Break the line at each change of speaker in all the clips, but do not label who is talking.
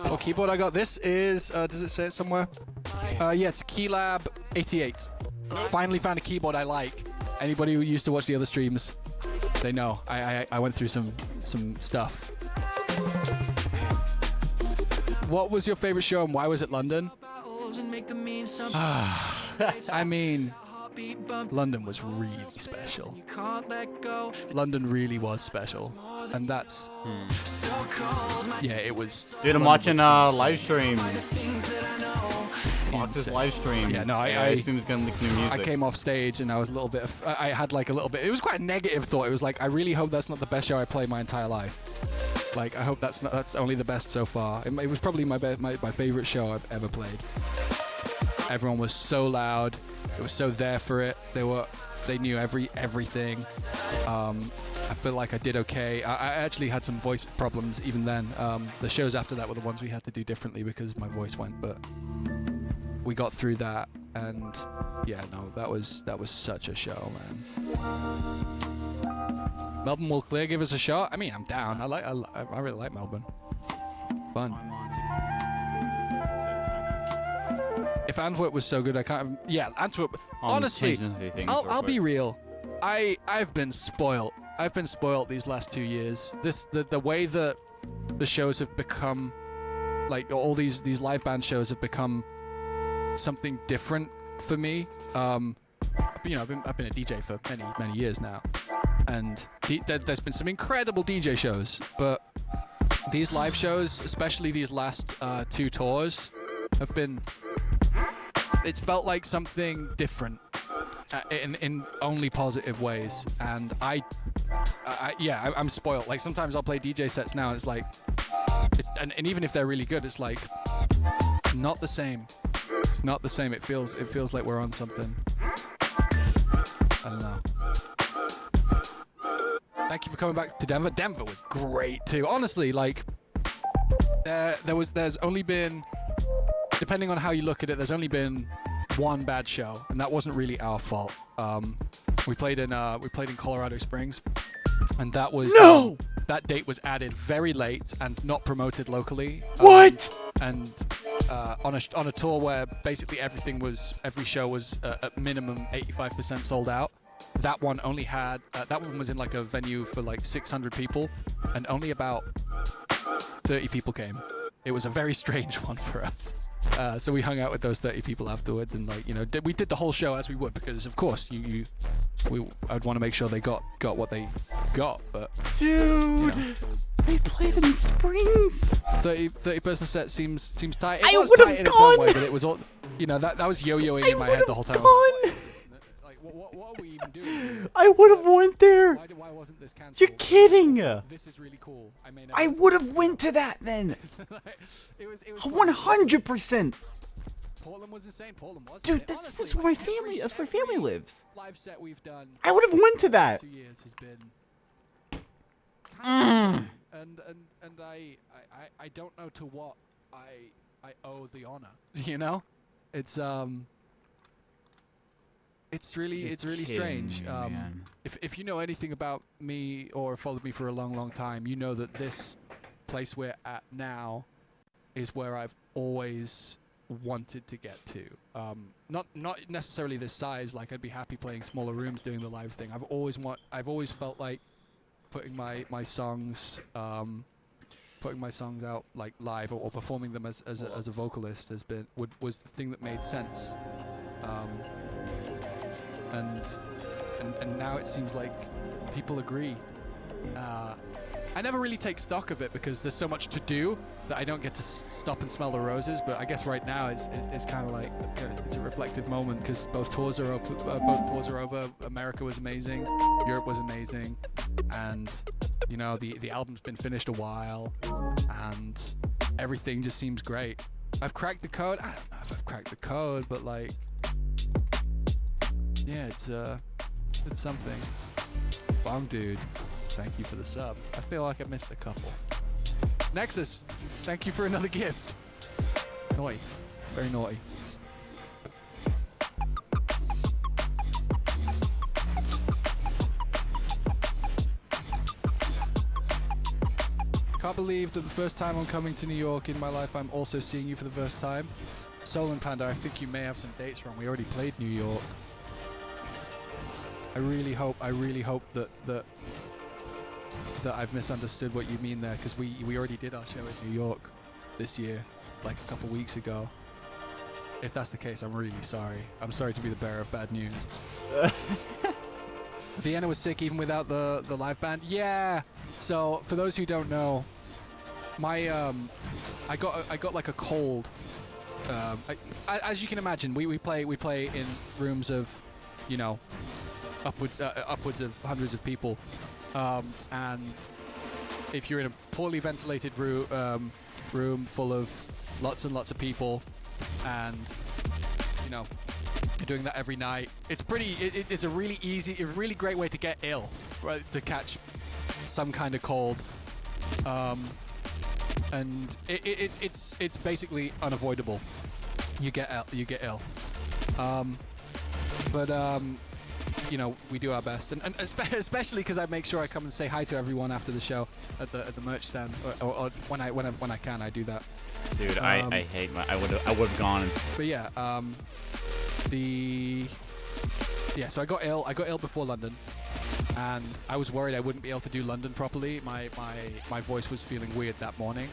What keyboard I got? This is, does it say it somewhere? Yeah, it's Keylab 88. Finally found a keyboard I like. Anybody who used to watch the other streams, they know. I went through some stuff. What was your favorite show and why was it London? I mean, London was really special. London really was special. And that's... Yeah, it was...
Dude, I'm watching live stream. Watch this live stream.
Yeah, no, I
assume it's gonna leak new music.
I came off stage and I was a little bit... I had like a little bit... It was quite a negative thought. It was like, I really hope that's not the best show I played my entire life. Like, I hope that's only the best so far. It was probably my favorite show I've ever played. Everyone was so loud. It was so there for it. They knew everything. I feel like I did okay. I actually had some voice problems even then. The shows after that were the ones we had to do differently because my voice went, but we got through that. And yeah, no, that was such a show, man. Melbourne will clear. Give us a shot. I mean, I'm down. I really like Melbourne. Fun. If Antwerp was so good, I can't. Yeah, Antwerp. Honestly, I'll be real. I've been spoiled. I've been spoiled these last 2 years. The way that the shows have become, like all these live band shows have become something different for me. You know, I've been a DJ for many years now, and there's been some incredible DJ shows, but these live shows, especially these last 2 tours, have been. It's felt like something different in only positive ways, and I'm spoiled. Like sometimes I'll play DJ sets now, and it's like, and even if they're really good, it's like not the same. It's not the same. It feels like we're on something. I don't know. Thank you for coming back to Denver. Denver was great too. Honestly, like there's only been, depending on how you look at it, there's only been one bad show, and that wasn't really our fault. We played in Colorado Springs, and that was that date was added very late and not promoted locally.
What?
And on a tour where basically every show was at minimum 85% sold out. That one only had that one was in like a venue for like 600 people, and only about 30 people came. It was a very strange one for us. So we hung out with those 30 people afterwards, and like, you know, we did the whole show as we would, because of course I'd want to make sure they got what they got. But
dude,
you know,
they played in Springs.
30 person set seems tight. It
I
was
would've
tight in its own
gone.
way, but it was all, you know, that was yo-yoing in my head the whole time. What are we even doing?
I would have went there.
Why wasn't this cancelled?
You're kidding.
This is really cool.
I would have went to that then.
it was
100%.
Portland was insane. Portland was.
Dude, that's where my family. That's where family lives.
Live set we've done.
I would have went to that.
2 years has been. And I don't know to what I owe the honor. You know, it's really strange. If you know anything about me or followed me for a long time, you know that this place we're at now is where I've always wanted to get to. Not necessarily this size. Like, I'd be happy playing smaller rooms, doing the live thing. I've always felt like putting my songs out like live or performing them as a vocalist was the thing that made sense. And now it seems like people agree. I never really take stock of it because there's so much to do that I don't get to stop and smell the roses. But I guess right now it's kind of like, you know, it's a reflective moment because both tours are over. America was amazing, Europe was amazing, and you know the album's been finished a while, and everything just seems great. I've cracked the code. I don't know if I've cracked the code, but like, yeah, it's something. Bong dude, thank you for the sub. I feel like I missed a couple. Nexus, thank you for another gift. Naughty, very naughty. Can't believe that the first time I'm coming to New York in my life, I'm also seeing you for the first time. Soul and Panda, I think you may have some dates wrong. We already played New York. I really hope that I've misunderstood what you mean there, because we already did our show in New York this year, like a couple weeks ago. If that's the case, I'm really sorry. I'm sorry to be the bearer of bad news. Vienna was sick even without the live band. Yeah. So for those who don't know, my I got like a cold. As you can imagine, we play in rooms of, you know, upwards of hundreds of people, and if you're in a poorly ventilated room full of lots and lots of people, and you know you're doing that every night, it's it's a really great way to get ill, right? To catch some kind of cold, and it's basically unavoidable. You get ill, but you know, we do our best, and especially because I make sure I come and say hi to everyone after the show at the merch stand, or when I can, I do that.
Dude, I hate I would have gone.
But yeah, so I got ill before London, and I was worried I wouldn't be able to do London properly. My voice was feeling weird that morning.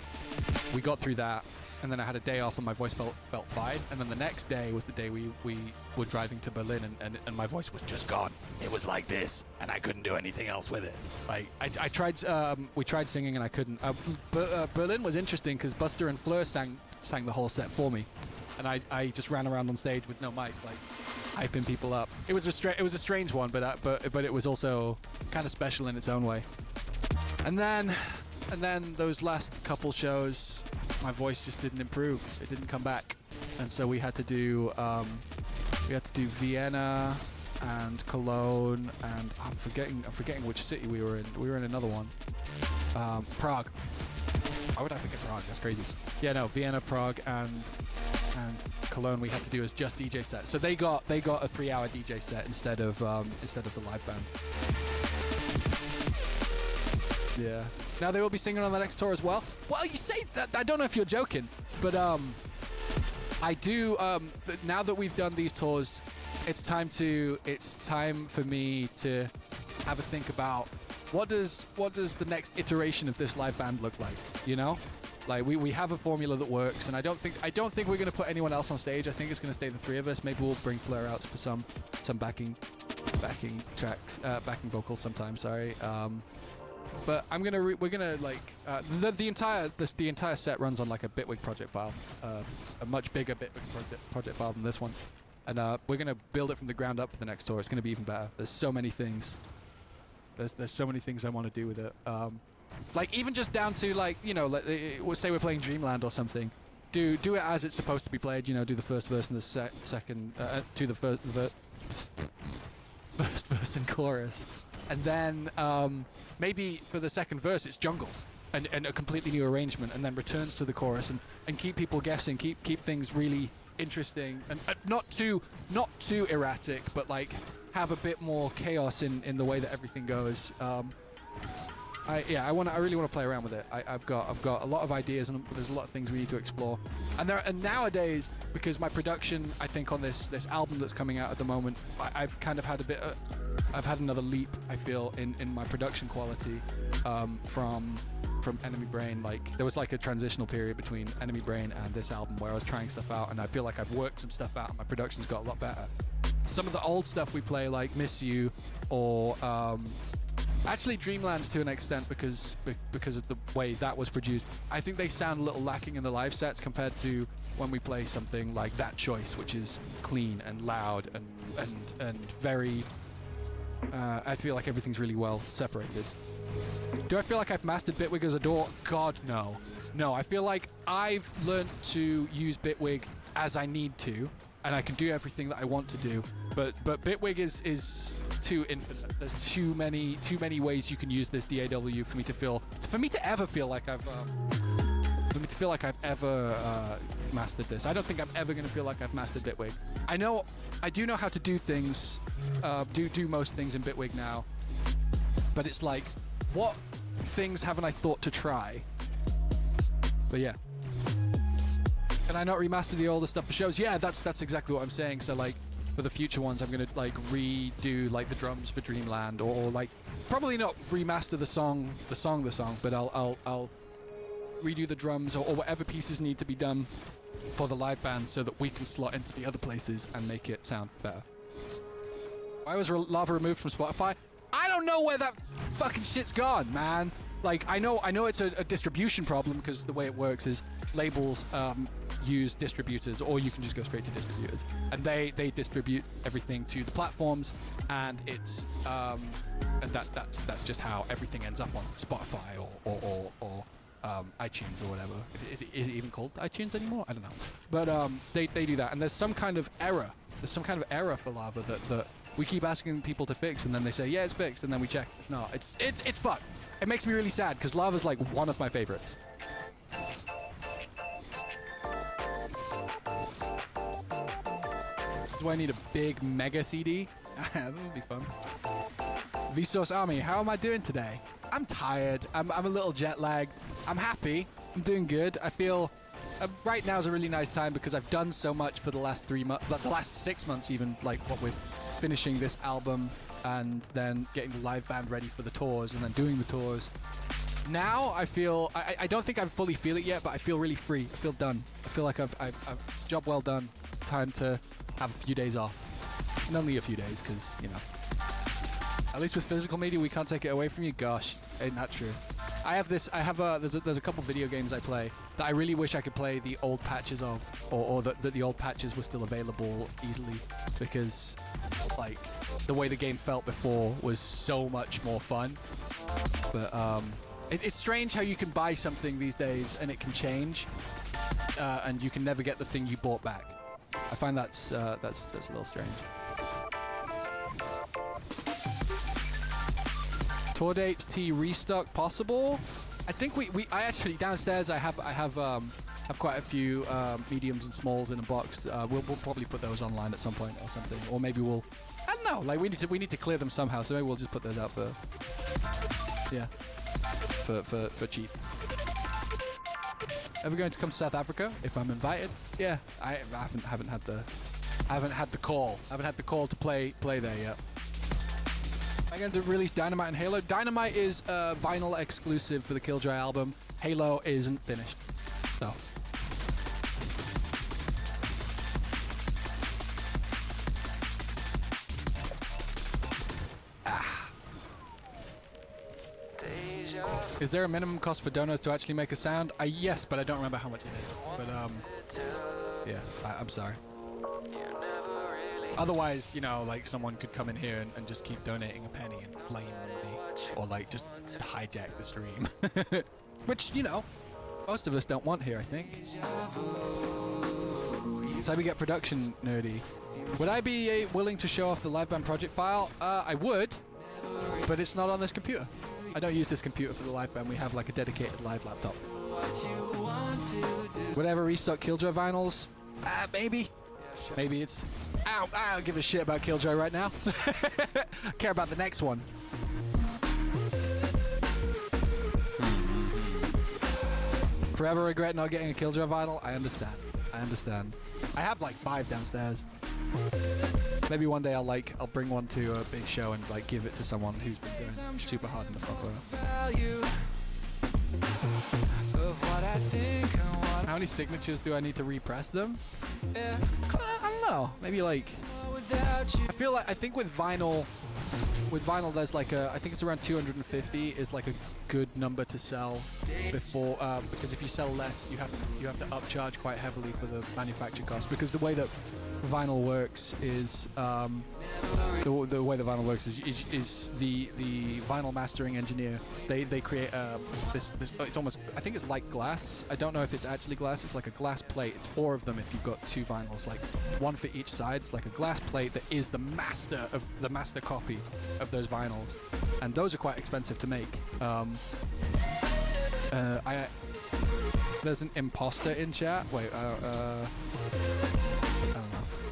We got through that, and then I had a day off and my voice felt fine. And then the next day was the day we were driving to Berlin, and my voice was just gone. It was like this, and I couldn't do anything else with it. Like I tried, we tried singing and I couldn't. Berlin was interesting because Buster and Fleur sang the whole set for me, and I just ran around on stage with no mic, like hyping people up. It was a strange one, but it was also kind of special in its own way. And then those last couple shows, my voice just didn't improve. It didn't come back, and so we had to do Vienna and Cologne, and I'm forgetting which city we were in. We were in another one, Prague. Why would I forget Prague? That's crazy. Yeah, no, Vienna, Prague, and Cologne. We had to do as just DJ sets. So they got a 3-hour DJ set instead of the live band. Yeah. Now they will be singing on the next tour as well. Well, you say that. I don't know if you're joking, but I do. Now that we've done these tours, it's time for me to have a think about what does the next iteration of this live band look like. You know, like we have a formula that works, and I don't think we're going to put anyone else on stage. I think it's going to stay the three of us. Maybe we'll bring Fleur out for some backing tracks, backing vocals sometime. Sorry. But we're gonna like the entire set runs on like a Bitwig project file, a much bigger Bitwig project file than this one, and we're gonna build it from the ground up for the next tour. It's gonna be even better. There's so many things. There's so many things I want to do with it. Like even just down to like, you know, we'll say we're playing Dreamland or something. Do it as it's supposed to be played. You know, do the first verse and the second to the first verse and chorus, and then maybe for the second verse it's jungle and a completely new arrangement, and then returns to the chorus and keep people guessing, keep things really interesting, and not too erratic, but like have a bit more chaos in the way that everything goes. I really want to play around with it. I've got a lot of ideas, and there's a lot of things we need to explore. And nowadays, because my production, I think on this album that's coming out at the moment, I've kind of had I've had another leap, I feel, in my production quality from Enemy Brain. Like there was like a transitional period between Enemy Brain and this album where I was trying stuff out, and I feel like I've worked some stuff out and my production's got a lot better. Some of the old stuff we play, like Miss You, or actually Dreamland to an extent, because of the way that was produced, I think they sound a little lacking in the live sets compared to when we play something like That Choice, which is clean and loud and very I feel like everything's really well separated. Do I feel like I've mastered Bitwig as a DAW? God, no. No, I feel like I've learned to use Bitwig as I need to, and I can do everything that I want to do. But Bitwig is too infinite. There's too many ways you can use this DAW for me to ever feel like I've mastered this. I don't think I'm ever going to feel like I've mastered Bitwig. I do know how to do things, do most things in Bitwig now, but it's like, what things haven't I thought to try But yeah. Can I not remaster the older stuff for shows? Yeah, that's exactly what I'm saying. So like for the future ones, I'm gonna like redo like the drums for Dreamland, or like probably not remaster the song, but I'll redo the drums or whatever pieces need to be done for the live band so that we can slot into the other places and make it sound better. Why was Lava removed from Spotify? I don't know where that fucking shit's gone, man. Like, I know it's a distribution problem because the way it works is labels use distributors, or you can just go straight to distributors, and they distribute everything to the platforms, and it's and that's just how everything ends up on Spotify or iTunes or whatever. Is it even called iTunes anymore? I don't know. But they do that, and there's some kind of error. There's some kind of error for Lava that we keep asking people to fix, and then they say, yeah, it's fixed, and then we check. It's not. It's fun. It makes me really sad because Lava's like one of my favorites. Do I need a big mega CD? That would be fun. Vsauce Army, how am I doing today? I'm tired. I'm a little jet lagged. I'm happy. I'm doing good. I feel right now is a really nice time because I've done so much for the last 3 months, the last 6 months even, like what with finishing this album and then getting the live band ready for the tours and then doing the tours. Now I feel, I don't think I fully feel it yet, but I feel really free. I feel done. I feel like it's a job well done. Time to have a few days off. And only a few days because, you know. At least with physical media, we can't take it away from you. Gosh, ain't that true? There's a couple video games I play that I really wish I could play the old patches of, or that the old patches were still available easily, because like the way the game felt before was so much more fun. But it's strange how you can buy something these days and it can change, and you can never get the thing you bought back. I find that's a little strange. Tour dates T restock possible? I think I actually downstairs I have quite a few mediums and smalls in a box. We'll probably put those online at some point or something, or maybe I don't know. Like we need to clear them somehow, so maybe we'll just put those out for cheap. Ever going to come to South Africa if I'm invited? Yeah, I haven't had the call. I haven't had the call to play there yet. Am I going to release Dynamite and Halo? Dynamite is vinyl exclusive for the Killjoy album. Halo isn't finished. So. Is there a minimum cost for donuts to actually make a sound? Yes, but I don't remember how much it is. But yeah, I'm sorry. Otherwise, you know, like someone could come in here and just keep donating a penny and flame me, or like just hijack the stream, which, you know, most of us don't want here, I think. So we get production nerdy. Would I be willing to show off the live band project file? I would, but it's not on this computer. I don't use this computer for the live band. We have like a dedicated live laptop. Would I ever restock Killjoy vinyls? Maybe. Maybe it's... I don't give a shit about Killjoy right now. I care about the next one. Forever regret not getting a Killjoy vinyl? I understand. I have like 5 downstairs. Maybe one day I'll bring one to a big show and like give it to someone who's been going super hard in the front row. How many signatures do I need to repress them? I don't know. Maybe like... I think with vinyl there's like I think it's around 250 is like a good number to sell before, because if you sell less, you have to upcharge quite heavily for the manufacture cost, because the way that vinyl works is the way the vinyl works is the vinyl mastering engineer, they create this it's almost, I think it's like glass. I don't know if it's actually glass. It's like a glass plate. It's 4 of them if you've got 2 vinyls, like 1 for each side. It's like a glass plate that is the master copy of those vinyls, and those are quite expensive to make. There's an imposter in chat. Wait, I don't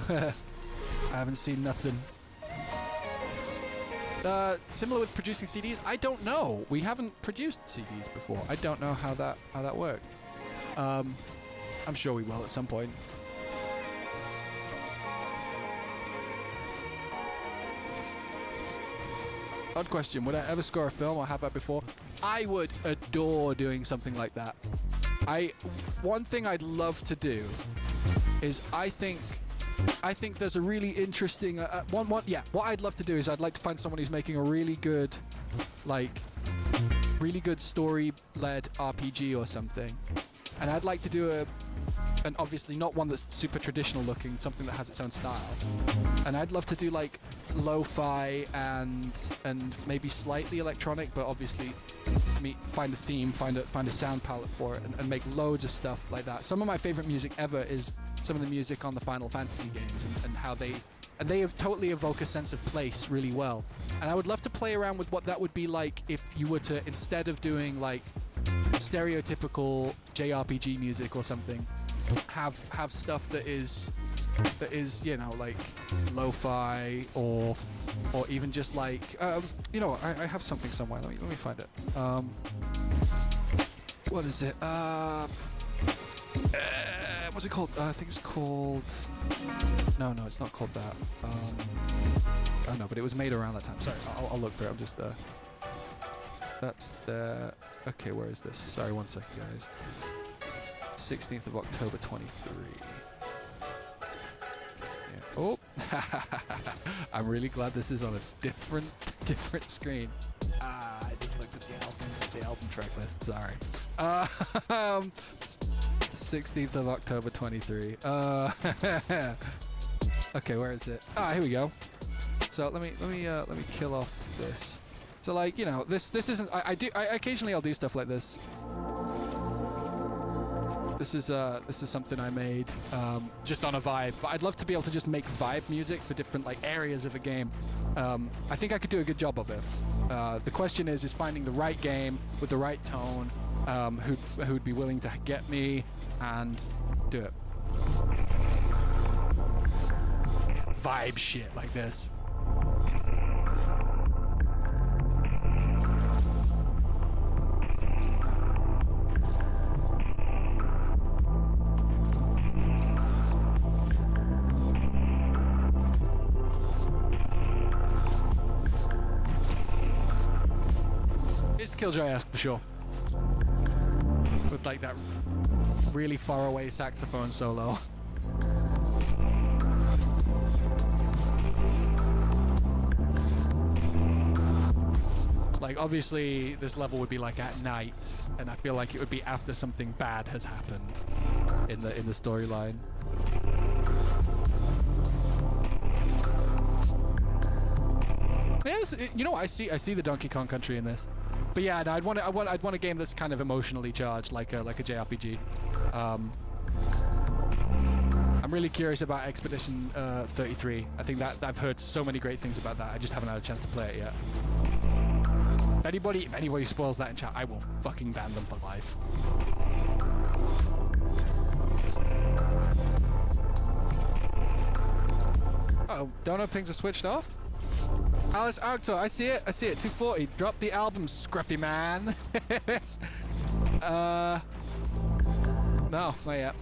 know. I haven't seen nothing. Similar with producing CDs, I don't know. We haven't produced CDs before. I don't know how that worked. I'm sure we will at some point. Odd question, would I ever score a film or have that before? I would adore doing something like that. One thing I'd love to do is I think there's a really interesting what I'd love to do is I'd like to find someone who's making a really good story-led RPG or something, and I'd like to do and obviously not one that's super traditional looking, something that has its own style. And I'd love to do like lo-fi and maybe slightly electronic, but obviously find a theme, find a sound palette for it, and make loads of stuff like that. Some of my favorite music ever is some of the music on the Final Fantasy games, and how they have totally evoke a sense of place really well. And I would love to play around with what that would be like if you were to, instead of doing like stereotypical JRPG music or something, have stuff that is like lo-fi or even just like I have something somewhere. Let me find it. What is it? What's it called? I think it's called. No, it's not called that. Oh no, but it was made around that time. Sorry, I'll look through it. I'm just That's the. Okay, where is this? Sorry, 1 second, guys. 16th of October 23. Yeah. Oh, I'm really glad this is on a different screen. I just looked at the album track list. Sorry. 16th of October 23. Okay, where is it? Here we go. So let me kill off this. So like, this isn't. I occasionally I'll do stuff like this. This is something I made just on a vibe, but I'd love to be able to just make vibe music for different like areas of a game. I think I could do a good job of it. The question is finding the right game with the right tone, who'd be willing to get me and do it. Vibe shit like this. It's Killjoy-esque for sure. With like that really far away saxophone solo. Like obviously this level would be like at night, and I feel like it would be after something bad has happened in the storyline. Yes, I see the Donkey Kong Country in this. But yeah, no, I'd want a game that's kind of emotionally charged, like a JRPG. I'm really curious about Expedition 33. I think that I've heard so many great things about that. I just haven't had a chance to play it yet. If anybody spoils that in chat, I will fucking ban them for life. Oh, donut pings are switched off? Alice Arctor, I see it. 240. Drop the album, scruffy man. No, not yet.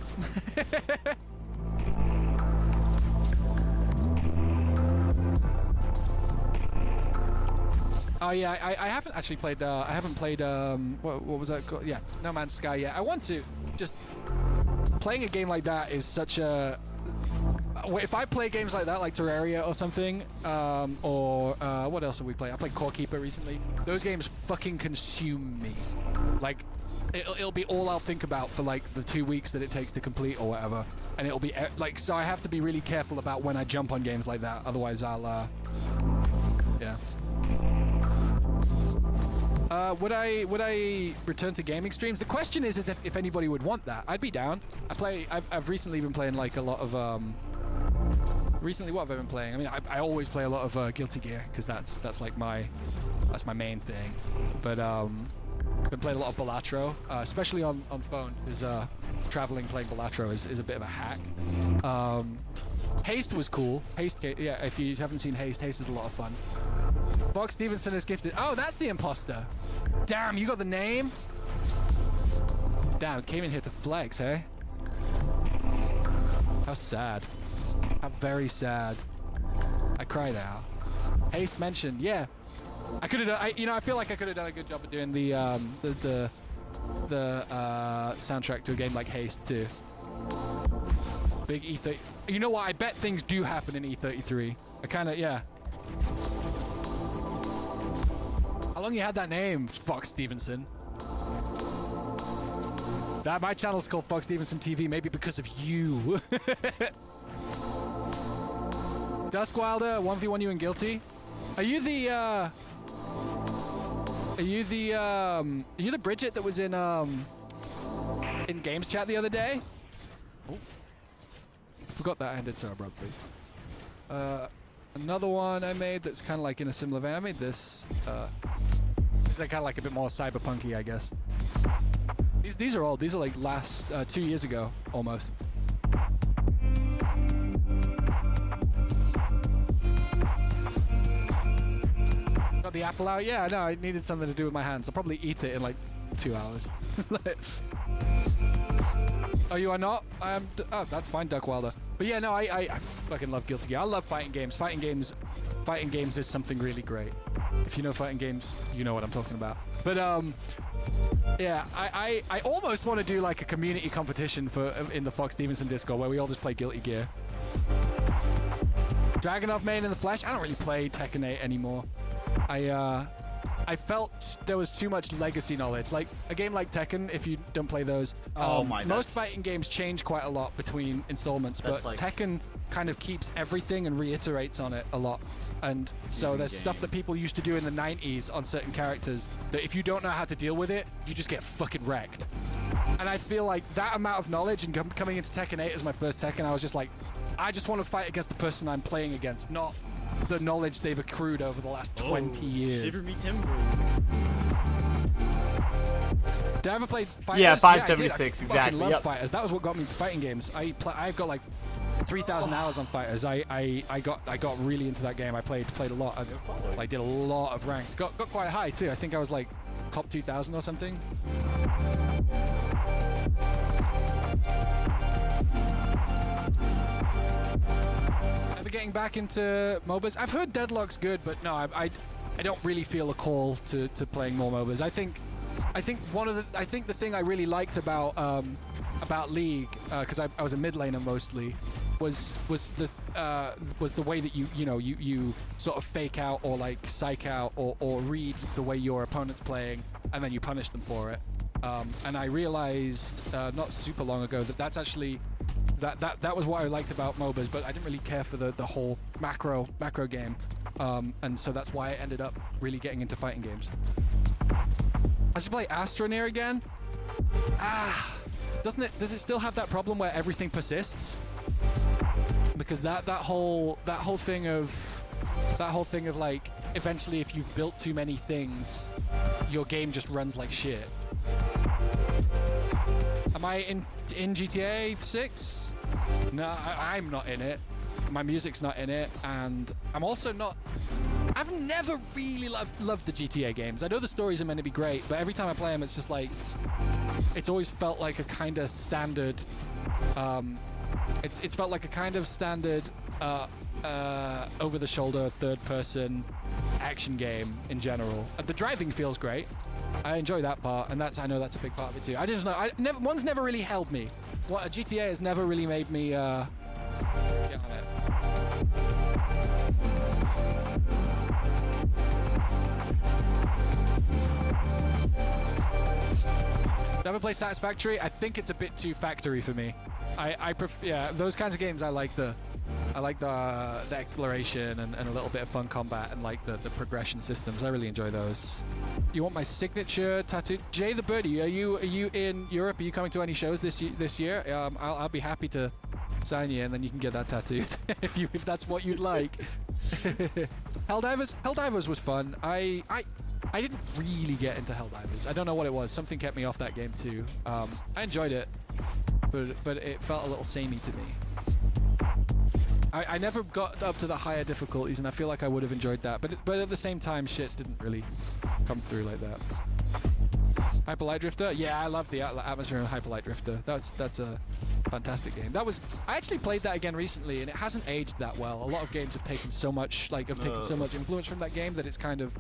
Oh yeah, I haven't actually played. I haven't played. What was that called? Yeah, No Man's Sky yet. I want to. Just playing a game like that is such a. If I play games like that, like Terraria or something, or what else have we played? I played Core Keeper recently. Those games fucking consume me. Like, it'll be all I'll think about for like the 2 weeks that it takes to complete or whatever, and it'll be like, so I have to be really careful about when I jump on games like that. Otherwise, I'll yeah. Would I return to gaming streams? The question is if anybody would want that. I'd be down. I've recently been playing like a lot of recently, what have I been playing? I mean, I always play a lot of Guilty Gear because that's my main thing. But been playing a lot of Balatro, especially on phone. Is traveling playing Balatro is a bit of a hack. Haste was cool. Haste, yeah. If you haven't seen Haste is a lot of fun. Box Stevenson is gifted. Oh, that's the imposter. Damn, you got the name. Damn, came in here to flex, hey? How sad. How very sad. I cry now. Haste mentioned, yeah. I could have done. I feel like I could have done a good job of doing the soundtrack to a game like Haste too. Big E30. You know what? I bet things do happen in E33. I kind of, yeah. How long you had that name, Fox Stevenson? My channel's called Fox Stevenson TV, maybe because of you. Duskwilder, 1v1 you and Guilty. Are you the Bridget that was in games chat the other day? Oh. Forgot that ended so abruptly. Another one I made that's kind of like in a similar vein. I made this. This is kind of like a bit more cyberpunky, I guess. These are old. These are like last 2 years ago, almost. Got the apple out? Yeah, no, I needed something to do with my hands. I'll probably eat it in like 2 hours. Oh, you are not? Oh, that's fine, Duckwilder. But yeah, no, I fucking love Guilty Gear. I love fighting games. Fighting games is something really great. If you know fighting games, you know what I'm talking about. But yeah, I almost want to do like a community competition in the Fox Stevenson Discord where we all just play Guilty Gear. Dragunov main in the flesh. I don't really play Tekken 8 anymore. I felt there was too much legacy knowledge. Like a game like Tekken, if you don't play those, most fighting games change quite a lot between installments, but like Tekken kind of keeps everything and reiterates on it a lot. And so there's stuff that people used to do in the 90s on certain characters that if you don't know how to deal with it, you just get fucking wrecked. And I feel like that amount of knowledge and coming into Tekken 8 as my first Tekken, I was just like, I just want to fight against the person I'm playing against, not the knowledge they've accrued over the last 20 years.
Shiver me timbers.
Did I ever play Fighters?
Yeah, 576,
I
exactly.
fucking loved Fighters. That was what got me into fighting games. I've got like 3,000 hours on Fighters. I got really into that game. I played a lot. I did a lot of ranked. Got quite high too. I think I was like top 2,000 or something. Ever getting back into MOBAs? I've heard Deadlock's good, but no, I don't really feel a call to playing more MOBAs. I think the thing I really liked about League, because I was a mid laner mostly, was the way that you sort of fake out or like psych out or read the way your opponent's playing and then you punish them for it. And I realized not super long ago that that's actually that was what I liked about MOBAs, but I didn't really care for the whole macro game, and so that's why I ended up really getting into fighting games. I should play Astroneer again. Does it still have that problem where everything persists? Because that whole thing of like eventually if you've built too many things, your game just runs like shit. Am I in GTA 6? No, I'm not in it. My music's not in it, and I'm also not. I've never really loved the GTA games. I know the stories are meant to be great, but every time I play them, it's just like it's always felt like a kind of standard. It's felt like a kind of standard over-the-shoulder third-person action game in general. The driving feels great. I enjoy that part, and I know that's a big part of it too. I just know one's never really held me. What a GTA has never really made me get on it. Never play Satisfactory. I think it's a bit too factory for me. I prefer those kinds of games. I like the exploration and a little bit of fun combat and like the progression systems. I really enjoy those. You want my signature tattoo? Jay the Birdie, are you in Europe? Are you coming to any shows this year? I'll be happy to sign you, and then you can get that tattooed if that's what you'd like. Helldivers was fun. I didn't really get into Helldivers. I don't know what it was. Something kept me off that game too. I enjoyed it, but it felt a little samey to me. I never got up to the higher difficulties, and I feel like I would have enjoyed that. But at the same time, shit didn't really come through like that. Hyper Light Drifter? Yeah, I love the atmosphere of Hyper Light Drifter. That's a fantastic game. I actually played that again recently, and it hasn't aged that well. A lot of games have taken so much influence from that game that it's kind of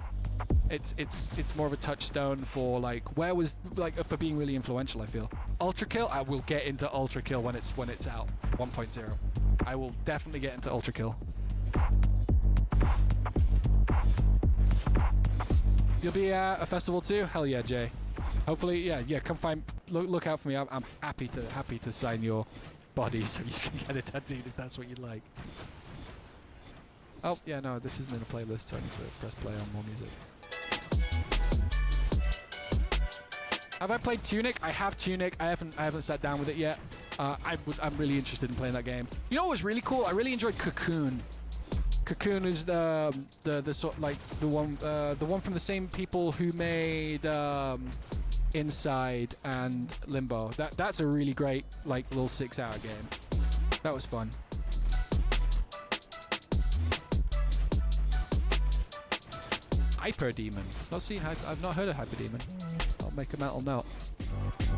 it's more of a touchstone for like for being really influential. I feel Ultra Kill. I will get into Ultra Kill when it's out 1.0. I will definitely get into Ultra Kill. You'll be at a festival too? Hell yeah, Jay. Hopefully, yeah. Come find. Look out for me. I'm happy to sign your body so you can get it tattooed if that's what you'd like. Oh yeah, no, this isn't in a playlist, so I need to press play on more music. Have I played Tunic? I have Tunic. I haven't sat down with it yet. I'm really interested in playing that game. You know what was really cool? I really enjoyed Cocoon. Cocoon is the sort like the one from the same people who made Inside and Limbo. That's a really great like little 6-hour game. That was fun. Hyper Demon. I've not heard of Hyper Demon. I'll make a mental note.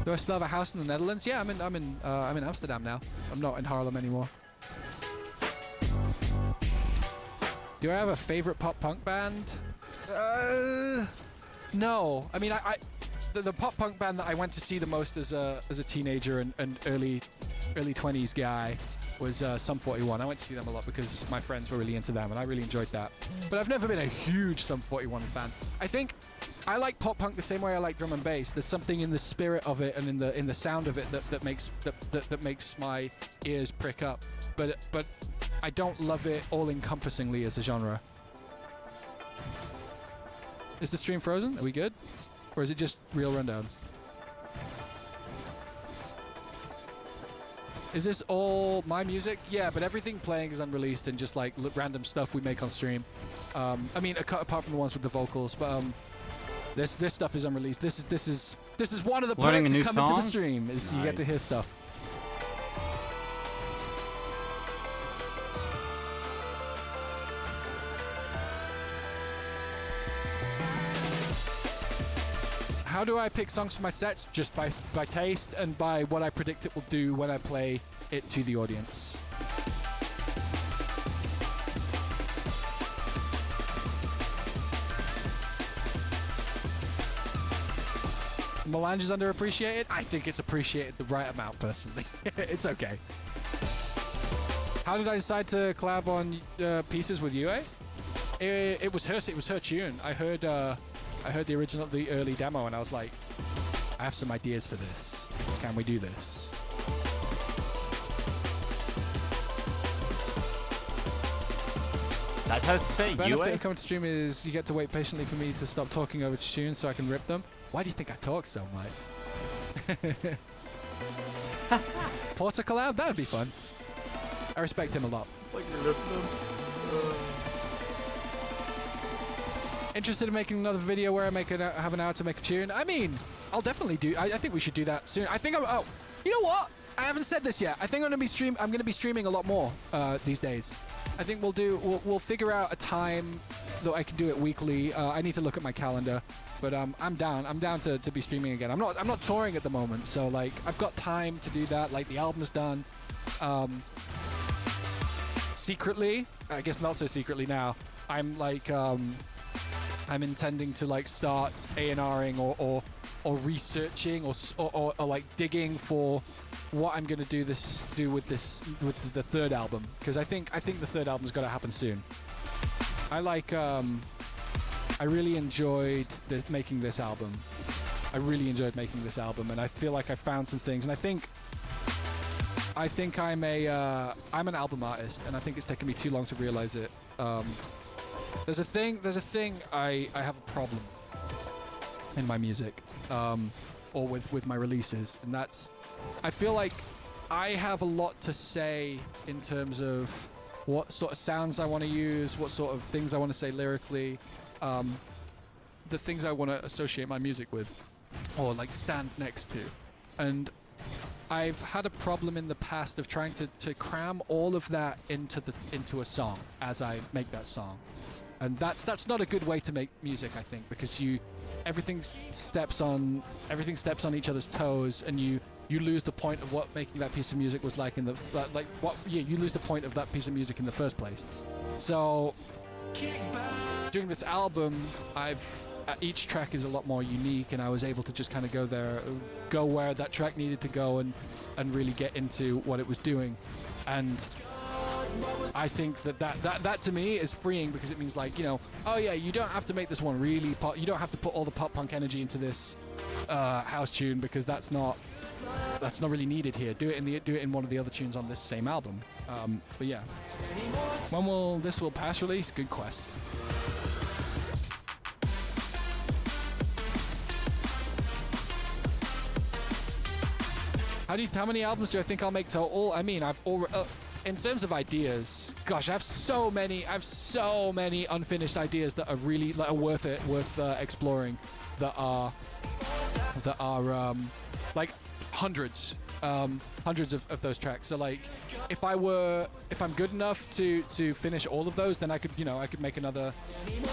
Do I still have a house in the Netherlands? Yeah, I'm in Amsterdam now. I'm not in Haarlem anymore. Do I have a favorite pop punk band? No. I mean, the pop punk band that I went to see the most as a teenager and early 20s guy was Sum 41. I went to see them a lot because my friends were really into them, and I really enjoyed that. But I've never been a huge Sum 41 fan. I think I like pop punk the same way I like drum and bass. There's something in the spirit of it and in the sound of it that makes my ears prick up. But I don't love it all-encompassingly as a genre. Is the stream frozen? Are we good? Or is it just real rundown? Is this all my music? Yeah, but everything playing is unreleased and just like random stuff we make on stream. I mean, apart from the ones with the vocals, but this stuff is unreleased. This is one of the perks of coming to the stream is nice. You get to hear stuff. How do I pick songs for my sets? Just by taste and by what I predict it will do when I play it to the audience. Melange is underappreciated? I think it's appreciated the right amount, personally. It's okay. How did I decide to collab on pieces with Yue? It was her tune. I heard the early demo, and I was like, I have some ideas for this. Can we do this?
That's how to say
the benefit of coming to stream is you get to wait patiently for me to stop talking over tunes so I can rip them. Why do you think I talk so much? Porter collab? That would be fun. I respect him a lot.
It's like we ripped them.
Interested in making another video where I have an hour to make a tune? I mean, I'll definitely do. I think we should do that soon. I think oh, you know what? I haven't said this yet. I think I'm going to be streaming a lot more these days. I think we'll figure out a time that I can do it weekly. I need to look at my calendar, but I'm down. I'm down to be streaming again. I'm not touring at the moment, so like I've got time to do that. Like the album's done. Secretly, I guess not so secretly now. I'm like I'm intending to like start A&Ring or researching or like digging for what I'm gonna do with the third album, because I think the third album's got to happen soon. I really enjoyed making this album. And I feel like I found some things, and I think I'm an album artist, and I think it's taken me too long to realize it. There's a thing I have a problem in my music, or with my releases, and that's I feel like I have a lot to say in terms of what sort of sounds I want to use, what sort of things I want to say lyrically, the things I want to associate my music with, or like stand next to. And I've had a problem in the past of trying to cram all of that into a song as I make that song. and that's not a good way to make music, I think, because everything steps on each other's toes, and you lose the point of what making that piece of music was like you lose the point of that piece of music in the first place. So during this album, each track is a lot more unique, and I was able to just kind of go where that track needed to go and really get into what it was doing. And I think that to me is freeing, because it means, like, oh yeah, you don't have to make this one really pop, you don't have to put all the pop punk energy into this house tune, because that's not really needed here. Do it in one of the other tunes on this same album. But yeah, when will this pass release? Good question. How many albums do I think I'll make total? I mean, I've already. In terms of ideas, gosh, I have so many unfinished ideas that are really worth exploring. That are like hundreds of those tracks. So like, if I'm good enough to finish all of those, then I could make another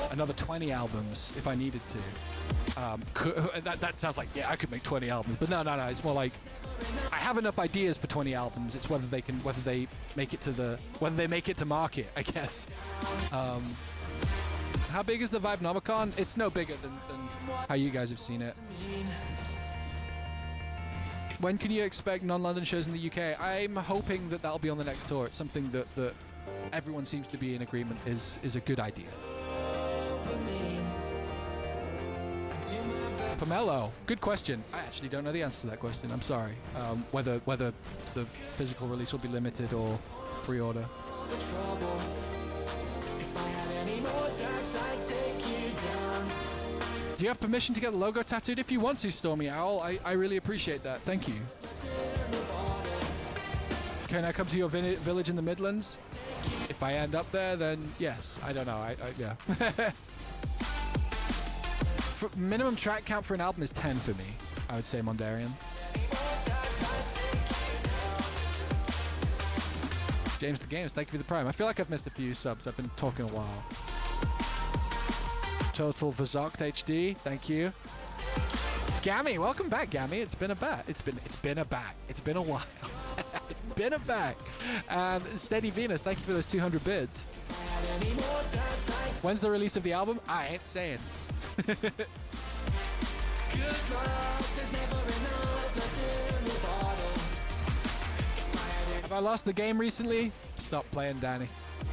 20 albums if I needed to. That sounds like, yeah, I could make 20 albums, but no. It's more like I have enough ideas for 20 albums. It's whether they make it to market, I guess. How big is the Vibenomicon? It's no bigger than how you guys have seen it. When can you expect non-London shows in the UK? I'm hoping that will be on the next tour. It's something that everyone seems to be in agreement is a good idea. Pomelo, good question. I actually don't know the answer to that question. I'm sorry. Whether the physical release will be limited or pre-order. Do you have permission to get the logo tattooed? If you want to, Stormy Owl, I really appreciate that. Thank you. Can I come to your village in the Midlands? If I end up there, then yes. I don't know. Yeah. Minimum track count for an album is 10 for me, I would say, Mondarian. James the Games, thank you for the prime. I feel like I've missed a few subs. I've been talking a while. Total Verzocht HD, thank you. Gammy, welcome back, Gammy. It's been a while. It's been a back. And Steady Venus, thank you for those 200 bids. When's the release of the album? I ain't saying. Have I lost the game recently? Stop playing, Danny.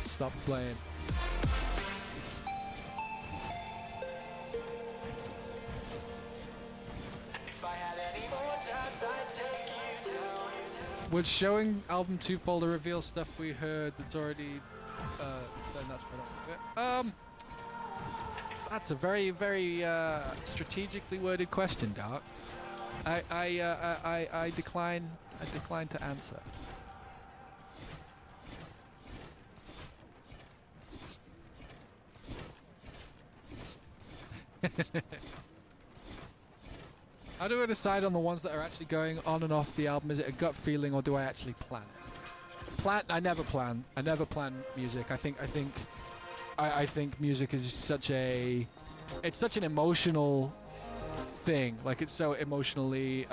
Stop playing. Would showing album 2 folder reveal stuff we heard that's already then that's better. That's a very, very strategically worded question, Dark. I decline to answer. How do I decide on the ones that are actually going on and off the album? Is it a gut feeling, or do I actually plan it? I never plan. I never plan music. I think music is such an emotional thing. Like, it's so emotionally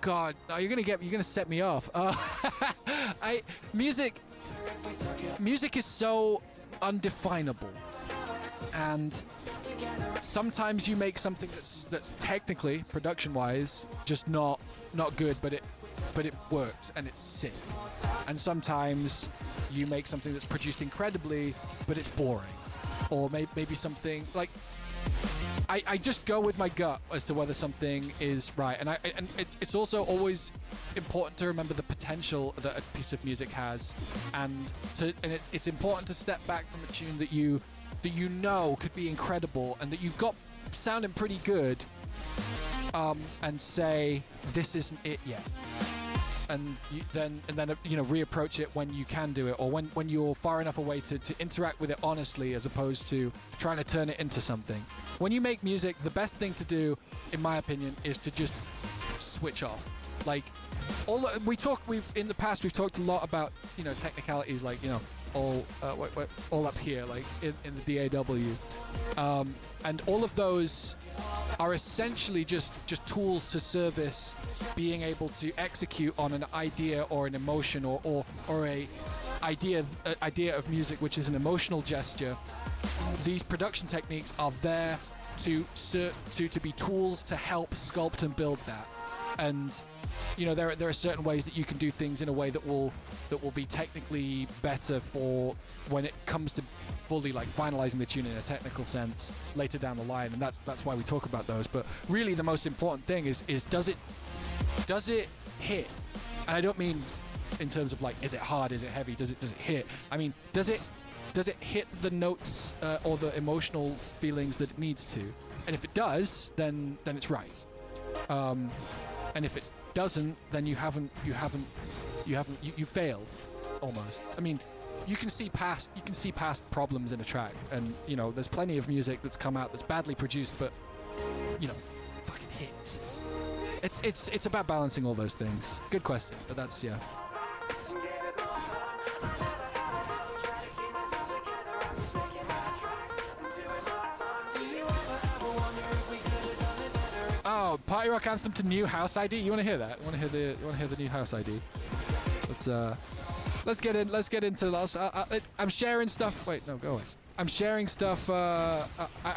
God, no, you're gonna set me off. Music is so undefinable, and sometimes you make something that's technically, production-wise, just not good, but it works and it's sick. And sometimes you make something that's produced incredibly, but it's boring, or maybe something like. I just go with my gut as to whether something is right, and it's also always important to remember the potential that a piece of music has, and it's important to step back from a tune that you know could be incredible and that you've got sounding pretty good, and say, this isn't it yet. And then reapproach it when you can do it, or when you're far enough away to interact with it honestly, as opposed to trying to turn it into something. When you make music, the best thing to do, in my opinion, is to just switch off. Like, we've in the past we've talked a lot about technicalities like all up here like in the DAW, and all of those are essentially just tools to service being able to execute on an idea or an emotion or a idea of music which is an emotional gesture. These production techniques are there to be tools to help sculpt and build that. And there are certain ways that you can do things in a way that will be technically better for when it comes to fully like finalizing the tune in a technical sense later down the line, and that's why we talk about those. But really the most important thing is does it hit? And I don't mean in terms of like, is it hard, is it heavy, does it hit? I mean, does it hit the notes or the emotional feelings that it needs to? And if it does, then it's right. And if it doesn't, then you failed almost. I mean, you can see past problems in a track, and there's plenty of music that's come out that's badly produced, but fucking hits. It's about balancing all those things. Good question, but that's yeah. Oh, Party Rock Anthem to new house ID. You want to hear that? You want to hear the new house ID? Let's get into this. I'm sharing stuff. Wait, no, go away. I'm sharing stuff. I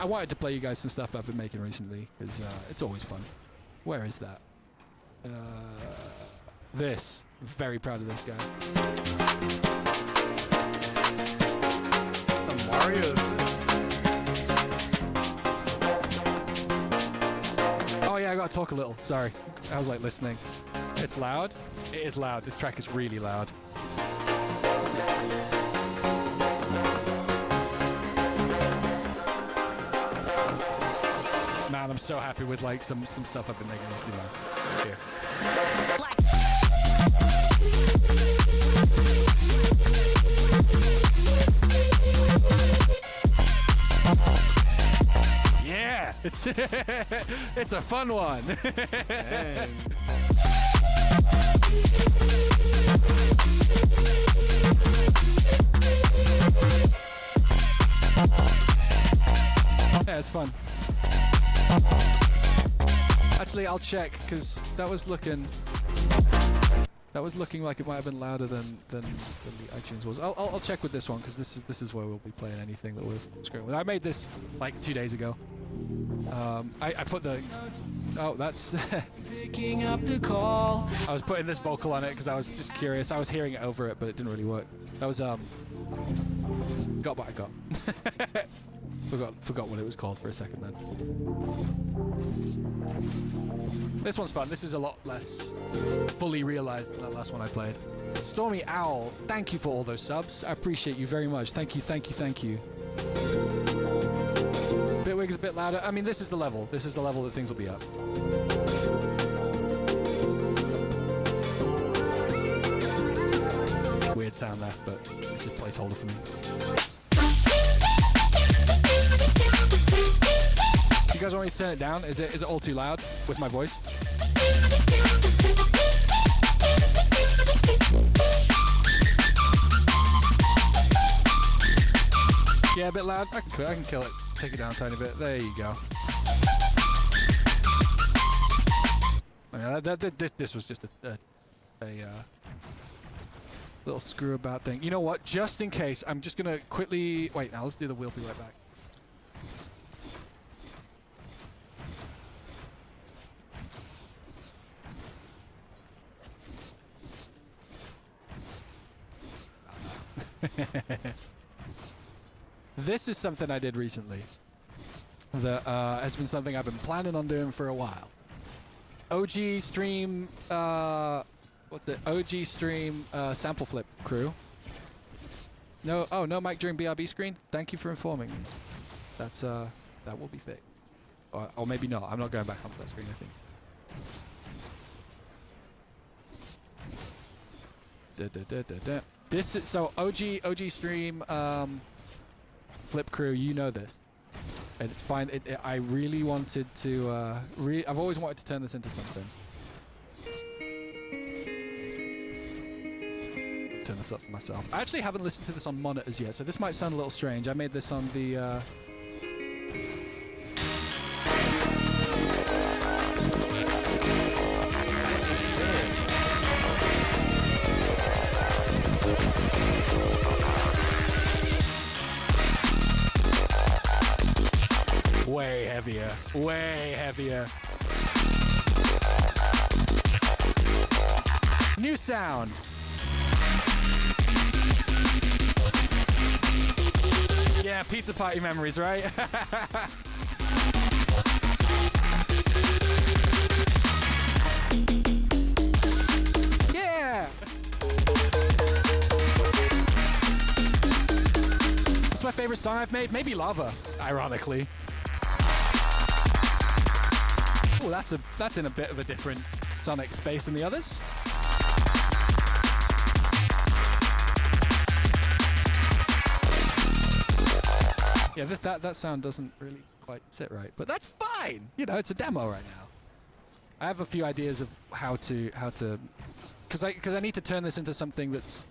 wanted to play you guys some stuff I've been making recently because it's always fun. Where is that? This. I'm very proud of this guy.
The Mario.
Oh yeah, I gotta talk a little. Sorry, I was like listening. It's loud. It is loud. This track is really loud. Man, I'm so happy with like some stuff I've been making recently. Man. Here. Yeah, it's a fun one. Yeah, it's fun. Actually, I'll check because that was looking like it might have been louder than the iTunes was. I'll check with this one because this is where we'll be playing anything that we're screwing with. I made this like 2 days ago. I put the that's picking up the call. I was putting this vocal on it because I was just curious. I was hearing it over it, but it didn't really work. That was got what I got. Forgot what it was called for a second then. This one's fun. This is a lot less fully realized than that last one I played. Stormy Owl, thank you for all those subs. I appreciate you very much. Thank you. Bitwig is a bit louder. I mean, this is the level. This is the level that things will be up. Weird sound there, but this is placeholder for me. You guys want me to turn it down? Is it all too loud with my voice? Yeah, a bit loud. I can kill it. Take it down a tiny bit. There you go. I mean, this was just a little screw about thing. You know what? Just in case, I'm just gonna quickly wait. Now let's do the "We'll be right back." This is something I did recently that has been something I've been planning on doing for a while. OG stream, OG stream sample flip crew. No mic during BRB screen. Thank you for informing me. That's that will be fake, or maybe not. I'm not going back onto that screen. I think. This is so OG stream flip crew. You know this, and it's fine. I really wanted to. I've always wanted to turn this into something. turn this up for myself. I actually haven't listened to this on monitors yet, so this might sound a little strange. I made this on the... Way heavier. Way heavier. New sound. Yeah, pizza party memories, right? Yeah! What's my favorite song I've made? Maybe Lava, ironically. Oh, that's in a bit of a different sonic space than the others. Yeah, that sound doesn't really quite sit right, but that's fine. You know, it's a demo right now. I have a few ideas of how to, because I need to turn this into something that's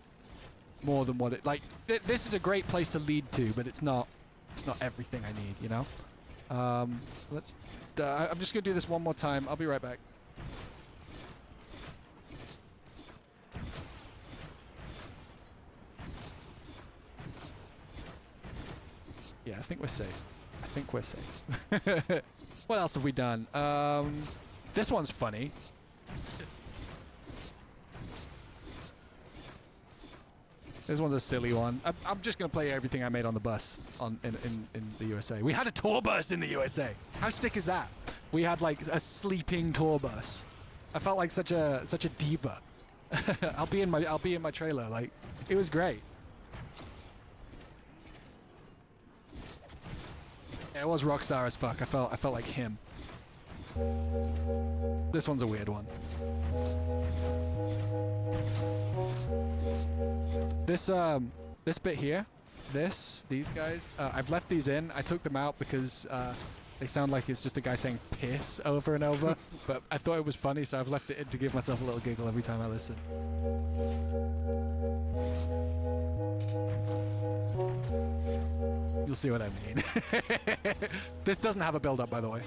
more than what it like. This is a great place to lead to, but it's not everything I need. You know. I'm just gonna do this one more time. I'll be right back. Yeah, I think we're safe. I think we're safe. What else have we done? This one's funny. This one's a silly one. I'm just gonna play everything I made on the bus in the USA. We had a tour bus in the USA. How sick is that? We had like a sleeping tour bus. I felt like such a diva. I'll be in my trailer. Like, it was great. Yeah, it was rockstar as fuck. I felt like him. This one's a weird one. This bit here, these guys, I've left these in. I took them out because they sound like it's just a guy saying piss over and over, but I thought it was funny, so I've left it in to give myself a little giggle every time I listen. You'll see what I mean. This doesn't have a build-up, by the way.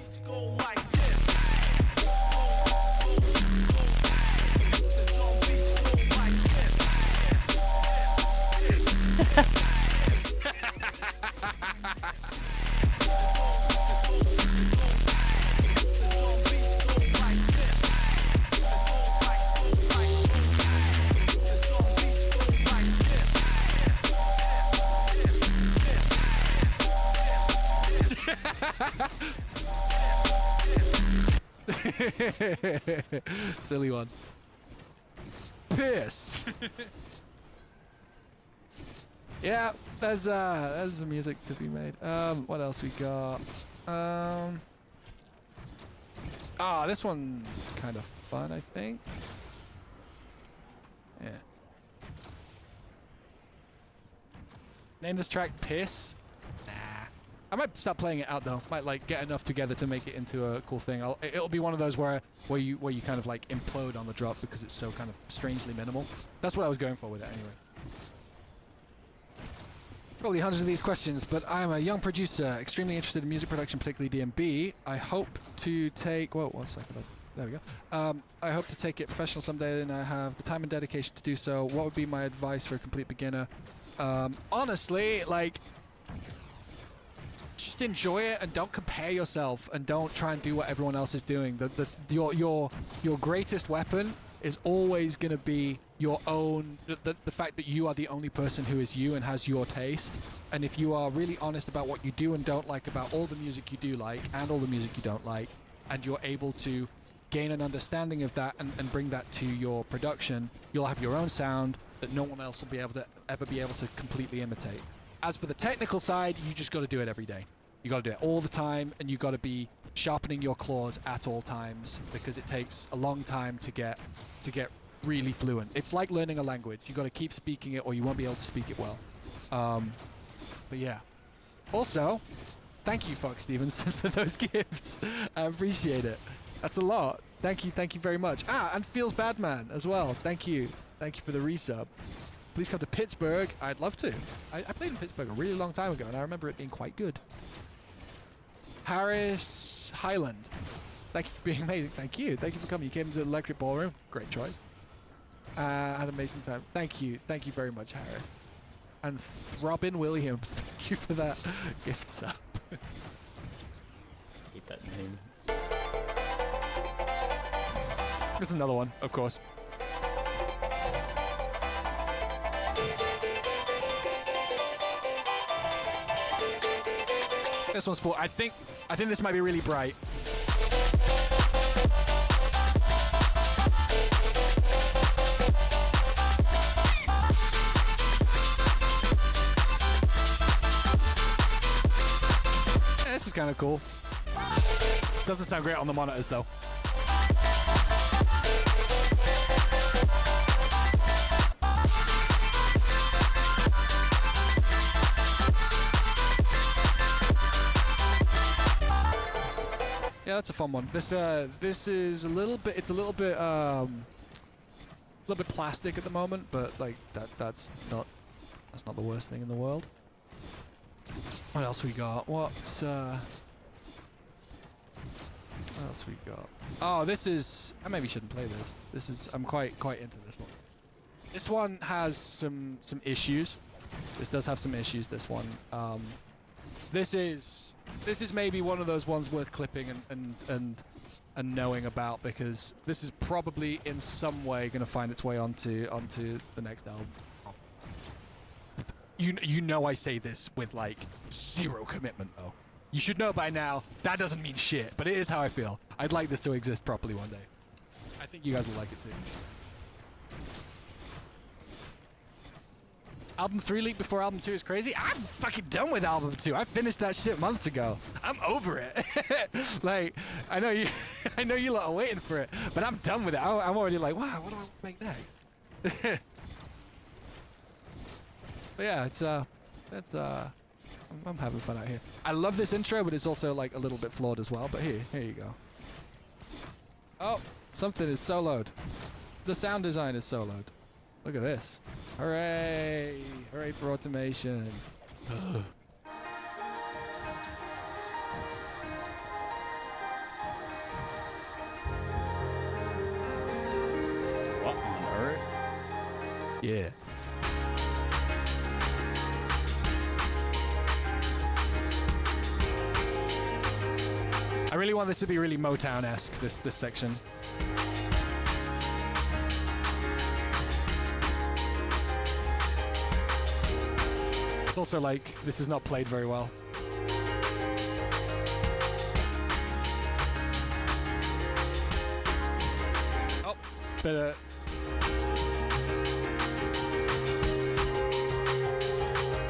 Silly one. Piss. Yeah, there's the music to be made. What else we got? This one's kind of fun, I think. Yeah. Name this track Piss. Nah. I might stop playing it out though. Might like get enough together to make it into a cool thing. It'll be one of those where you kind of like implode on the drop because it's so kind of strangely minimal. That's what I was going for with it anyway. Probably hundreds of these questions, but I'm a young producer, extremely interested in music production, particularly D&B. I hope to take... Whoa, 1 second. There we go. I hope to take it professional someday, and I have the time and dedication to do so. What would be my advice for a complete beginner? Honestly, like... just enjoy it and don't compare yourself and don't try and do what everyone else is doing. Your greatest weapon is always going to be your own, the fact that you are the only person who is you and has your taste. And if you are really honest about what you do and don't like about all the music you do like and all the music you don't like, and you're able to gain an understanding of that and bring that to your production, you'll have your own sound that no one else will ever be able to completely imitate. As for the technical side, you just got to do it every day. You got to do it all the time, and you got to be sharpening your claws at all times because it takes a long time to get really fluent. It's like learning a language. You got to keep speaking it, or you won't be able to speak it well. But yeah. Also, thank you, Fox Stevenson, for those gifts. I appreciate it. That's a lot. Thank you very much. And Feels Bad Man as well. Thank you for the resub. Please come to Pittsburgh. I'd love to. I played in Pittsburgh a really long time ago, and I remember it being quite good. Harris Highland. Thank you for being amazing. Thank you. Thank you for coming. You came to the Electric Ballroom. Great choice. Had an amazing time. Thank you. Thank you very much, Harris. And Robin Williams. Thank you for that gift sub.
Hate that name.
This is another one, of course. This one's for. I think this might be really bright. Yeah, this is kind of cool. Doesn't sound great on the monitors though. Yeah, that's a fun one. This is a little bit. It's a little bit plastic at the moment, but like that's not the worst thing in the world. What else we got? What else we got? Oh, this is. I maybe shouldn't play this. This is. I'm quite into this one. This one has some issues. This does have some issues. This one. This is maybe one of those ones worth clipping and knowing about, because this is probably in some way going to find its way onto the next album. You know I say this with like zero commitment though. You should know by now that doesn't mean shit, but it is how I feel. I'd like this to exist properly one day. I think you guys will like it too. Album 3 leaked before album 2 is crazy? I'm fucking done with album 2. I finished that shit months ago. I'm over it. Like, I know you lot are waiting for it, but I'm done with it. I'm already like, wow, what do I make next? But yeah, I'm having fun out here. I love this intro, but it's also like a little bit flawed as well. But here you go. Oh, something is soloed. The sound design is soloed. Look at this. Hooray! Hooray for automation.
What on earth?
Yeah. I really want this to be really Motown-esque, this section. It's also like, this is not played very well. Oh, better.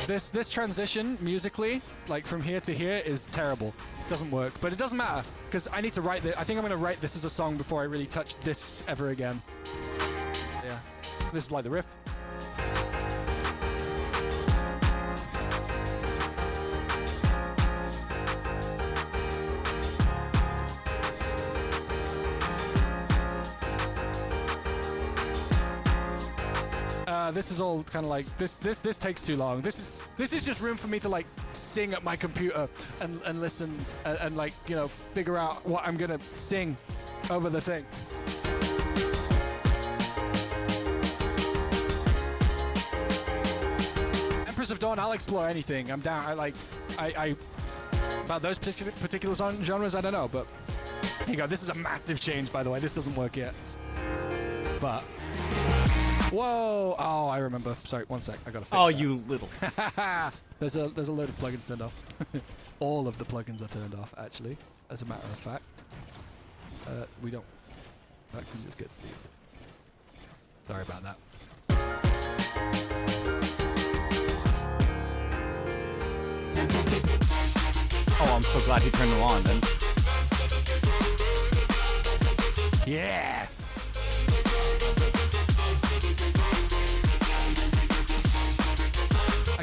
This transition musically, like from here to here, is terrible. Doesn't work, but it doesn't matter because I need to write this. I think I'm gonna write this as a song before I really touch this ever again. Yeah, this is like the riff. This is all kind of like this takes too long. This is just room for me to like sing at my computer and listen and like, you know, figure out what I'm gonna sing over the thing. Empress of Dawn, I'll explore anything. I'm down. I about those particular genres, I don't know, but here you go. This is a massive change, by the way. This doesn't work yet, but. Whoa! Oh, I remember. Sorry, one sec. I gotta fix that.
You little.
There's a load of plugins turned off. All of the plugins are turned off, actually. As a matter of fact, we don't. That can just get. Sorry about that.
Oh, I'm so glad he turned them on then.
Yeah. I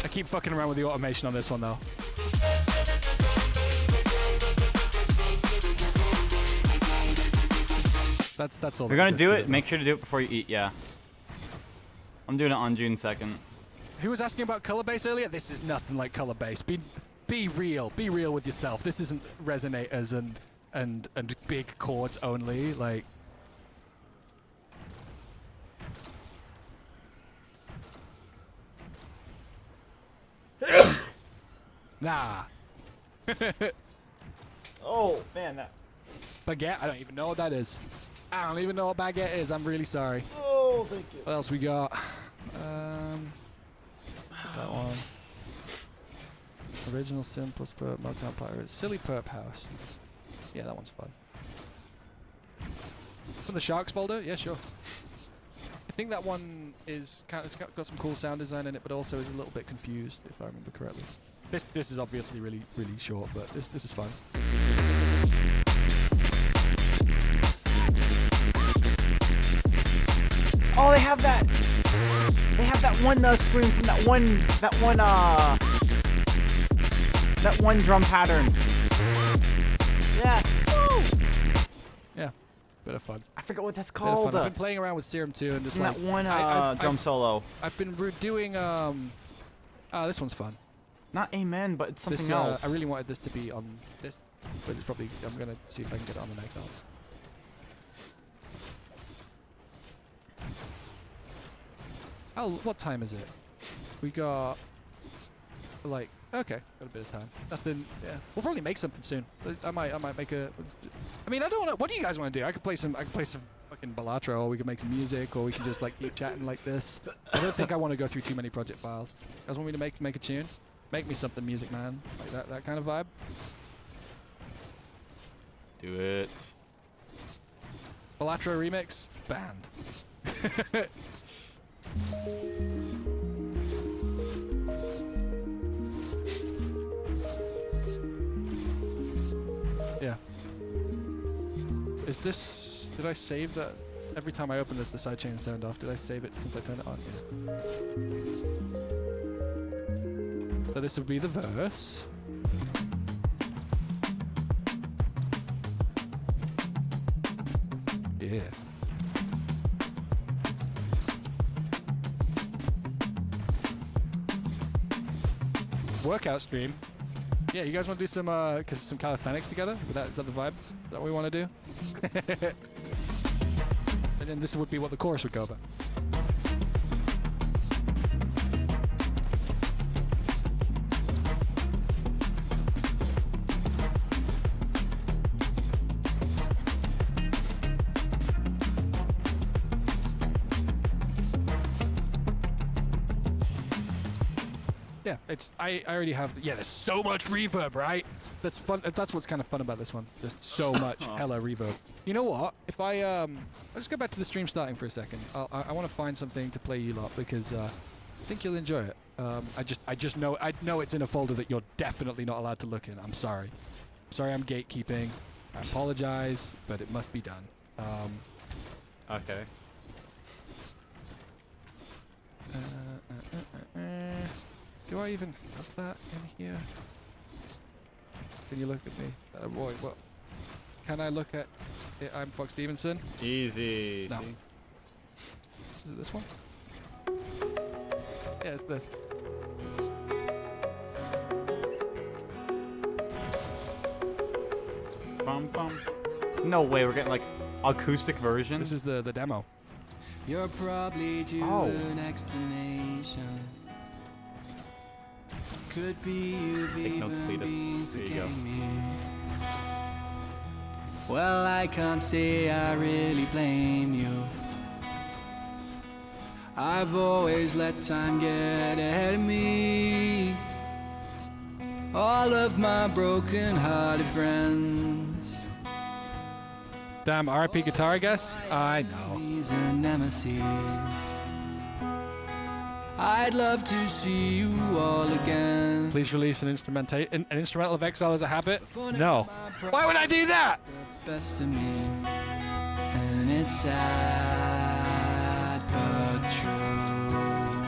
keep fucking around with the automation on this one though. That's all.
If you're gonna do it, make sure to do it before you eat. Yeah. I'm doing it on June 2nd.
Who was asking about color bass earlier? This is nothing like color bass. Be real. Be real with yourself. This isn't resonators and big chords only. Like. Nah.
Oh man, that.
Baguette? I don't even know what that is. I don't even know what baguette is. I'm really sorry.
Oh, thank you.
What else we got? That one. Original simple perp, Motown Pirates. Silly Perp House. Yeah, that one's fun. From the Sharks folder? Yeah, sure. I think that one is it's got some cool sound design in it, but also is a little bit confused, if I remember correctly. This is obviously really short, but this is fun.
Oh, they have that. They have that one screen from that one drum pattern. Yeah. Woo!
Yeah, bit of fun.
I forget what that's
Bit of
called.
fun. I've been playing around with Serum 2 and just
From
like
that one drum solo.
I've been doing this one's fun.
Not Amen, but it's something
This,
else.
I really wanted this to be on this, but it's probably I'm gonna see if I can get it on the next album. Oh, what time is it? We got like okay, got a bit of time. Nothing. Yeah, we'll probably make something soon. I might make a. I mean, I don't know. What do you guys want to do? I could play some fucking Balatra, or we could make some music, or we can just like keep chatting like this. I don't think I want to go through too many project files. You guys want me to make a tune? Make me something, music man, like that kind of vibe.
Do it.
Balatra remix banned. Yeah. Is this? Did I save that? Every time I open this, the sidechain's turned off. Did I save it since I turned it on? Yeah. So this would be the verse. Yeah. Workout stream. Yeah, you guys want to do some calisthenics together? Is that the vibe? Is that what we want to do? And then this would be what the chorus would go about. Yeah, I already have. Yeah, there's so much reverb, right? That's fun. That's what's kind of fun about this one. Just so much hella reverb. You know what? If I'll just go back to the stream starting for a second. I want to find something to play you lot because I think you'll enjoy it. I just know it's in a folder that you're definitely not allowed to look in. I'm sorry. Sorry, I'm gatekeeping. I apologize, but it must be done.
Okay.
Do I even have that in here? Can you look at me? Boy, what? Can I look at it? I'm Fox Stevenson.
Easy.
No. Is it this one? Yeah, it's this.
Bum, bum. No way, we're getting like acoustic version.
This is the demo.
You're probably due an explanation. Could be you've
Take notes,
even
Cletus.
been
There you go.
forgetting me. Well, I can't say I really blame you. I've always let time get ahead of me. All of my broken-hearted friends.
Damn, RIP guitar, I guess? I know.
These are nemesis. I'd love to see you all again.
Please release an instrumental of Exile as a Habit? No. Why would I do that?
Best of me, and it's sad but true.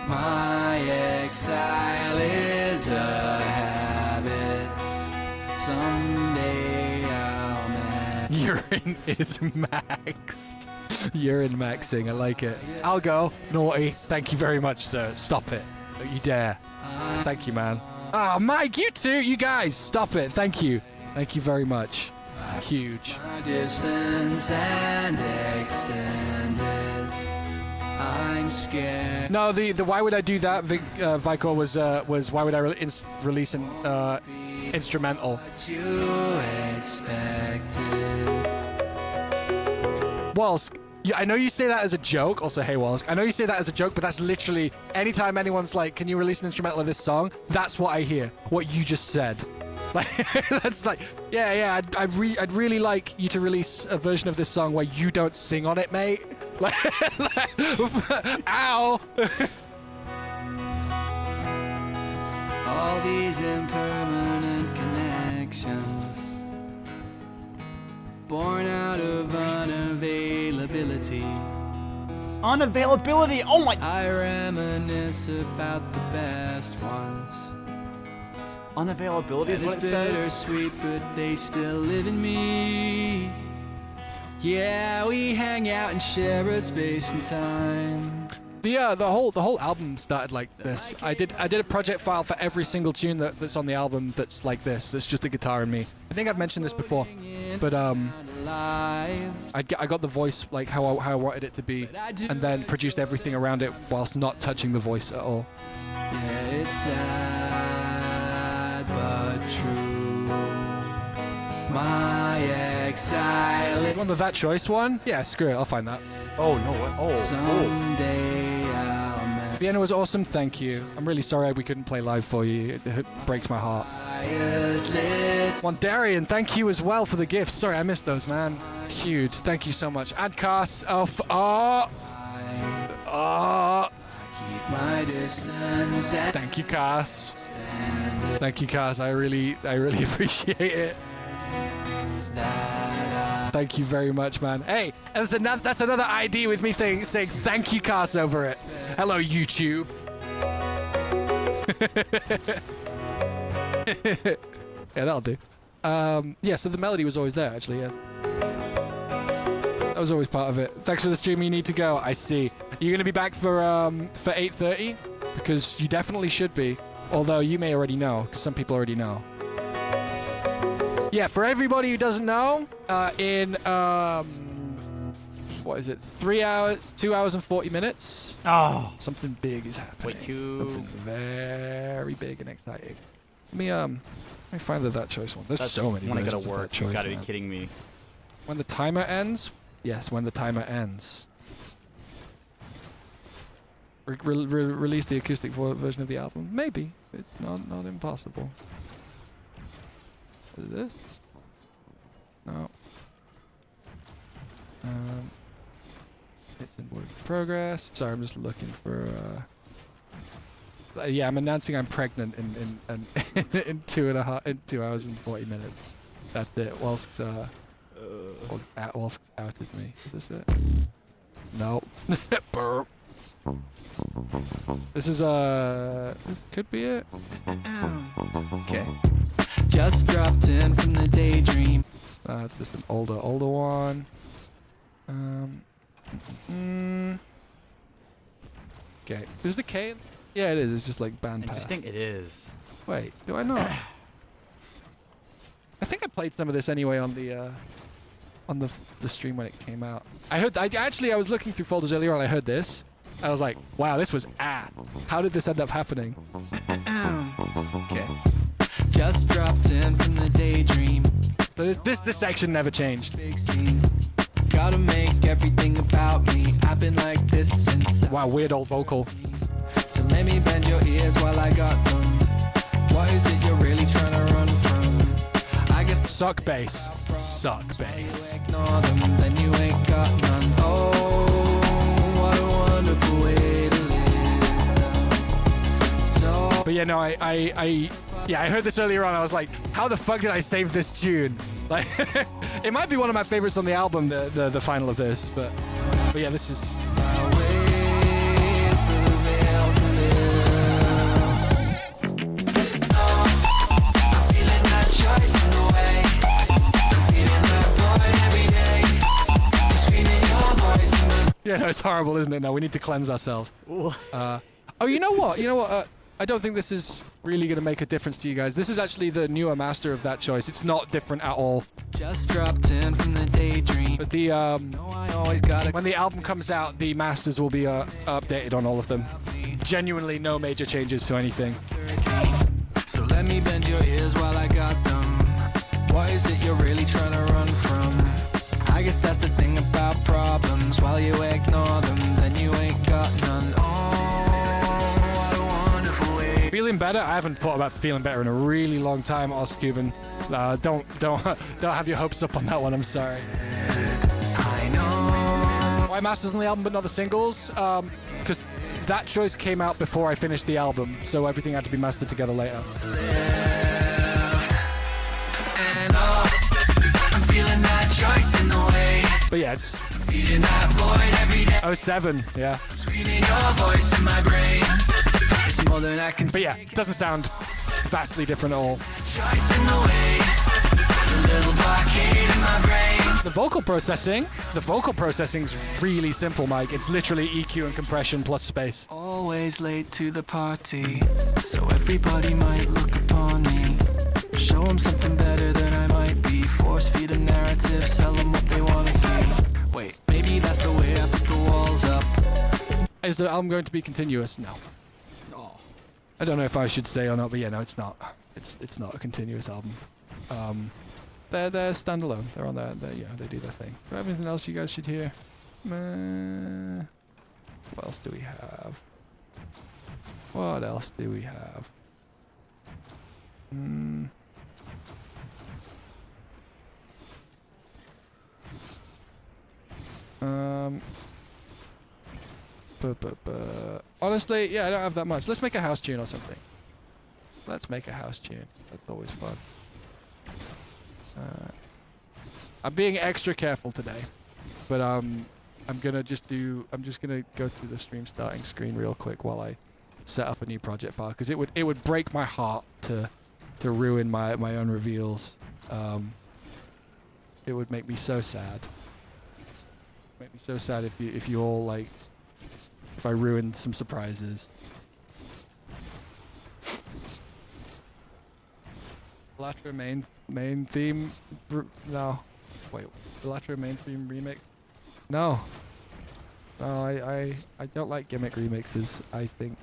My exile is a habit. Someday I'll
Urine is maxed. Urine maxing, I like it. I'll go. Naughty. Thank you very much, sir. Stop it. Don't you dare. Thank you, man. Ah, Mike, you too. You guys, stop it. Thank you. Thank you very much. Huge.
Distance and extended. I'm scared.
No, the why would I do that, Vicor, was why would I release an instrumental?
What you expected.
Walsk, I know you say that as a joke. Also, hey, Walsk, I know you say that as a joke, but that's literally anytime anyone's like, "Can you release an instrumental of this song?" That's what I hear. What you just said. Like, that's like, yeah. I'd really like you to release a version of this song where you don't sing on it, mate. Like, ow.
All these impermanent connections, born out of unavailability.
Unavailability. Oh my.
I reminisce about the best ones.
Unavailability is what it says.
Bittersweet, but they still live in me. Yeah, we hang out and share a space and time.
The whole album started like this. I did a project file for every single tune that's on the album that's like this. That's just the guitar and me. I think I've mentioned this before, but I got the voice like how I wanted it to be, and then produced everything around it whilst not touching the voice at all.
Yeah, it's sad but true. My exile.
You want the That Choice one? Yeah, screw it. I'll find that.
Oh no! What? Oh.
Someday I'll make
Vienna was awesome. Thank you. I'm really sorry we couldn't play live for you. It breaks my heart. Wandarian, thank you as well for the gift. Sorry, I missed those, man. Huge. Thank you so much. And Cass.
keep my distance.
Thank you, Cass. Thank you, Cass. I really appreciate it. Thank you very much, man. Hey, that's another ID with me saying thank you, Cass, over it. Hello, YouTube. Yeah, that'll do. Yeah, so the melody was always there, actually, yeah. That was always part of it. Thanks for the stream. You need to go. I see. You're going to be back for 8:30? Because you definitely should be. Although you may already know, because some people already know. Yeah, for everybody who doesn't know, in, what is it, 3 hours, 2 hours and 40 minutes?
Oh.
Something big is happening. Something very big and exciting. Let me find That Choice one. There's so many versions of That Choice.
You gotta be kidding me.
When the timer ends? Yes, when the timer ends. Release the acoustic version of the album? Maybe. It's not impossible. What is this? No. It's in work in progress. Sorry, I'm just looking for. Yeah, I'm announcing I'm pregnant in 2 hours and 40 minutes. That's it. Whilst outed me. Is this it? No. Burp. This is this could be it. Okay.
Just dropped in from the daydream.
It's just an older one. Okay. Is the K? Yeah, it is. It's just like band pass.
Interesting. It is.
Wait, do I not? I think I played some of this anyway on the stream when it came out. I was looking through folders earlier and I heard this. I was like, wow, this was how did this end up happening? Okay.
Just dropped in from the daydream.
This section never changed.
Big scene. Gotta make everything about me. I've been like this since.
Wow, weird old vocal.
So let me bend your ears while I got them. What is it you're really trying to run from? I guess
suck bass. Suck bass.
Ignore them, then you ain't got none. Oh, what a wonderful way to live. So.
But yeah, no, I heard this earlier on. I was like, how the fuck did I save this tune? Like, it might be one of my favorites on the album, the final of this. But yeah, this is.
Choice in the way. I'm feeling that void every
Yeah, no, it's horrible, isn't it? No, we need to cleanse ourselves. Oh, you know what? I don't think this is really going to make a difference to you guys. This is actually the newer master of that choice. It's not different at all.
Just dropped in from the daydream.
But the
No, I always gotta.
when the album comes out, the masters will be updated on all of them. Genuinely no major changes to anything.
So let me bend your ears while I got them. What is it you're really trying to run from? I guess that's the thing about problems. While you ignore them, then you ain't got none. Oh, what a wonderful way.
Feeling better? I haven't thought about feeling better in a really long time, Cuban. Don't have your hopes up on that one. I'm sorry.
I know.
Why masters on the album but not the singles? Because that choice came out before I finished the album, so everything had to be mastered together later.
And I'm feeling that choice in the way.
But yeah, it's
Feeding that void every day.
07, yeah.
Screaming your voice in my brain. It's more than I can
But yeah, it doesn't sound vastly different at all.
choice in the way. The little blockade in my brain.
The vocal processing's really simple, Mike. It's literally EQ and compression plus space.
Always late to the party, so everybody might look upon me. Show them something better than I might be. Force feed a narrative, sell them what they want to see. Wait, maybe that's the way I put the walls up.
Is the album going to be continuous? No. I don't know if I should say or not, but yeah, no, it's not. It's not a continuous album. They're standalone. They're on there. They do their thing. Do I have anything else you guys should hear? What else do we have? What else do we have? Honestly, yeah, I don't have that much. Let's make a house tune or something. Let's make a house tune. That's always fun. I'm being extra careful today, but I'm just gonna go through the stream starting screen real quick while I set up a new project file, because it would break my heart to ruin my own reveals. It would make me so sad. Make me so sad if you all like, if I ruined some surprises. Latra main theme? No. Wait, Latra main theme remix? No. No, I don't like gimmick remixes. I think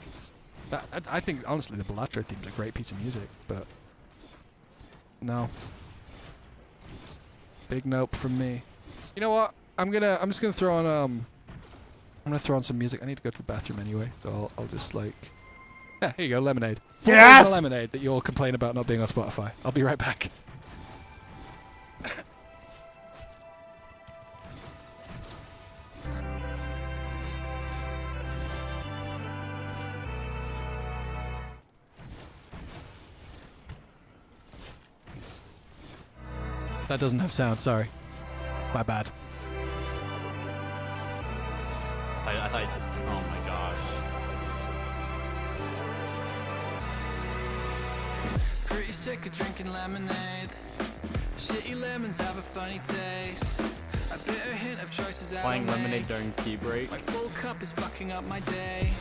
honestly the Bellatra theme's a great piece of music, but no. Big nope from me. You know what? I'm just gonna throw on I'm gonna throw on some music. I need to go to the bathroom anyway, so I'll just like, yeah, here you go, Lemonade.
Yes!
Lemonade that you all complain about not being on Spotify. I'll be right back. That doesn't have sound, sorry. My bad.
I thought you just. Oh my gosh.
Pretty sick of drinking lemonade. Shitty lemons have a funny taste. A bitter hint of choices I
Playing
don't
lemonade
make.
during tea break.
My full cup is fucking up my day.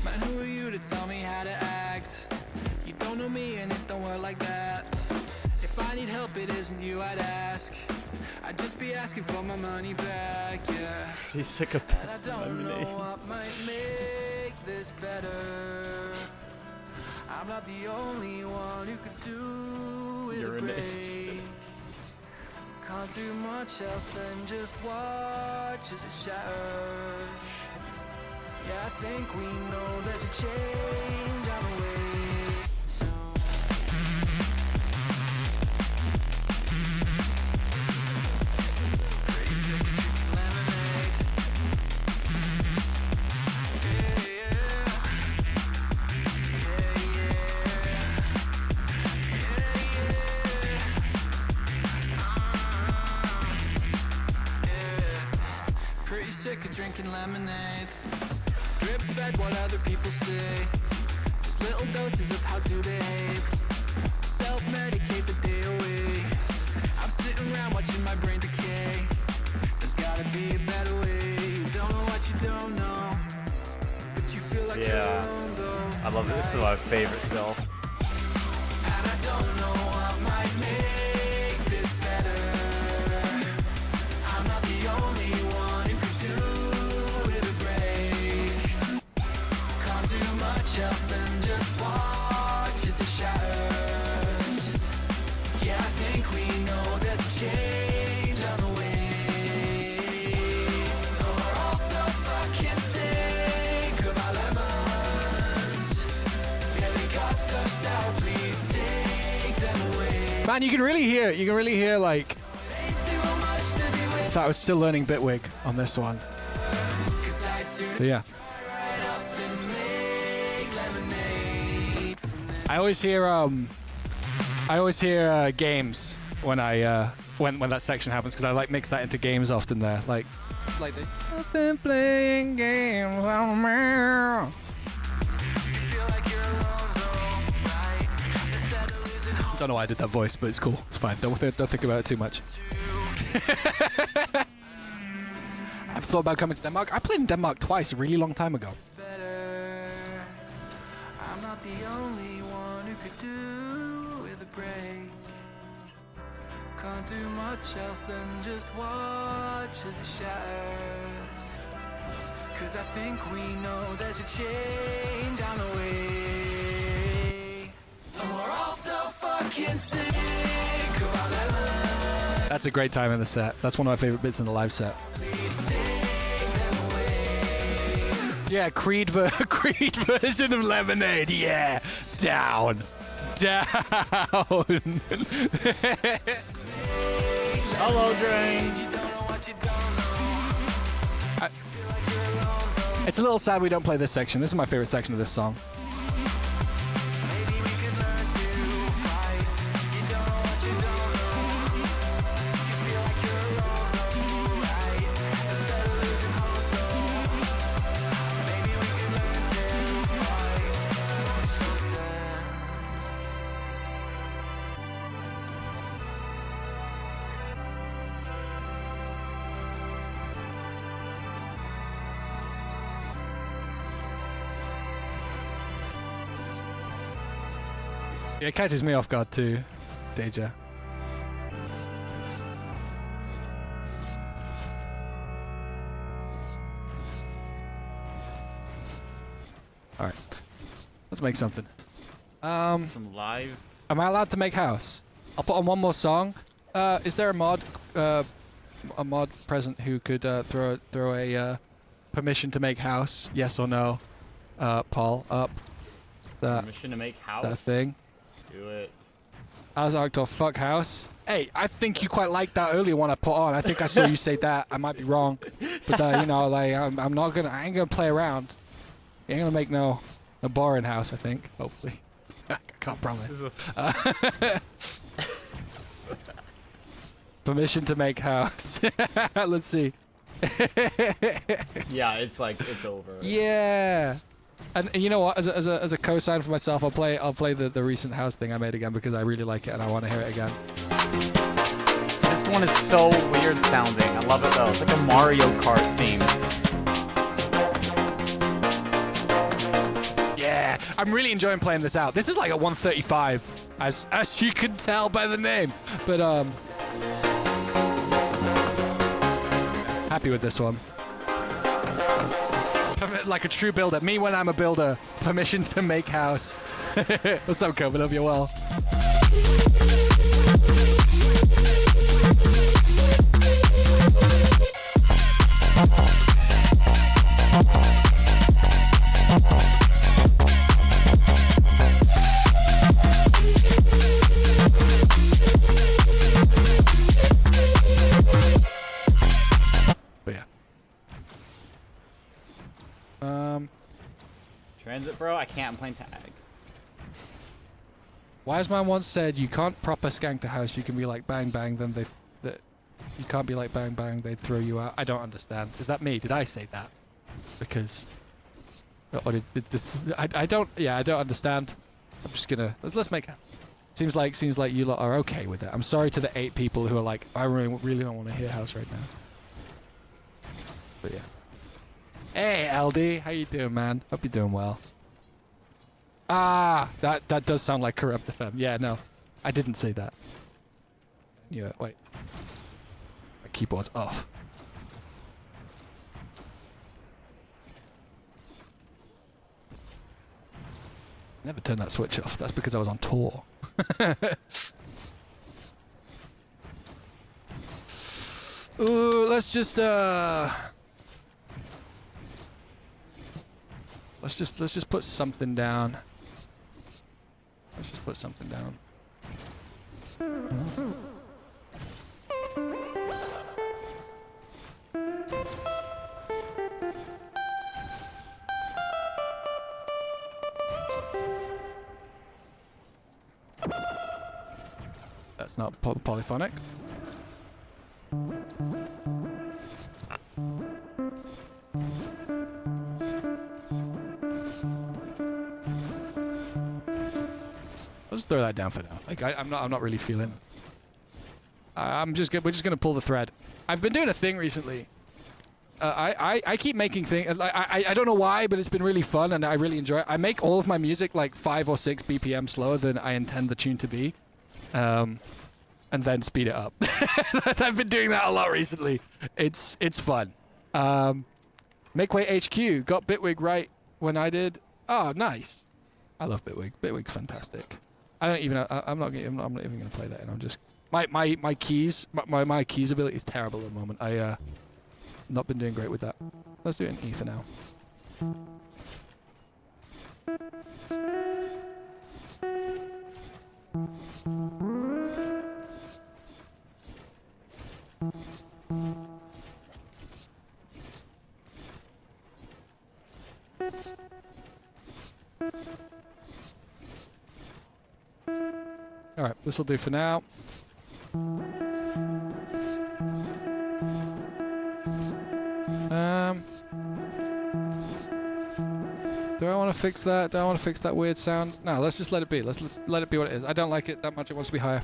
Man, who are you to tell me how to act? You don't know me and it don't work like that. If I need help, it isn't you I'd ask. I'd just be asking for my money back, yeah.
He's sick of
And I
best
don't know
lemonade.
what might make this better. I'm not the only one who could do with a
Urinate.
break. Can't do much else than just watch as it shatters. Yeah, I think we know there's a change on the way. So pretty sick of drinking lemonade. Drip fed what other people say. Just little doses of how to behave. Self-medicate the day away. I'm sitting around watching my brain decay. There's gotta be a better way. You don't know what
love it. This is my favorite still.
And I don't know what might make this better. I'm not the only one who could do it a break. Can't do much else than just watch as it shatters. Yeah, I think we know there's a change on the way. Oh, we're all so fucking sick of our lemons. Yeah, they got so sour, please take them away.
Man, you can really hear like,
Ain't too much to be with.
if I was still learning Bitwig on this one.
'Cause I'd soon
But yeah.
right up and make lemonade from them.
I always hear games when I when that section happens because I like mix that into games often there. Like the I've been playing games on me. Don't know why I did that voice, but it's cool. It's fine. Don't think about it too much. I've thought about coming to Denmark. I played in Denmark twice a really long time ago.
Better. I'm not the only one who could do with a break. Can't do much else than just watch as it shatters. 'Cause I think we know there's a change on the way. And we're all so fucking sick of our lemons.
That's a great time in the set. That's one of my favorite bits in the live set.
Please take them away.
Yeah, Creed version of Lemonade. Yeah, down.
Hello, Drain.
You don't know what you don't know.
It's a little sad we don't play this section. This is my favorite section of this song.
Maybe we could learn to fight. You don't know what you don't know. You feel like you're alright. Instead of losing hope, though. Maybe we could learn to fight. Something.
Yeah, it catches me off guard too, Deja. All right, let's make something.
Some live.
Am I allowed to make house? I'll put on one more song. Is there a mod present who could throw a permission to make house? Yes or no? Paul, up. That
Permission to make house.
that thing.
Do it.
As Arctor, fuck house. Hey, I think you quite liked that earlier one I put on. I think I saw you say that. I might be wrong, but you know, like I ain't gonna play around. You ain't gonna make no boring house. I think, hopefully. I can't promise. Permission to make house. Let's see.
Yeah, it's over.
Yeah. And you know what? As a cosign for myself, I'll play the recent house thing I made again because I really like it and I want to hear it again.
This one is so weird sounding. I love it though. It's like a Mario Kart theme.
Yeah, I'm really enjoying playing this out. This is like a 135, as you can tell by the name. But happy with this one. Like a true builder. Me when I'm a builder. Permission to make house. What's up, Coven? Hope you're well. But yeah.
Transit, bro. I can't. I'm playing tag.
Wise man once said you can't proper skank a house. You can be like bang bang, then you can't be like bang bang. They'd throw you out. I don't understand. Is that me? Did I say that? Because, or I don't. Yeah, I don't understand. I'm just gonna let's make it. Seems like you lot are okay with it. I'm sorry to the 8 people who are like, I really don't want to hear house right now. But yeah. Hey, LD, how you doing, man? Hope you're doing well. Ah, that does sound like Corrupt FM. Yeah, no, I didn't say that. Yeah, wait. My keyboard's off. Never turned that switch off. That's because I was on tour. Ooh, let's just put something down. Let's just put something down. That's not polyphonic. Let's throw that down for now. Like I'm not really feeling. We're just gonna pull the thread. I've been doing a thing recently. I keep making things. I don't know why, but it's been really fun and I really enjoy it. I make all of my music like 5 or 6 BPM slower than I intend the tune to be, and then speed it up. I've been doing that a lot recently. It's fun. Make Way HQ got Bitwig right when I did. Oh, nice. I love Bitwig. Bitwig's fantastic. I don't even. I'm not even gonna play that. And I'm just my keys. My keys ability is terrible at the moment. Not been doing great with that. Let's do it in E for now. All right, this will do for now. Do I want to fix that? Do I want to fix that weird sound? No, let's just let it be. Let's let it be what it is. I don't like it that much. It wants to be higher.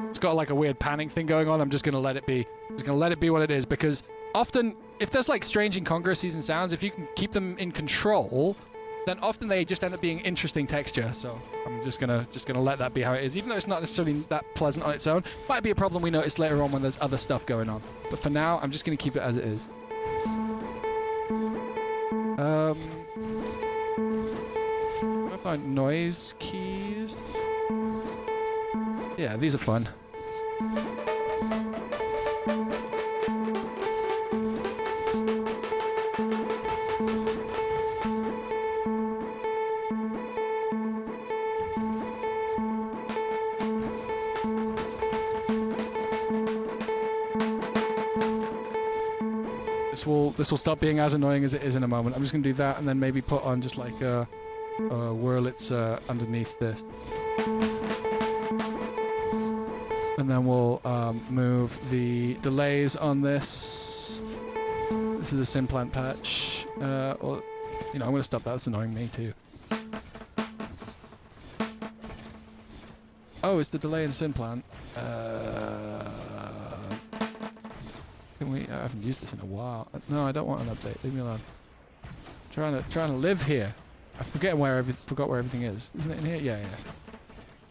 It's got like a weird panning thing going on. I'm just going to let it be. I'm just going to let it be what it is because often, if there's like strange incongruities in sounds, if you can keep them in control, then often they just end up being interesting texture. So I'm just gonna let that be how it is, even though it's not necessarily that pleasant on its own. Might be a problem we notice later on when there's other stuff going on. But for now, I'm just gonna keep it as it is. What about noise keys? Yeah, these are fun. This will stop being as annoying as it is in a moment. I'm just gonna do that and then maybe put on just like a Wurlitz underneath this, and then we'll move the delays on this. This is a Simplant patch. Or, I'm gonna stop that. That's annoying me too. Oh, it's the delay in Simplant. I haven't used this in a while. No, I don't want an update. Leave me alone. Trying to live here. I forgot where everything is. Isn't it in here? Yeah.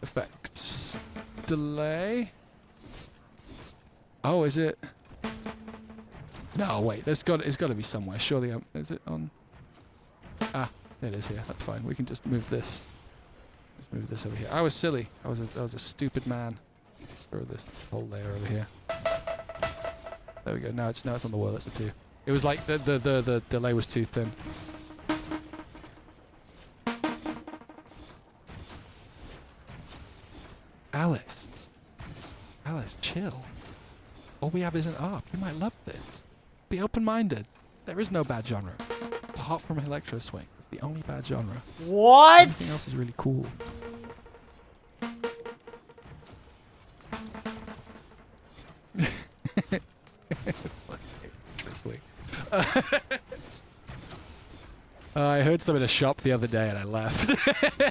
Effects. Delay. Oh, is it? No, wait. It's got to be somewhere. Surely, is it on? Ah, there it is here. That's fine. We can just move this. Let's move this over here. I was silly. I was a stupid man. Throw this whole layer over here. There we go. Now it's on the wall. That's the 2. It was like the delay was too thin. Alice, chill. All we have is an ARP. You might love this. Be open-minded. There is no bad genre. Apart from electro swing. It's the only bad genre.
What?
Everything else is really cool. I heard some in a shop the other day and I left.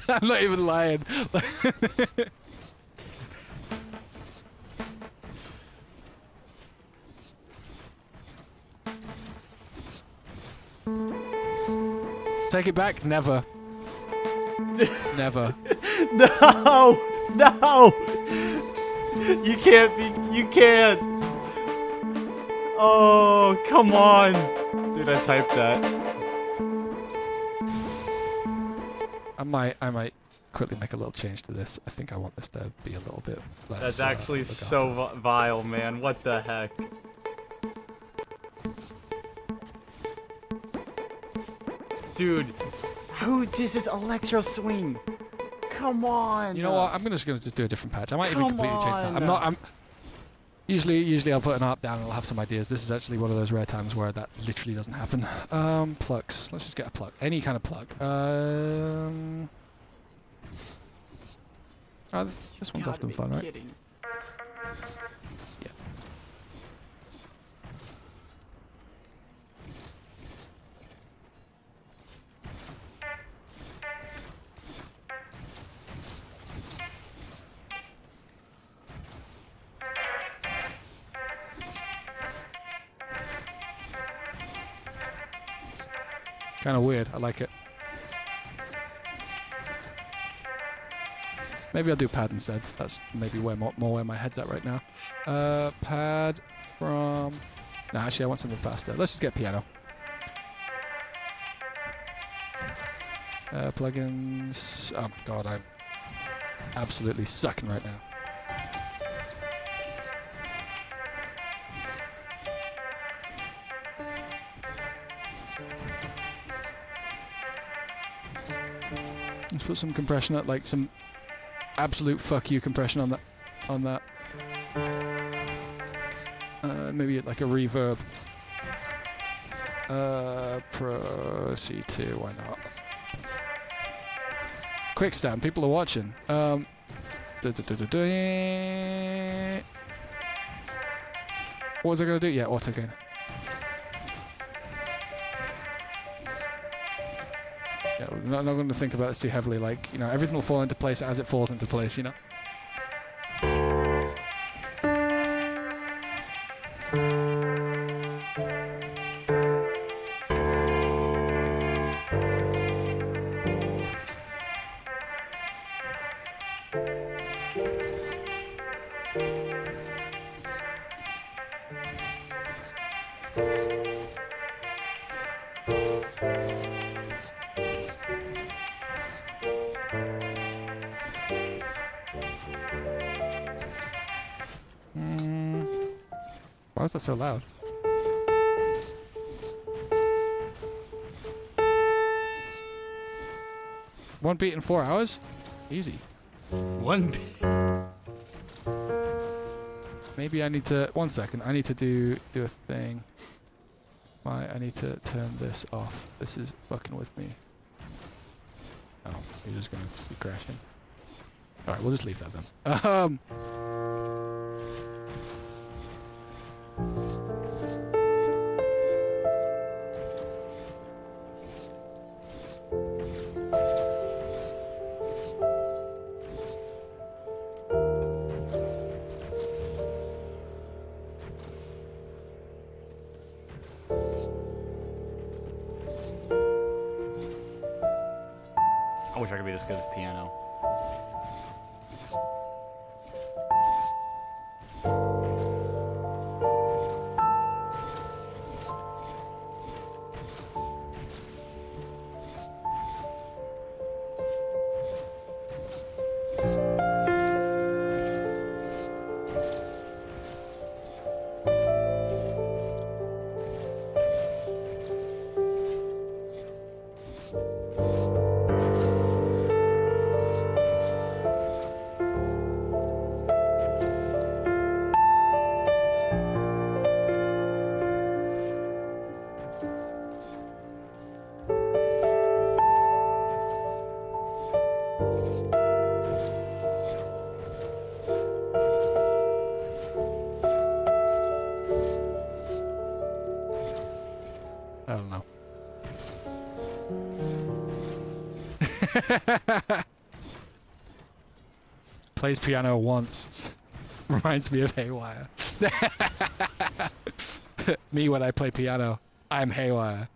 I'm not even lying. take it back. Never. Never.
No! No! You can't be. You can't. Oh, come on. Dude, I typed that.
I might quickly make a little change to this. I think I want this to be a little bit less.
That's actually so vile, man. What the heck? Dude, who this is electro swing? Come on.
You know what? I'm just gonna do a different patch. I might even completely change that. I'm usually I'll put an art down and I'll have some ideas. This is actually one of those rare times where that literally doesn't happen. Plugs. Let's just get a plug. Any kind of plug. Oh, this one's often fun, right?
Kidding.
Yeah. Kind of weird. I like it. Maybe I'll do pad instead. That's maybe more where my head's at right now. Pad from... No, actually, I want something faster. Let's just get piano. Plugins... Oh my god, I'm absolutely sucking right now. Let's put some compression at, like, some... absolute fuck you compression on that. Maybe like a reverb. Pro C2, why not? Quick stand, people are watching. What was I gonna do? Yeah, auto gain. Yeah, I'm not going to think about this too heavily. Like, you know, everything will fall into place as it falls into place, you know? Why is that so loud? One beat in 4 hours? Easy.
One beat.
Maybe I need to... 1 second. I need to do a thing. I need to turn this off. This is fucking with me. Oh, you're just gonna be crashing. Alright, we'll just leave that then.
I wish I could be this good at piano. I don't know. Plays piano once. Reminds me of Haywire. Me when I play piano, I'm Haywire.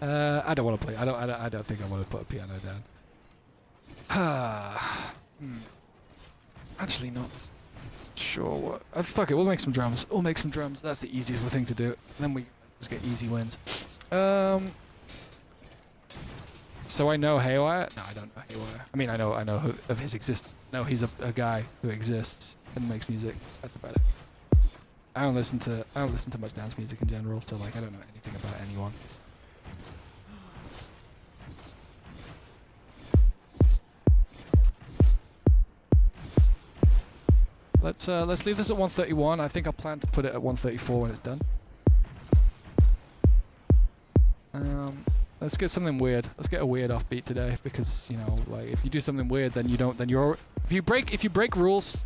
I don't want to play. I don't think I want to put a piano down. Actually, not sure what. Fuck it. We'll make some drums. We'll make some drums. That's the easiest thing to do. Then we just get easy wins. So I know Haywire. No, I don't know Haywire. I mean, I know of his existence. No, he's a guy who exists and makes music. That's about it. I don't listen to much dance music in general, so like I don't know anything about anyone. Let's leave this at 131. I think I'll plan to put it at 134 when it's done. Let's get something weird. Let's get a weird offbeat today because, you know, like if you do something weird, then if you break rules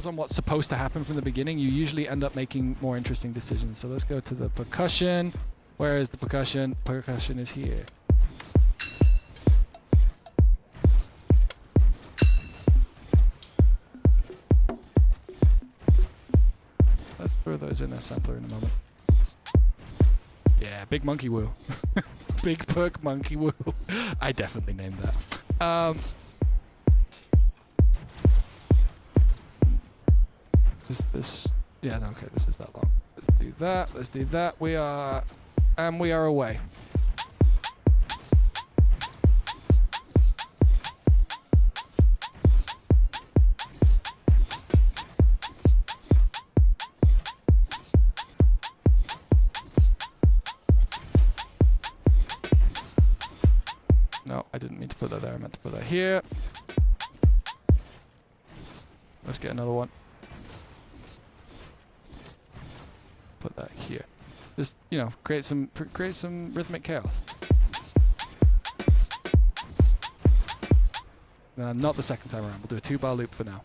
on what's supposed to happen from the beginning, you usually end up making more interesting decisions. So let's go to the percussion. Where is the percussion? Percussion is here. Let's throw those in a sampler in a moment. Yeah, Big Monkey Woo. Big Perk Monkey Woo. I definitely named that. Is this? Yeah, no, okay, this is that long. Let's do that. Let's do that. We are away. No, I didn't mean to put that there. I meant to put that here. Let's get another one. Put that here. Just, you know, create some rhythmic chaos. Not the second time around. We'll do a 2-bar loop for now.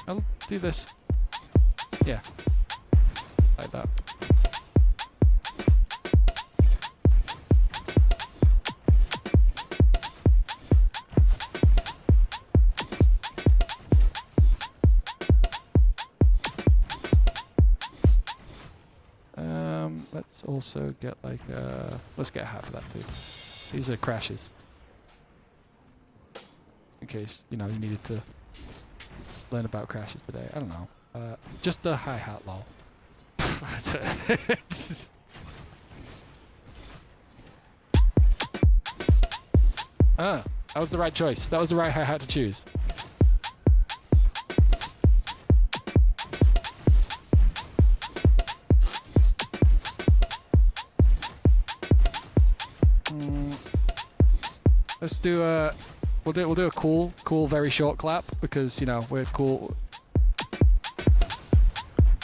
I'll do this. Yeah. Like that. Let's also get like let's get half of that too. These are crashes. In case, you know, you needed to learn about crashes today. I don't know. Just a hi-hat, lol. That was the right choice. That was the right hi-hat to choose. Let's do a... We'll do a cool, very short clap because, you know, we're cool.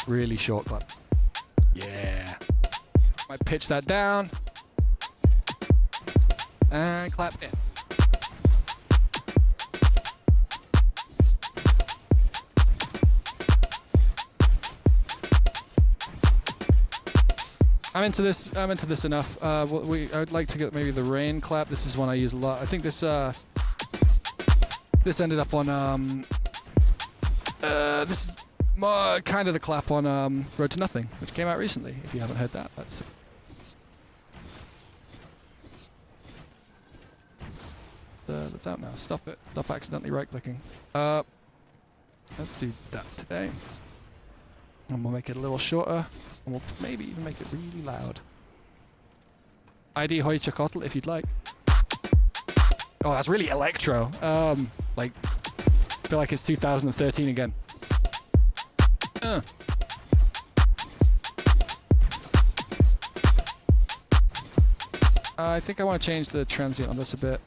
Really short clap. Yeah. Might pitch that down. And clap in. I'm into this enough. I'd like to get maybe the rain clap. This is one I use a lot. I think this ended up on this is kind of the clap on Road to Nothing, which came out recently. If you haven't heard that, that's out now. Stop it. Stop accidentally right-clicking. Let's do that today. And we'll make it a little shorter. And we'll maybe even make it really loud. ID Hoi Chakotl if you'd like. Oh, that's really electro. Like, I feel like it's 2013 again. I think I want to change the transient on this a bit.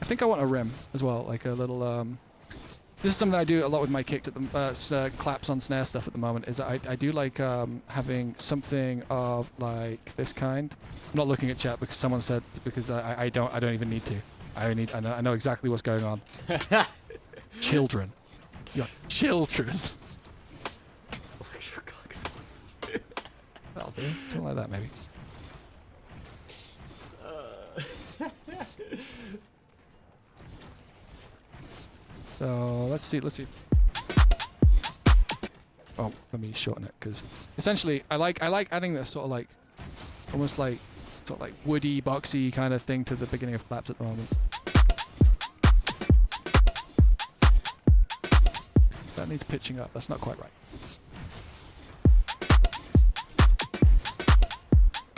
I think I want a rim as well, like a little This is something I do a lot with my kicks at the claps on snare stuff at the moment. Is I do like having something of like this kind. I'm not looking at chat because someone said because I don't even need to. I know exactly what's going on. Children, your children. That'll do. Something like that maybe. So let's see. Oh, let me shorten it because essentially I like adding this sort of like almost like sort of like woody, boxy kind of thing to the beginning of claps at the moment. That needs pitching up. That's not quite right.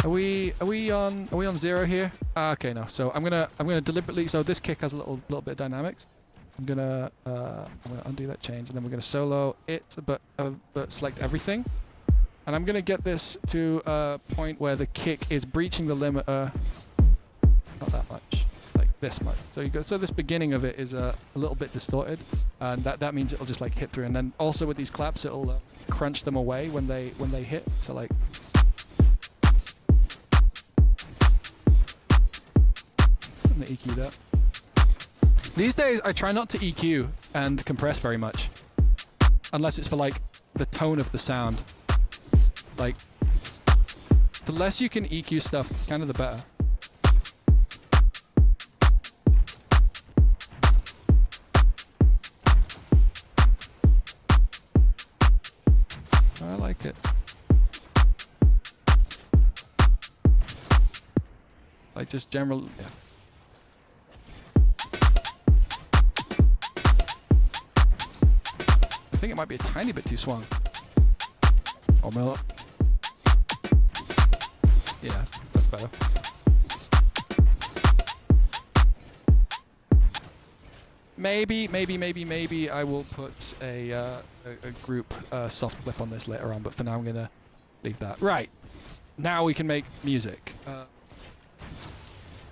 Are we on 0 here? Okay, no. So I'm gonna deliberately. So this kick has a little bit of dynamics. I'm gonna undo that change, and then we're gonna solo it, but select everything, and I'm gonna get this to a point where the kick is breaching the limiter. Not that much, like this much. So this beginning of it is a little bit distorted, and that means it'll just like hit through, and then also with these claps, it'll crunch them away when they hit. So like. I'm gonna EQ that. These days, I try not to EQ and compress very much, unless it's for like the tone of the sound. Like, the less you can EQ stuff, kind of the better. I like it. Like just general, yeah. I think it might be a tiny bit too swung. Or mellow. Yeah, that's better. Maybe I will put a group soft clip on this later on, but for now I'm gonna leave that. Right, now we can make music.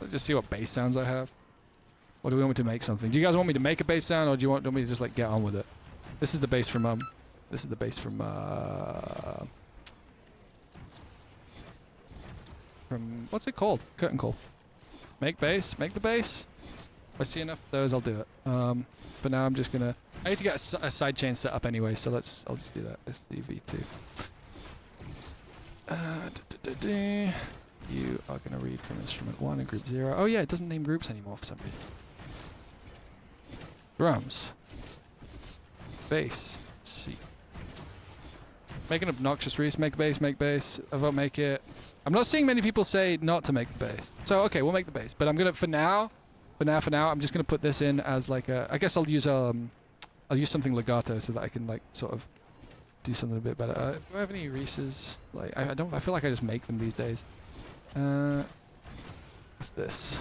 Let's just see what bass sounds I have. Or do we want me to make something? Do you guys want me to make a bass sound, or do you want me to just like get on with it? This is the bass from what's it called? Curtain Call. Make bass. Make the bass. If I see enough of those, I'll do it. But now I'm just gonna. I need to get a sidechain set up anyway, so I'll just do that. SDV2. You are gonna read from instrument 1 and group 0. Oh yeah, it doesn't name groups anymore for some reason. Drums. Bass. C. Make an obnoxious Reese. Make bass. Make bass. I vote make it. I'm not seeing many people say not to make the bass. So okay, we'll make the bass. But I'm gonna for now, I'm just gonna put this in as like a. I guess I'll use something legato so that I can like sort of do something a bit better. Do I have any Reeses? Like I don't. I feel like I just make them these days. What's this?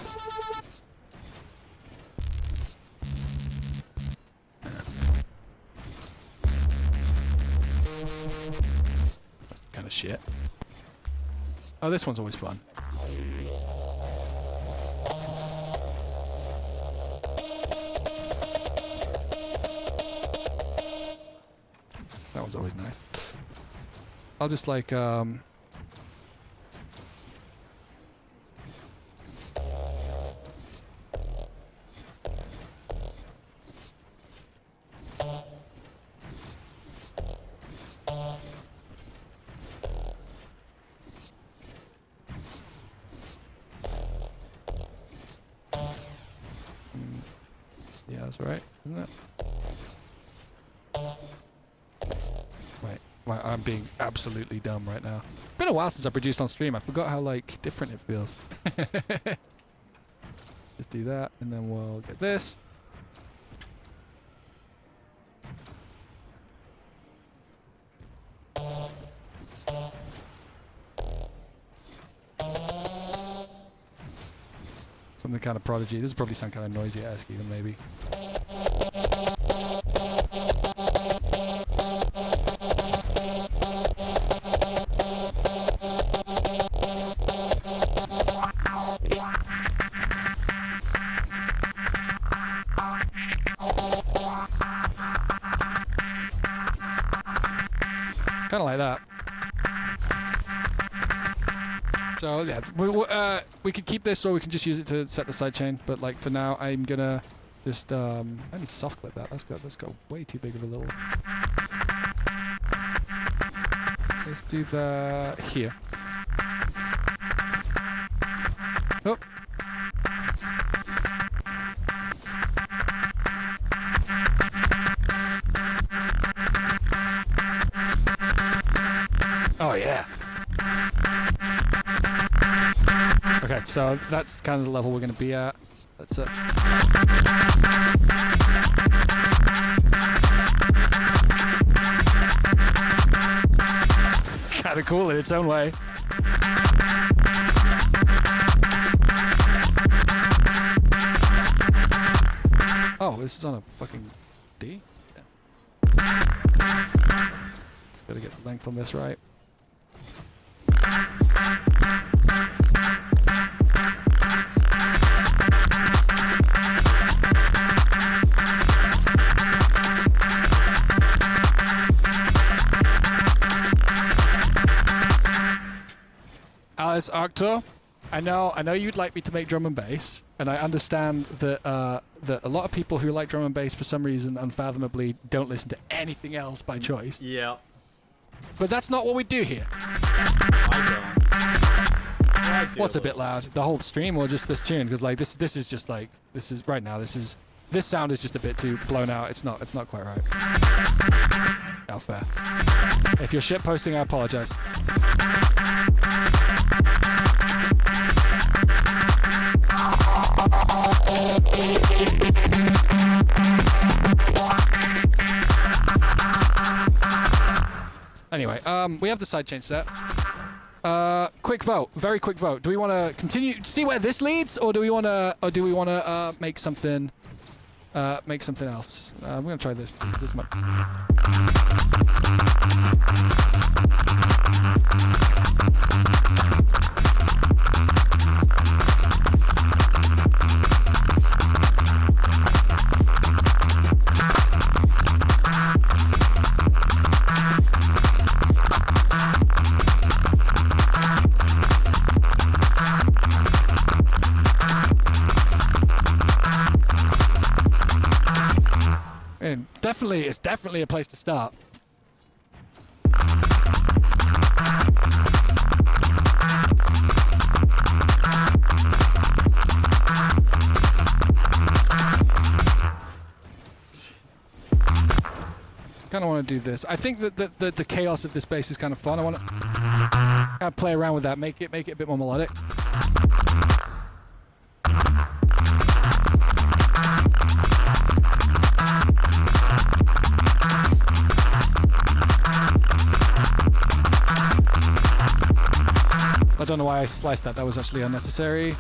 That's kind of shit. Oh, this one's always fun. That one's always nice. I'll just like yeah, that's right, isn't it? Wait, I'm being absolutely dumb right now. It's been a while since I produced on stream. I forgot how like different it feels. Just do that, and then we'll get this. Something kind of Prodigy. This will probably sound kind of noisy-esque even, maybe. Kind of like that. So yeah, we could keep this, or we can just use it to set the sidechain. But like for now, I'm gonna just I need to soft clip that. That's got way too big of a little. Let's do that here. Oh. Oh yeah. Okay, so that's kind of the level we're going to be at. That's it. It's kind of cool in its own way. Oh, this is on a fucking D? Yeah. Just gotta get the length on this right. Alice Arctor, I know you'd like me to make drum and bass, and I understand that that a lot of people who like drum and bass for some reason unfathomably don't listen to anything else by choice.
Yeah.
But that's not what we do here.
I don't.
What's a bit loud? The whole stream or just this tune? Because like this is just like this sound is just a bit too blown out. It's not quite right. Oh, fair. If you're shit posting, I apologize. Anyway, we have the sidechain set. Quick vote, very quick vote. Do we want to continue, see where this leads, or do we want to, make something else? I'm gonna try this. This might. And it's definitely a place to start. Kind of want to do this. I think that the chaos of this bass is kind of fun. I want to kind of play around with that, make it a bit more melodic. I don't know why I sliced that. That was actually unnecessary.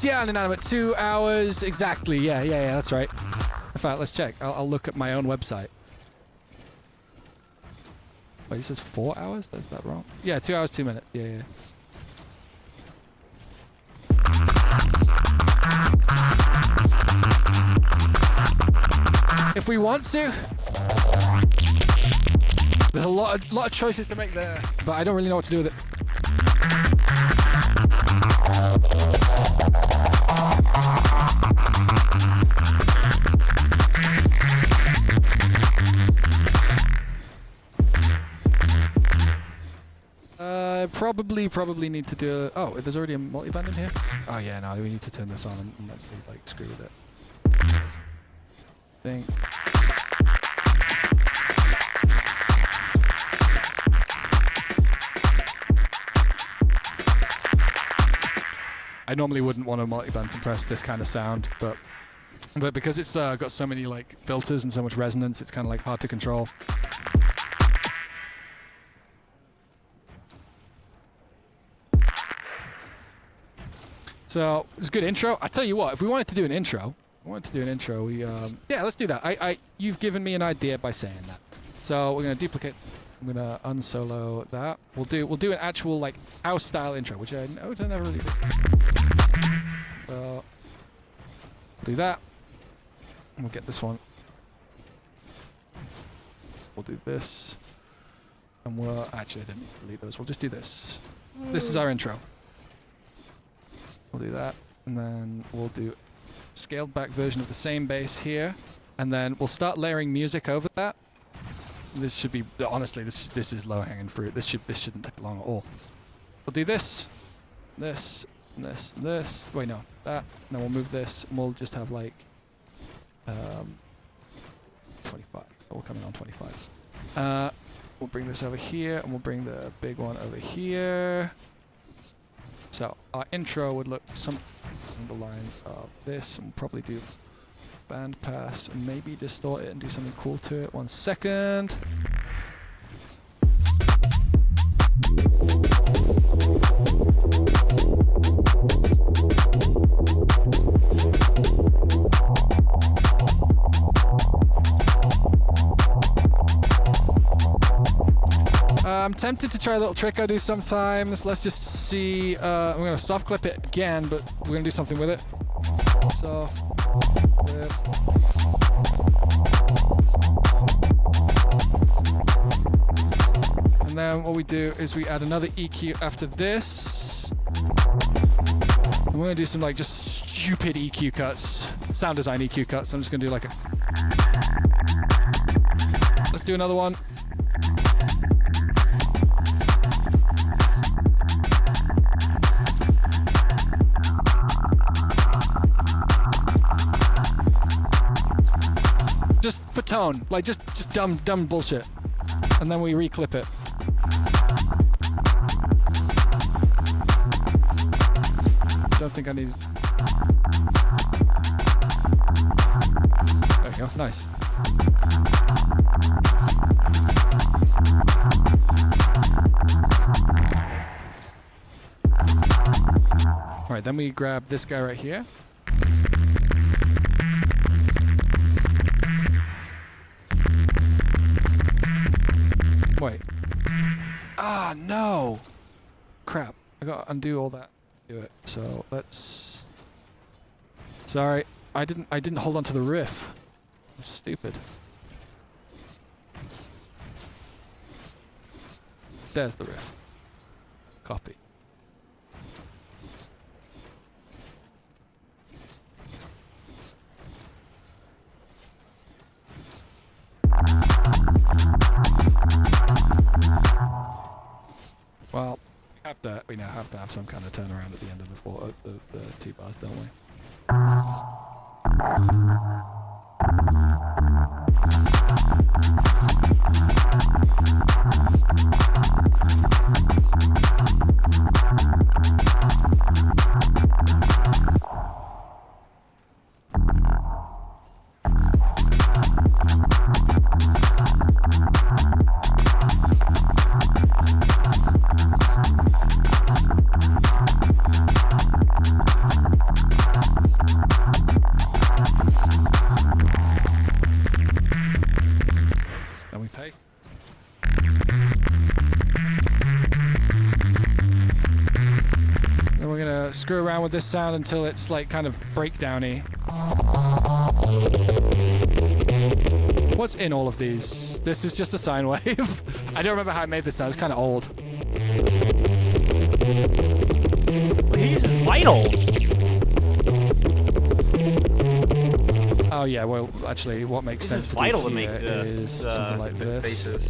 Yeah, inanimate. 2 hours exactly. Yeah, that's right. In fact, let's check. I'll look at my own website. Wait, it says 4 hours? That's that wrong? Yeah, 2 hours, 2 minutes. Yeah. If we want to, there's a lot of choices to make there, but I don't really know what to do with it. Probably need to do. Oh, there's already a multiband in here. Oh yeah, no, we need to turn this on and actually like screw with it. Think. I normally wouldn't want to multiband compress this kind of sound, but But because it's got so many like filters and so much resonance, it's kind of like hard to control. So it's a good intro. I tell you what, if we wanted to do an intro, we yeah, let's do that. You've given me an idea by saying that. So we're gonna duplicate. I'm gonna unsolo that. We'll do an actual like house style intro, which I never really did. So do that. And we'll get this one. We'll do this. And we'll actually I didn't need to delete those. We'll just do this. This is our intro. We'll do that, and then we'll do a scaled back version of the same bass here, and then we'll start layering music over that. This should be, honestly, this is low hanging fruit. This shouldn't take long at all. We'll do this, this, this, this. Wait, no, that. And then we'll move this, and we'll just have like 25. So we'll come in on 25. We'll bring this over here, and we'll bring the big one over here. So our intro would look something along the lines of this, and we'll probably do band pass and maybe distort it and do something cool to it. 1 second. I'm tempted to try a little trick I do sometimes. Let's just see. I'm going to soft clip it again, but we're going to do something with it. So, clip. And then what we do is we add another EQ after this. And we're going to do some like just stupid EQ cuts, sound design EQ cuts. I'm just going to do like a. Let's do another one. Just for tone, like just dumb bullshit, and then we reclip it. Don't think I need. There you go, nice. All right, then we grab this guy right here. Wait. Ah, no. Crap. I gotta undo all that. Do it. So let's. Sorry, I didn't hold on to the riff. That's stupid. There's the riff. Copy. Well, we now have to have some kind of turnaround at the end of the 2 bars, don't we? Screw around with this sound until it's like kind of breakdowny. What's in all of these? This is just a sine wave. I don't remember how I made this sound. It's kind of old.
He uses Vital.
Oh yeah, well actually what makes sense to
Vital
do
to make
here
this
is something like this.
Basis.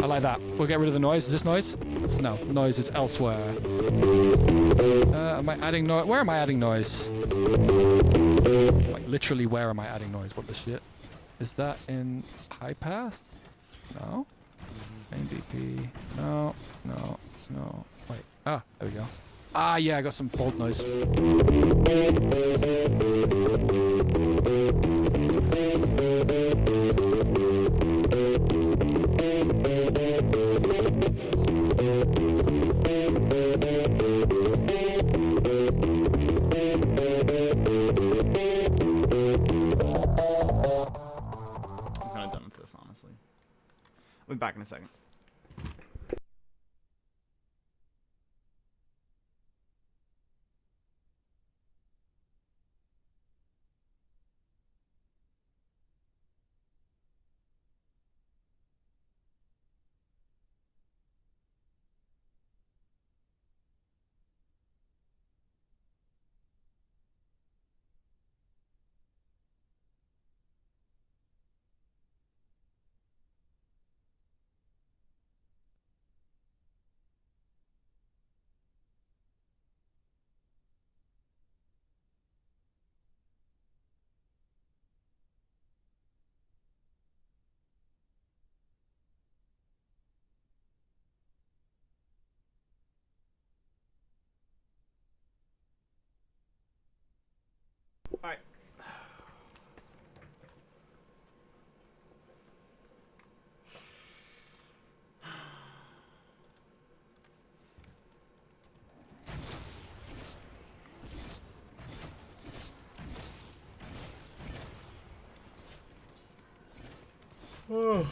I like that. We'll get rid of the noise. Is this noise? No, noise is elsewhere. Am I adding noise? Where am I adding noise? Like literally, where am I adding noise? What the shit? Is that in high pass? No. Main DP. No. No. No. Wait. Ah, there we go. Ah, yeah, I got some fault noise.
We'll be back in a second. Alright. Oh.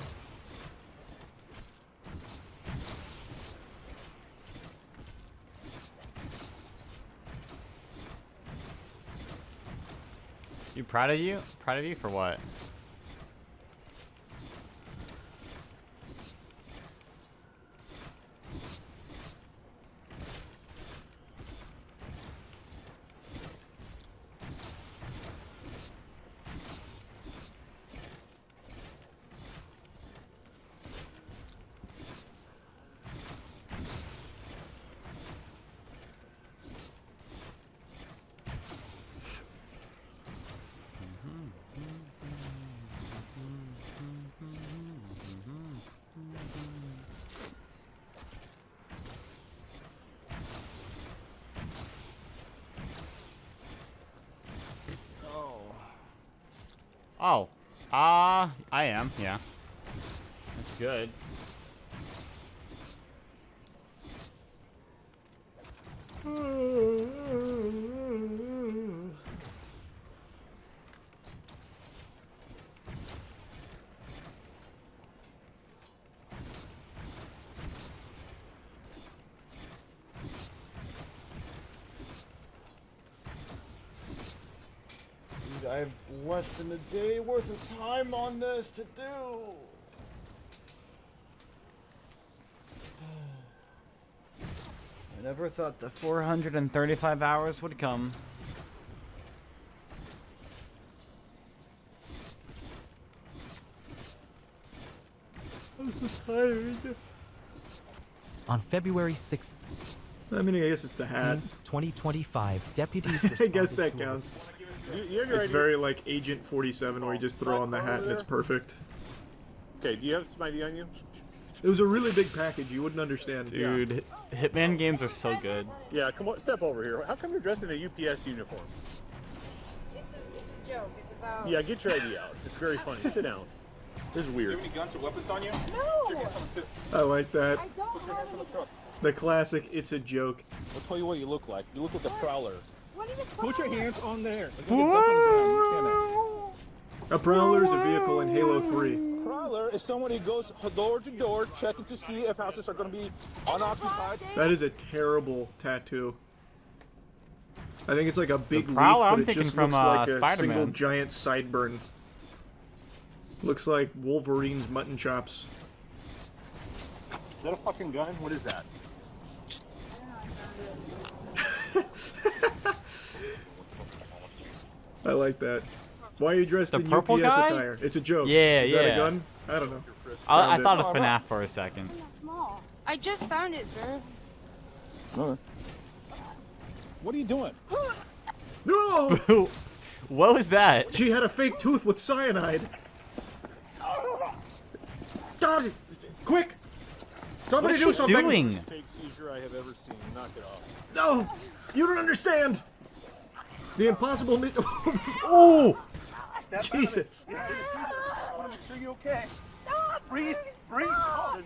You proud of you? Proud of you for what? Oh. I am, yeah. That's good.
I have less than a day worth of time on this to do. I never thought the
435 hours would come. I'm so tired.
On February 6th,
I mean, I guess it's the hat.
2025, deputies
I guess that counts. It's very like Agent 47 where you just throw on the hat and it's perfect.
Okay, do you have some ID on you?
It was a really big package, you wouldn't understand.
Dude, Hitman games are so good.
Yeah, come on, step over here. How come you're dressed in a UPS uniform?
It's a joke. It's about...
Yeah, get your ID out. It's very funny. Sit down. This is weird.
Do you have any guns or weapons on you?
No!
I like that.
I don't have any...
The classic, it's a joke.
I'll tell you what you look like. You look like the Prowler.
What is it?
Put your hands on there. Like, you're gonna get dumped on the ground. You understand that?
A Prowler is a vehicle in Halo 3.
Prowler is someone who goes door to door checking to see if houses are going to be unoccupied.
That is a terrible tattoo. I think it's like a big leaf,
Prowler,
but
I'm
it
thinking
just
from,
looks like a
Spider-Man.
single giant sideburn. Looks like Wolverine's mutton chops.
Is that a fucking gun? What is that?
I like that. Why are you dressed in
purple
UPS
guy?
attire? It's a joke.
Yeah,
Is that
yeah.
a gun? I don't know.
I
Found
thought
it.
of FNAF for a second.
Small. I just found it, sir.
Okay. What are you doing?
No!
What was that?
She had a fake tooth with cyanide. God, quick! Somebody
What
do
is she
something.
doing?
Fake seizure I have ever seen. Knock it off.
No, you don't understand. The impossible.
Oh!
Jesus.
I want to make sure you're okay. Breathe. Breathe.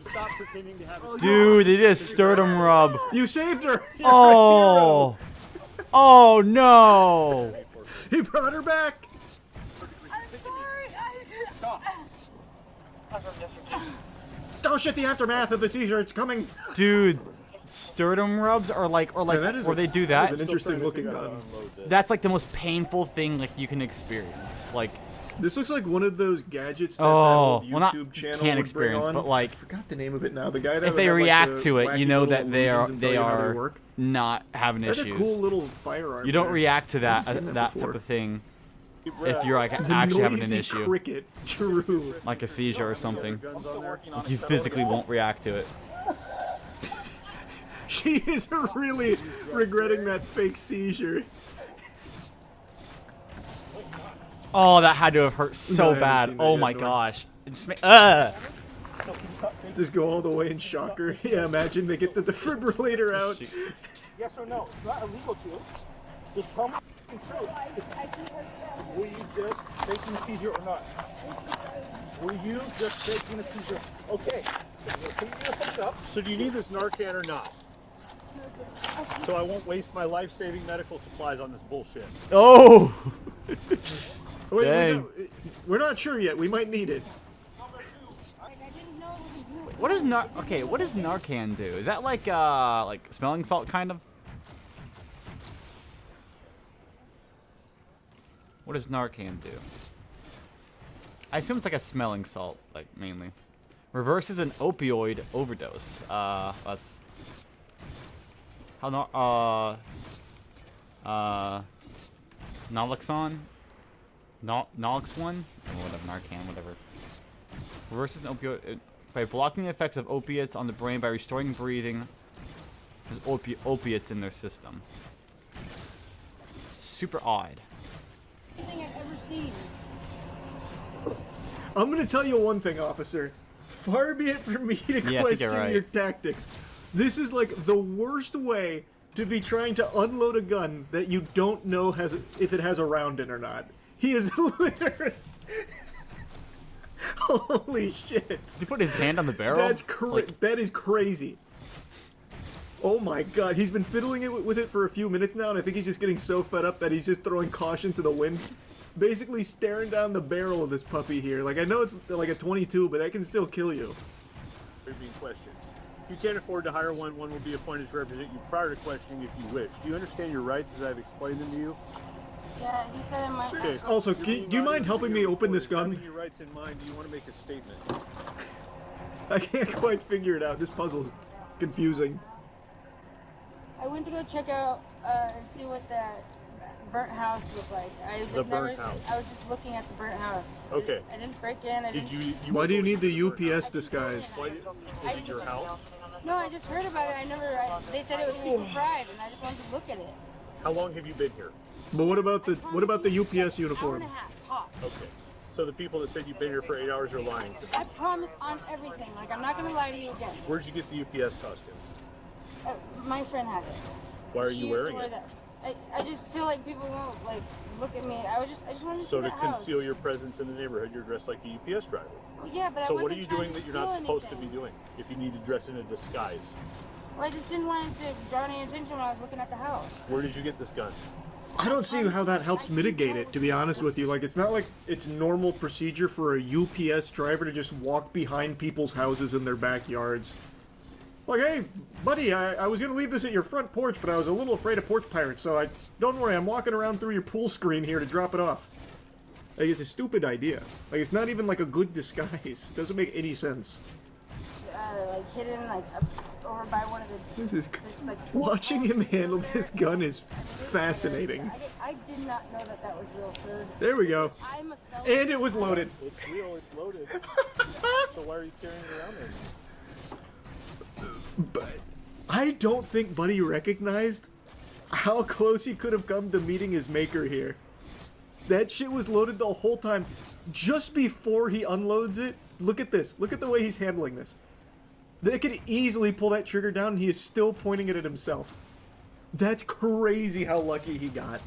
Stop pretending to have a
Dude, they just stirred him rub.
You saved her. You're
Oh! Oh no!
He brought her back.
I'm sorry.
Oh shit! The aftermath of the seizure. It's coming.
Dude, sternum rubs are like,
Yeah, that is
or
a-
they do that.
That's an interesting looking gun.
That's like the most painful thing like you can experience. Like,
This looks like one of those gadgets that
oh,
that old YouTube
well, not
channel
can't
would bring
experience,
on.
but like,
I forgot the name of it now. The guy that
if
would
they
have,
react
like, the
to it, you
wacky
know
little
that they
illusions
are
and tell you how they work.
not having
That's
issues.
a cool little firearm.
You don't
there.
react to that
I've seen
that
before.
type of thing if you're like
The
actually having an
noisy
issue,
cricket. True.
like a seizure or something.
guns on there.
You physically won't react to it.
She is really regretting that fake seizure.
Oh, that had to have hurt
I
so
haven't
bad.
seen that
Oh
yet,
my
nor-
gosh. It's
Just go all the way and shock her. Yeah, imagine they get the defibrillator out.
Yes or no? It's not illegal to. Just tell me the truth. Were you just faking a seizure or not? Were you just faking a seizure? Okay. Put your hands up. So do you need this Narcan or not? So I won't waste my life-saving medical supplies on this bullshit.
Oh!
Wait,
Dang.
we're not sure yet. We might need it.
What does what does Narcan do? Is that like smelling salt kind of? What does Narcan do? I assume it's like a smelling salt, like mainly. Reverses an opioid overdose. That's how naloxone? Naloxone? Or whatever, Narcan, whatever. Reverses an opioid by blocking the effects of opiates on the brain by restoring breathing. There's opiates in their system. Super odd.
Anything I've ever seen.
I'm gonna tell you one thing, officer. Far be it from me to
Yeah, I think you're
question
right.
your tactics. This is like the worst way to be trying to unload a gun that you don't know if it has a round in or not. He is literally. Holy shit!
Did he put his hand on the barrel?
That is crazy. Oh my god, he's been fiddling with it for a few minutes now, and I think he's just getting so fed up that he's just throwing caution to the wind. Basically staring down the barrel of this puppy here. Like, I know it's like a 22, but that can still kill you.
You're being questioned. If you can't afford to hire one, one will be appointed to represent you prior to questioning if you wish. Do you understand your rights as I've explained them to you?
Yeah, he said it might.
Okay.
Also, do you mind helping me open this gun?
Having your rights in mind, do you want to make a statement?
I can't quite figure it out. This puzzle's confusing.
I went to go check out and see what that burnt house looked like.
The burnt house.
I was just looking at the burnt house.
Okay.
I didn't break in.
Did you
Why do you need the UPS disguise?
Why did, was it your house?
No, I just heard about it. They said it was super fried, and I just wanted to look at it.
How long have you been here?
But what about the UPS
Hour
uniform?
and a half, tops.
Okay. So the people that said you've been here for 8 hours are lying to me.
I promise on everything. Like, I'm not gonna lie to you again.
Where'd you get the UPS costume?
My friend had it.
Why are
She
you
used to
wearing
wear
it?
that. I just feel like people won't like look at me. I just wanted to
So
see
to
the house.
conceal your presence in the neighborhood, you're dressed like a UPS driver.
Well, yeah, but
So
I
what are
wasn't
you
trying
doing that you're not
steal
supposed to be
anything.
doing if you need to dress in a disguise?
Well, I just didn't want it to draw any attention when I was looking at the house.
Where did you get this gun?
I don't see how that helps mitigate it, to be honest with you. Like, it's not like it's normal procedure for a UPS driver to just walk behind people's houses in their backyards. Like, hey, buddy, I was gonna leave this at your front porch, but I was a little afraid of porch pirates, so don't worry, I'm walking around through your pool screen here to drop it off. Like, it's a stupid idea. Like, it's not even like a good disguise. It doesn't make any sense.
Like hidden, like up over by one of the.
This is
like,
watching him handle this gun is fascinating.
I did not know that that was real, sir.
There we go.
I'm a felon.
And it was loaded.
It's real, it's loaded. So why are you carrying it around then?
But I don't think Buddy recognized how close he could have come to meeting his maker here. That shit was loaded the whole time. Just before he unloads it, look at this. Look at the way he's handling this. They could easily pull that trigger down and he is still pointing it at himself. That's crazy how lucky he got.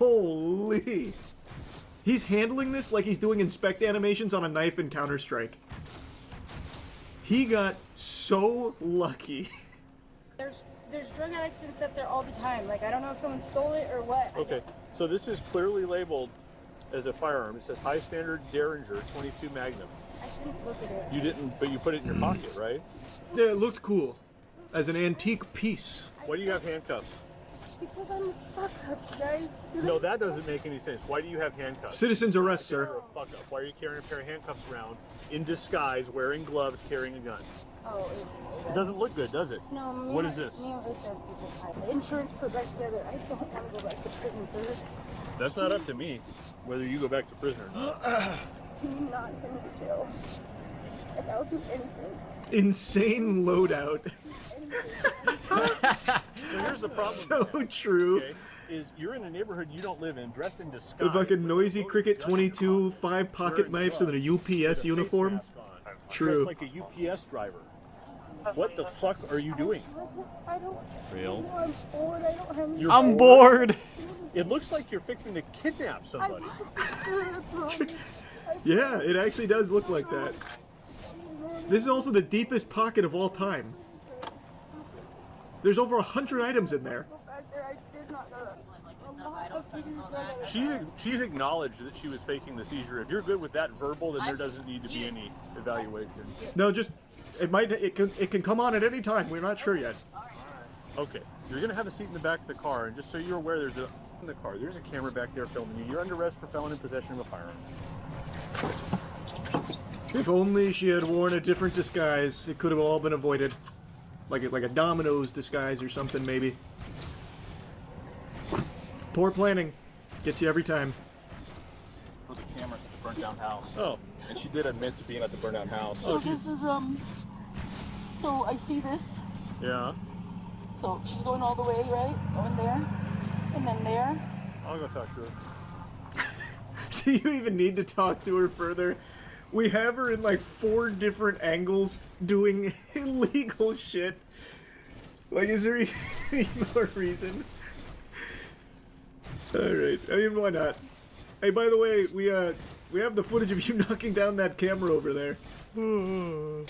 Holy. He's handling this like he's doing inspect animations on a knife in Counter-Strike. He got so lucky.
There's drug addicts and stuff there all the time. Like, I don't know if someone stole it or what.
Okay, so this is clearly labeled as a firearm. It says high standard Derringer 22 Magnum.
I didn't look at it.
You didn't, but you put it in your pocket, right?
Yeah, it looked cool. As an antique piece.
Why do you have handcuffs?
Because I'm a fuck up, guys.
No, that doesn't make any sense. Why do you have handcuffs?
Citizen's arrest, sir.
You're a fuck up. Why are you carrying a pair of handcuffs around in disguise, wearing gloves, carrying a gun?
Oh,
It doesn't look good, does it?
No,
What is this?
The insurance put back together. I don't want to go back to prison, sir.
That's not up to me, whether you go back to prison or not.
Can you not send me to jail? Like, I'll do anything.
Insane loadout.
So here's the problem.
So
then,
true.
Okay, is you're in a neighborhood you don't live in, dressed in disguise.
The fucking
with
noisy
a loaded
Cricket
gun in your
22,
pocket,
5 pocket
wearing
knives, and then a
gloves, with a
UPS
face
uniform.
mask on,
True.
Dressed like a UPS driver. What the fuck are you doing?
I don't.
Real?
I'm bored. I don't have.
You're
I'm bored.
It looks like you're fixing to kidnap somebody.
Yeah, it actually does look like that. This is also the deepest pocket of all time. There's over 100 items in there.
She's acknowledged that she was faking the seizure. If you're good with that verbal, then there doesn't need to be any evaluation.
No, just it can come on at any time. We're not sure yet.
Okay, you're gonna have a seat in the back of the car, and just so you're aware, there's a in the car. There's a camera back there filming you. You're under arrest for felon in possession of a firearm.
If only she had worn a different disguise, it could have all been avoided. Like a Domino's disguise or something, maybe. Poor planning. Gets you every time.
For the cameras at the burnt down house.
Oh.
And she did admit to being at the burnt down house.
So this is so I see this.
Yeah.
So she's going all the way, right? Going there, and then there.
I'll go talk to her.
Do you even need to talk to her further? We have her in like 4 different angles doing illegal shit. Like, is there any more reason? Alright, I mean, why not? Hey, by the way, we have the footage of you knocking down that camera over there. Oh.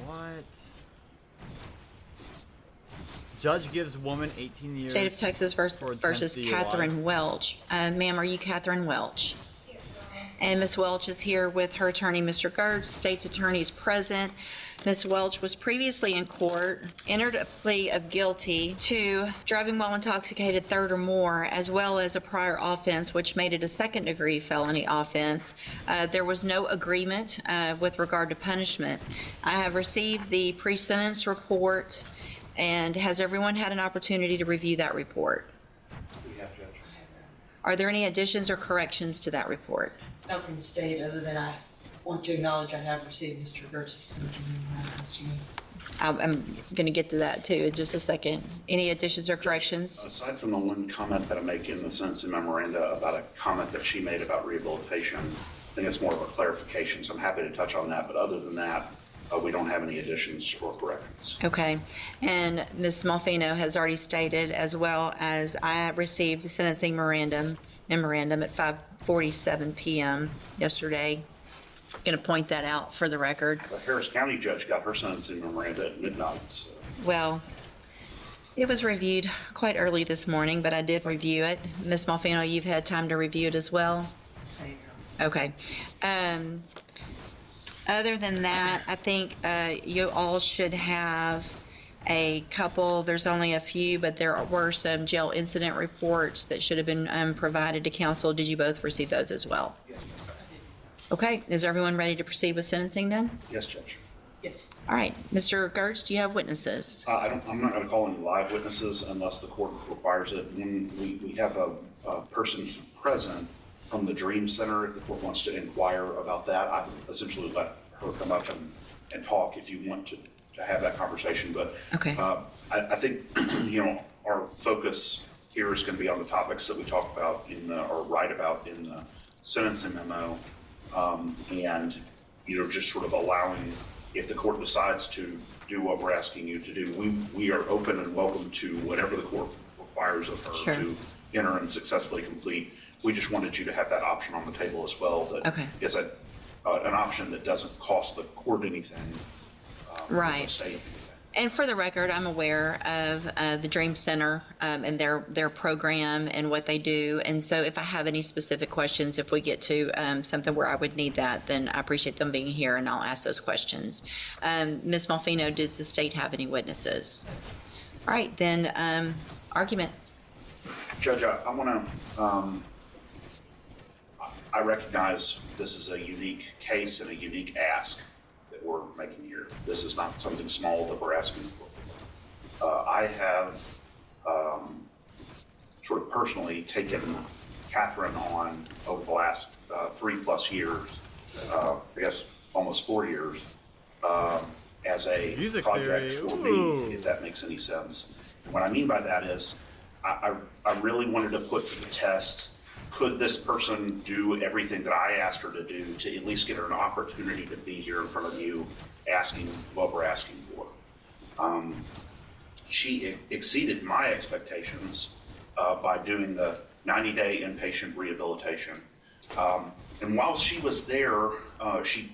What? Judge gives woman 18 years.
State of Texas versus
DUI.
Catherine Welch. Ma'am, are you Catherine Welch? And Ms. Welch is here with her attorney, Mr. Gertz. State's attorney is present. Ms. Welch was previously in court, entered a plea of guilty to driving while intoxicated third or more, as well as a prior offense, which made it a second-degree felony offense. There was no agreement with regard to punishment. I have received the pre-sentence report, and has everyone had an opportunity to review that report?
We have, Judge.
Are there any additions or corrections to that report?
No, from the state, other than I want to acknowledge I have received Mr. Gertz's sentencing memorandum.
I'm going to get to that too in just a second. Any additions or corrections?
Aside from the one comment that I make in the sentencing memoranda about a comment that she made about rehabilitation, think it's more of a clarification, so I'm happy to touch on that. But other than that, we don't have any additions or corrections.
Okay. And Ms. Malfino has already stated, as well as I received the sentencing memorandum at 5:47 p.m. yesterday. Going to point that out for the record.
The Harris County judge got her sentencing memoranda at midnight. So.
Well, it was reviewed quite early this morning, but I did review it. Ms. Malfino, you've had time to review it as well? Okay. Other than that, I think you all should have a couple, there's only a few, but there were some jail incident reports that should have been provided to council. Did you both receive those as well?
Yes.
Okay, is everyone ready to proceed with sentencing then?
Yes, Judge.
Yes.
All right, Mr. Gertz, do you have witnesses?
I'm not going to call any live witnesses unless the court requires it. When we have a person present from the Dream Center, if the court wants to inquire about that, I would essentially let her come up and talk if you want to have that conversation. But
okay.
I think our focus here is going to be on the topics that we talk about or write about in the sentencing memo, and just sort of allowing, if the court decides to do what we're asking you to do, we are open and welcome to whatever the court requires of her
Sure.
to enter and successfully complete. We just wanted you to have that option on the table as well. That
okay.
is an option that doesn't cost the court anything.
Right.
The state.
And for the record, I'm aware of the Dream Center and their program and what they do. And so if I have any specific questions, if we get to something where I would need that, then I appreciate them being here and I'll ask those questions. Ms. Malfino, does the state have any witnesses? All right, then argument.
Judge, I want to, I recognize this is a unique case and a unique ask that we're making here. This is not something small that we're asking for. I have sort of personally taken Catherine on over the last 3+ years, I guess almost 4 years, as a
Music
project
theory.
for
Ooh.
me, if that makes any sense. And what I mean by that is I really wanted to put to the test, could this person do everything that I asked her to do to at least get her an opportunity to be here in front of you asking what we're asking for? She exceeded my expectations by doing the 90-day inpatient rehabilitation. And while she was there, she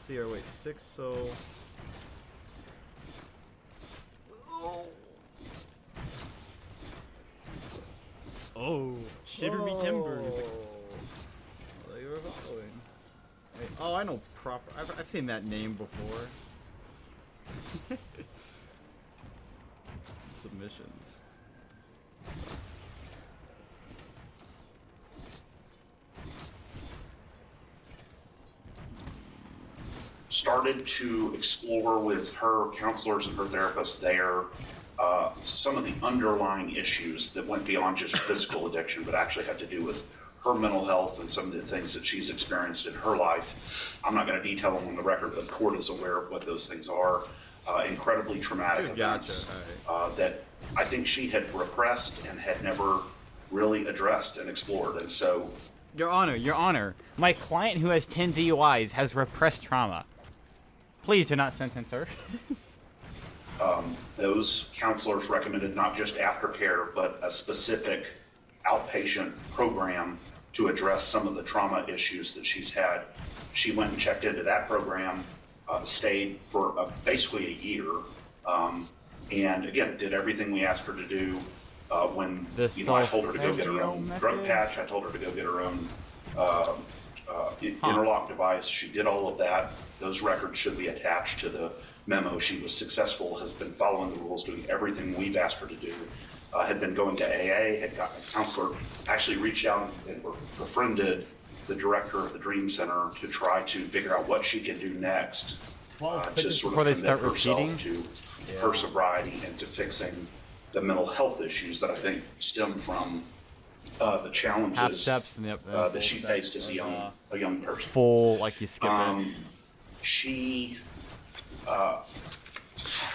See her, wait, 6, so... Oh, shiver me timbers. Oh, you were following. Wait, oh, I know proper. I've seen that name before. Submissions.
started to explore with her counselors and her therapists there some of the underlying issues that went beyond just physical addiction, but actually had to do with her mental health and some of the things that she's experienced in her life. I'm not going to detail them on the record, but the court is aware of what those things are. Incredibly traumatic events that I think she had repressed and had never really addressed and explored. And so,
Your Honor, my client who has 10 DUIs has repressed trauma. Please do not sentence her.
those counselors recommended not just aftercare, but a specific outpatient program to address some of the trauma issues that she's had. She went and checked into that program, stayed for basically a year, and again, did everything we asked her to do. When I told her to go get her own drug patch, I told her to go get her own interlock device. She did all of that. Those records should be attached to the memo. She was successful, has been following the rules, doing everything we've asked her to do. Had been going to AA, had gotten a counselor, actually reached out and befriended the director of the Dream Center to try to figure out what she can do next to sort of commit herself to her sobriety and to fixing the mental health issues that I think stem from the challenges that she faced as a young person.
Full, like you skip it.
She,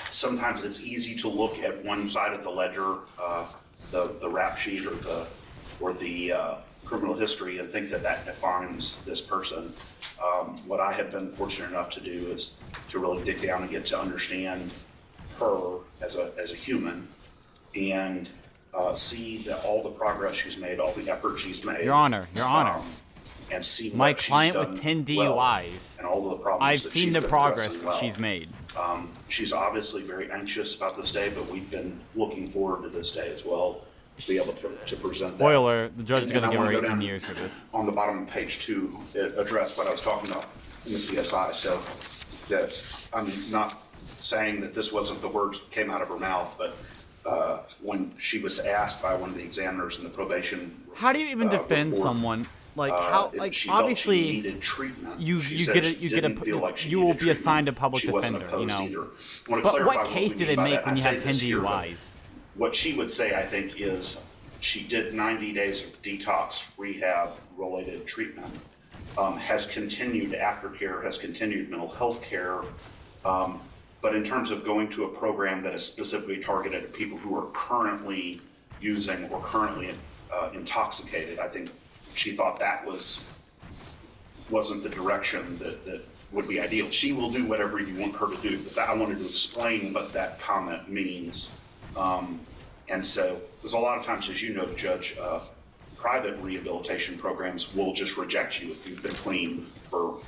sometimes it's easy to look at one side of the ledger, the rap sheet or or the criminal history and think that that defines this person. What I have been fortunate enough to do is to really dig down and get to understand her as a human, and see that all the progress she's made, all the effort she's made.
Your Honor,
and see
my
what
client
she's
with
done
10 DUIs.
and all of the problems
I've
that
seen
she's
the
been
progress
addressing well.
she's made.
She's obviously very anxious about this day, but we've been looking forward to this day as well, to be able to present
Spoiler,
that.
the judge is
And
going to
I
give her
wanna go
18
down
years for this.
On the bottom of page 2, it addressed what I was talking about in the CSI. So that I'm not saying that this wasn't the words that came out of her mouth, but when she was asked by one of the examiners in the probation,
how do you even defend
report,
someone? Like how? Like obviously, you will be assigned a public defender, you know. But what case do they make when you have 10 DUIs?
What she would say, I think, is she did 90 days of detox rehab related treatment, has continued aftercare, has continued mental health care, but in terms of going to a program that is specifically targeted at people who are currently using or currently intoxicated, I think she thought that wasn't the direction that would be ideal. She will do whatever you want her to do, but I wanted to explain what that comment means. And so, there's a lot of times, as you know, Judge, private rehabilitation programs will just reject you if you've been clean for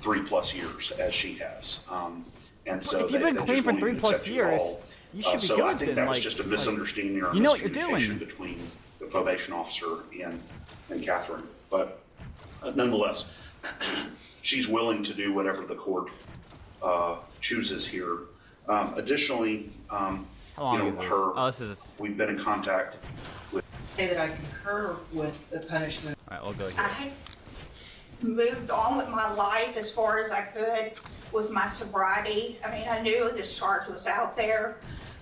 3+ years, as she has. And so
if you've been clean for 3+ years, you should be
so
good.
I think
then,
that was just a misunderstanding or
you know what you're
miscommunication
doing
between the probation officer and Catherine. But nonetheless, she's willing to do whatever the court chooses here. Additionally,
how long is this?
this we've been in contact with.
Say that I concur with the punishment.
All right, we'll go here.
I moved on with my life as far as I could with my sobriety. I mean, I knew this charge was out there.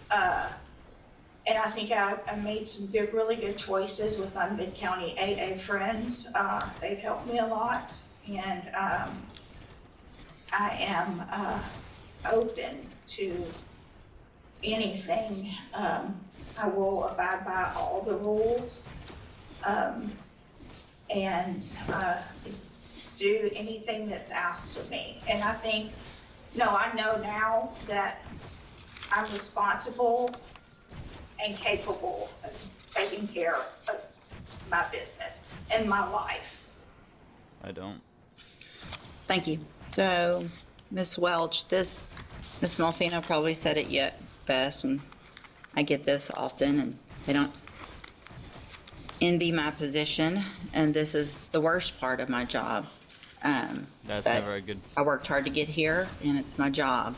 And I think I made some really good choices with my Mid-County AA friends. They've helped me a lot. And I am open to anything. I will abide by all the rules. And do anything that's asked of me. And I think, I know now that I'm responsible and capable of taking care of my business and my life.
I don't.
Thank you. So, Ms. Welch, Ms. Malfino probably said it yet best, and I get this often, and they don't envy my position, and this is the worst part of my job.
That's never a good.
I worked hard to get here, and it's my job.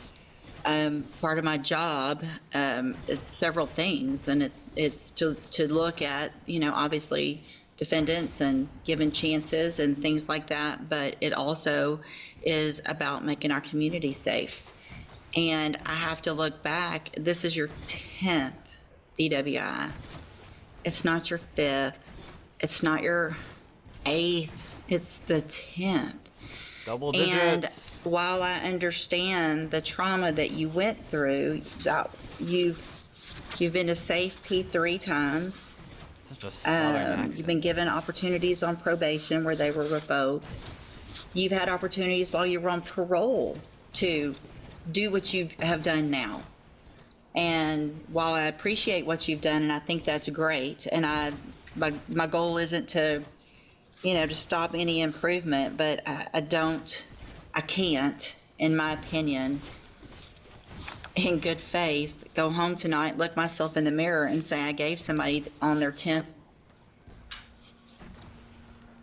Part of my job is several things, and it's to look at, obviously defendants and giving chances and things like that, but it also is about making our community safe. And I have to look back. This is your 10th DWI. It's not your 5th. It's not your 8th. It's the 10th.
Double digits.
And while I understand the trauma that you went through, that you've been to Safe P 3 times.
Such a southern accent.
You've been given opportunities on probation where they were revoked. You've had opportunities while you were on parole to do what you have done now. And while I appreciate what you've done, and I think that's great, and my goal isn't to, to stop any improvement, but I can't, in my opinion, in good faith, go home tonight, look myself in the mirror and say I gave somebody on their 10th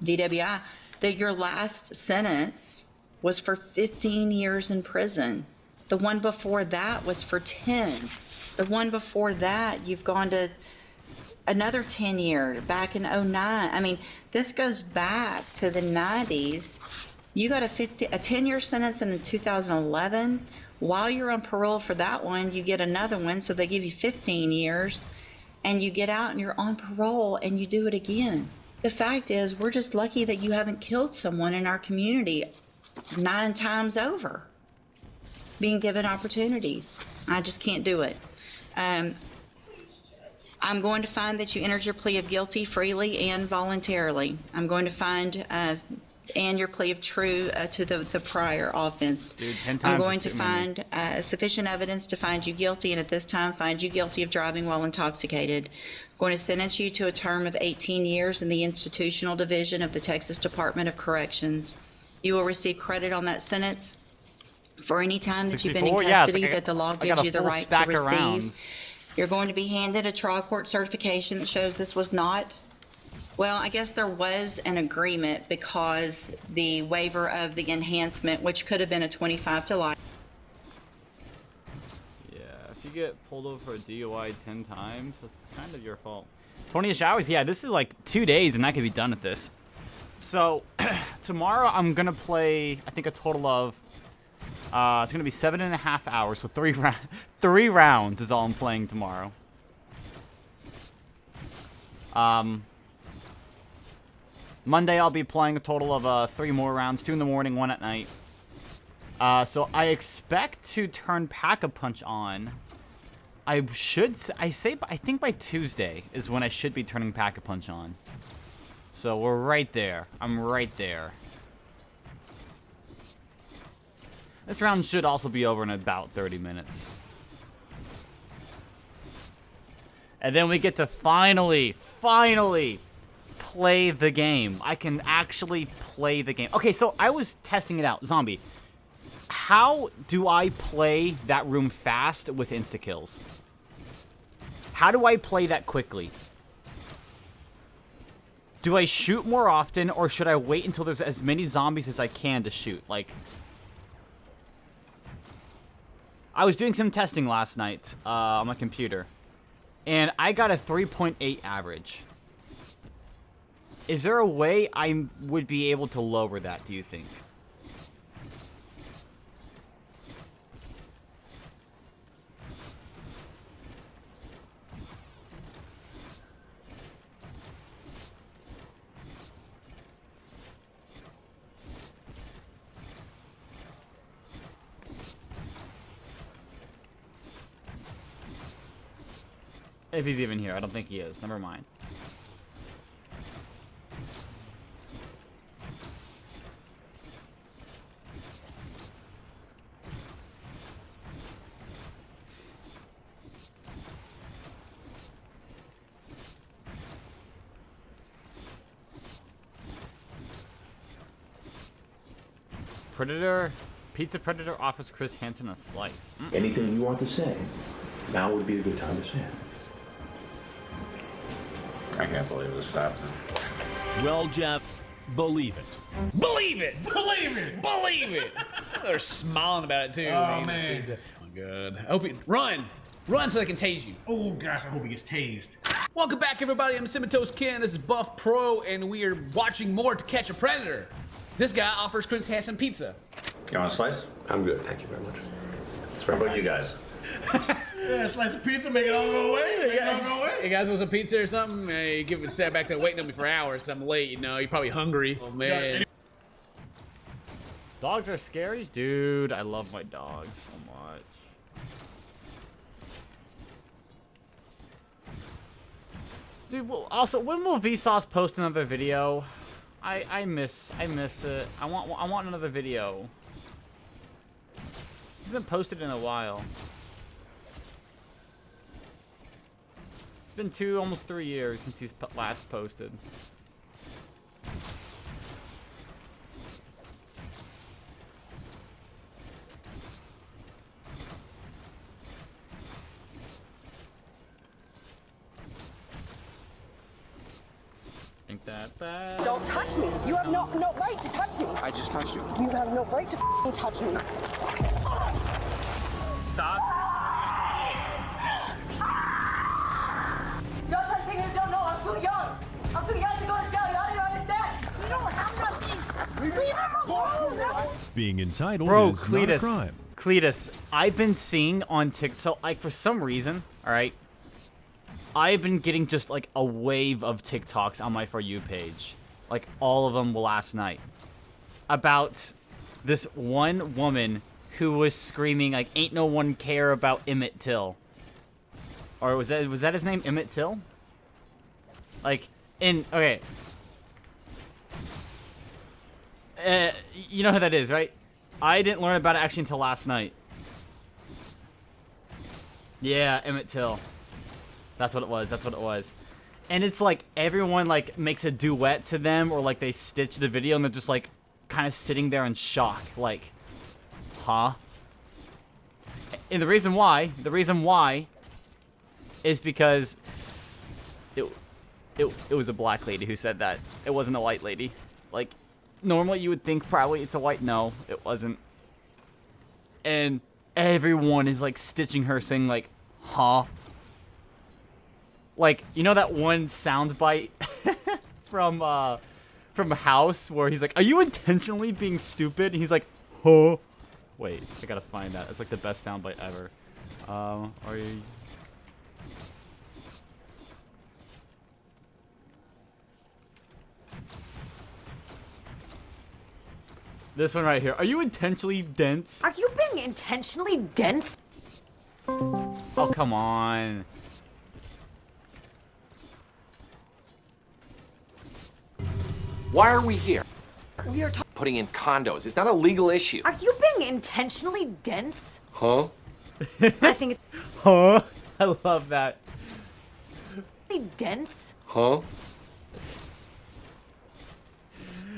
DWI that your last sentence was for 15 years in prison. The one before that was for 10. The one before that, you've gone to another 10 years, back in 09. I mean, this goes back to the 90s. You got a 10-year sentence in 2011. While you're on parole for that one, you get another one, so they give you 15 years, and you get out and you're on parole and you do it again. The fact is, we're just lucky that you haven't killed someone in our community 9 times over, being given opportunities. I just can't do it. I'm going to find that you entered your plea of guilty freely and voluntarily. I'm going to find and your plea of true to the prior offense.
Dude, 10 times
I'm going
is
to
too many.
find sufficient evidence to find you guilty, and at this time find you guilty of driving while intoxicated. I'm going to sentence you to a term of 18 years in the institutional division of the Texas Department of Corrections. You will receive credit on that sentence for any time that you've been in
64? Yeah, it's
custody
like
that the law
I got
gives
a
you the
full
right to
stack of
receive.
rounds.
You're going to be handed a trial court certification that shows this was not, well, I guess there was an agreement because the waiver of the enhancement, which could have been a 25 to life.
Yeah, if you get pulled over for a DUI 10 times, that's kind of your fault. 20-ish hours? Yeah, this is like 2 days and I could be done with this. So, tomorrow I'm going to play, I think, a total of, it's going to be 7.5 hours, so 3 rounds is all I'm playing tomorrow. Monday I'll be playing a total of 3 more rounds, 2 in the morning, 1 at night. So I expect to turn Pack-a-Punch on. I think by Tuesday is when I should be turning Pack-a-Punch on. So we're right there. I'm right there. This round should also be over in about 30 minutes. And then we get to finally play the game. I can actually play the game. Okay, so I was testing it out. Zombie, how do I play that room fast with insta-kills? How do I play that quickly? Do I shoot more often, or should I wait until there's as many zombies as I can to shoot? Like, I was doing some testing last night on my computer, and I got a 3.8 average. Is there a way I would be able to lower that, do you think? If he's even here. I don't think he is. Never mind. Predator, Pizza Predator offers Chris Hansen a slice.
Anything you want to say, now would be a good time to say it.
I can't believe this happened.
Well, Jeff, believe it.
Believe it! Believe it! Believe it! They're smiling about it too.
Oh, man.
Oh, good. I hope you run! Run so they can tase you.
Oh gosh, I hope he gets tased. Welcome back, everybody. I'm Simato's Ken. This is Buff Pro, and we are watching more To Catch a Predator. This guy offers Chris Hansen pizza.
You want a slice?
I'm good, thank you very much.
How about you guys?
Yeah, a slice of pizza, make it all go away. Make it all go away. Hey guys, want some pizza or something? Hey, you give it sat back there waiting on me for hours 'cause I'm late. You know, you're probably hungry. Oh man.
Dogs are scary? Dude, I love my dogs so much. Dude, well, also, when will Vsauce post another video? I miss it. I want another video. He hasn't posted in a while. It's been almost 3 years since he's last posted. Think that bad.
Don't touch me. You have no right to touch me.
I just touched you.
You have no right to f***ing touch me.
Stop.
Y'all try to think you don't know I'm too young. I'm too young to go to jail. Y'all don't understand. You know what I'm not. Leave him alone.
Being entitled
Bro,
is not a crime.
Cletus, I've been seeing on TikTok, so, like, for some reason, alright, I've been getting just, like, a wave of TikToks on my For You page. Like, all of them last night. About this one woman who was screaming, like, ain't no one care about Emmett Till. Or was that his name, Emmett Till? Like, okay. You know who that is, right? I didn't learn about it actually until last night. Yeah, Emmett Till. That's what it was. That's what it was. And it's like everyone like makes a duet to them, or like they stitch the video and they're just like kind of sitting there in shock, like, huh? And the reason why is because it was a black lady who said that. It wasn't a white lady. Like, normally you would think probably it's a white. No, it wasn't. And everyone is like stitching her, saying like, huh? Like, you know that one soundbite from House where he's like, are you intentionally being stupid? And he's like, huh? Wait, I gotta find that. It's like the best soundbite ever. Are you... This one right here. Are you intentionally dense?
Are you being intentionally dense?
Oh, come on.
Why are we here? We are putting in condos. It's not a legal issue.
Are you being intentionally dense?
Huh?
I think it's
Huh? I love that.
dense.
Huh?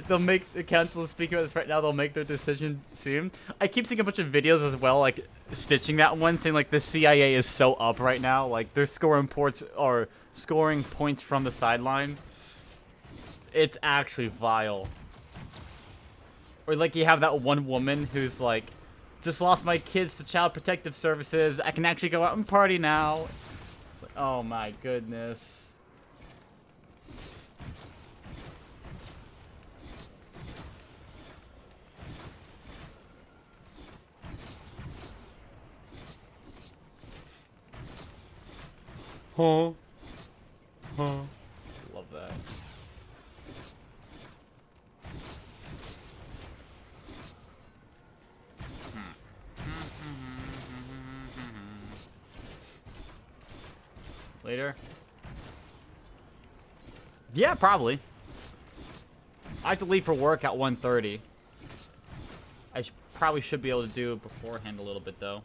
They'll make the council speaking about this right now. They'll make their decision soon. I keep seeing a bunch of videos as well, like stitching that one, saying like the CIA is so up right now, like they're scoring points from the sideline. It's actually vile. Or like you have that one woman who's like, just lost my kids to Child Protective Services. I can actually go out and party now. Oh my goodness. Huh? Huh? Love that. Later? Yeah, probably. I have to leave for work at 1:30. I probably should be able to do it beforehand a little bit, though.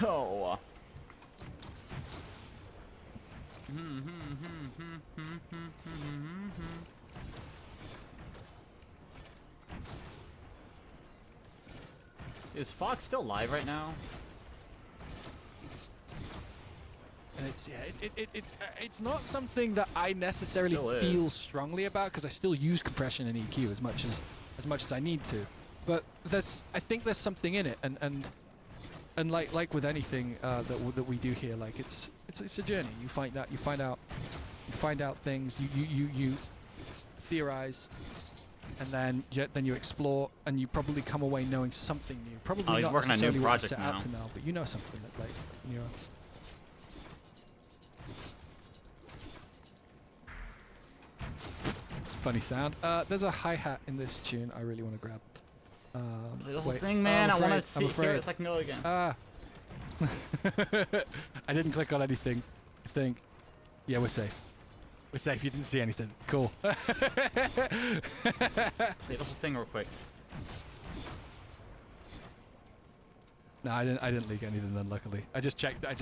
Oh. Is Fox still live right now?
And it's not something that I necessarily feel strongly about, because I still use compression and EQ as much as I need to. But I think there's something in it, and like with anything that we do here, like it's a journey. You find out things. You theorize, and then you explore, and you probably come away knowing something new. Probably not necessarily what you set out to know, but you know something that you know. Funny sound. There's a hi-hat in this tune I really want to grab.
The whole thing, man. I want to see hear it go again.
I didn't click on anything. I think. Yeah, we're safe. We're safe. You didn't see anything. Cool.
Play the whole thing real quick.
No, I didn't leak anything then. Luckily, I just checked a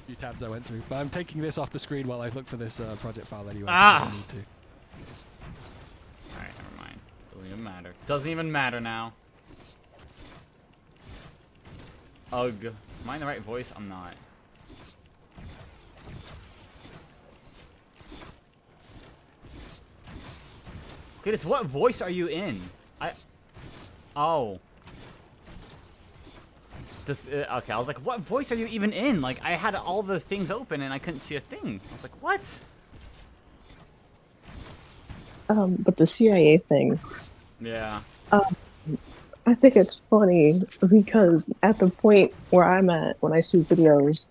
few tabs I went through. But I'm taking this off the screen while I look for this project file anyway. I need to.
Alright, never mind. Doesn't even matter. Doesn't even matter now. Ugh. Am I in the right voice? I'm not. Cletus, what voice are you in? Oh. Just, okay, I was like, what voice are you even in? Like, I had all the things open and I couldn't see a thing. I was like, what?
But the CIA thing,
Yeah.
I think it's funny because at the point where I'm at, when I see videos,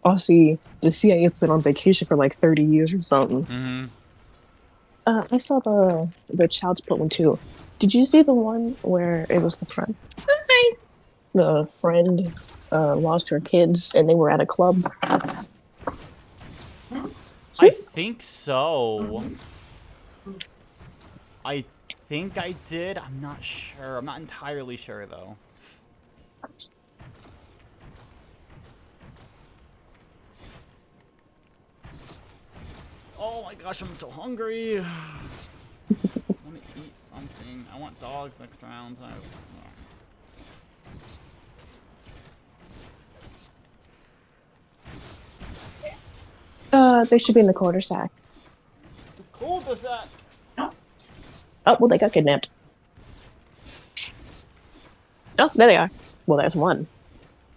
I'll see the CIA's been on vacation for like 30 years or something.
Mm-hmm.
I saw the child support one too. Did you see the one where it was the friend? The friend lost her kids and they were at a club.
I think so. I think I did. I'm not sure. I'm not entirely sure though. Oh my gosh, I'm so hungry. I want to eat something. I want dogs next round.
They should be in the quarter sack.
The cul-de-sac.
Oh, well, they got kidnapped. Oh, there they are. Well, there's one.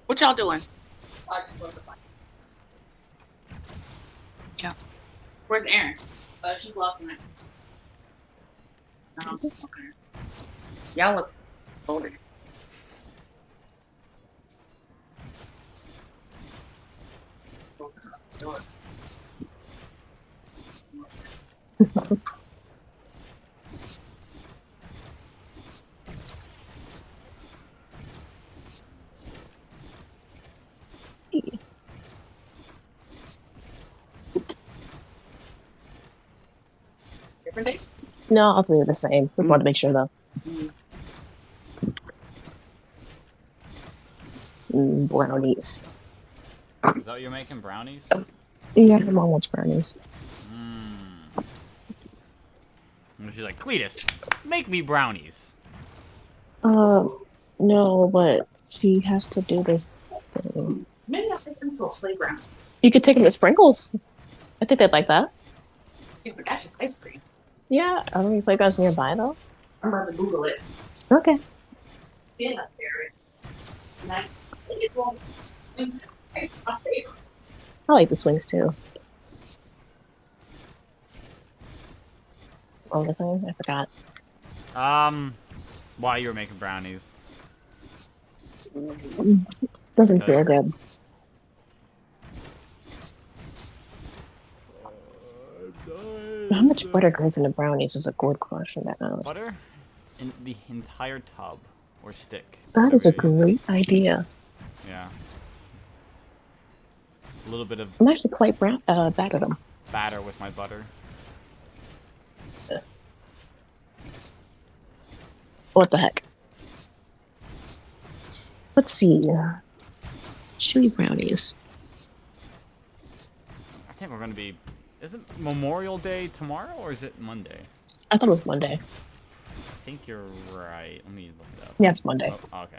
What y'all doing? Yeah. Where's Erin? She's walking. Okay. Y'all look older. Different dates?
No, I'll leave it the same. Just wanted to make sure though. Brownies.
Is that what you're making, brownies?
Yeah, my mom wants brownies.
And she's like, Cletus, make me brownies.
No, but she has to do this thing.
Maybe I'll take them to a playground.
You could take them to Sprinkles. I think they'd like that.
Yeah, but that's just ice cream.
Yeah, are there any playgrounds nearby though?
I'm about to Google it.
Okay.
Been up there. Nice. It's one. It's my favorite.
I like the swings too. What was I saying? I forgot.
Why you were making brownies?
Doesn't feel good. How much butter goes into brownies is a good question to ask.
Butter in the entire tub or stick.
That is a great idea.
Yeah. A little bit of
I'm actually quite bad at them.
batter with my butter.
What the heck? Let's see. Chili brownies.
I think we're gonna be. Isn't Memorial Day tomorrow or is it Monday?
I thought it was Monday.
I think you're right. Let me look it up.
Yeah, it's Monday.
Oh, okay.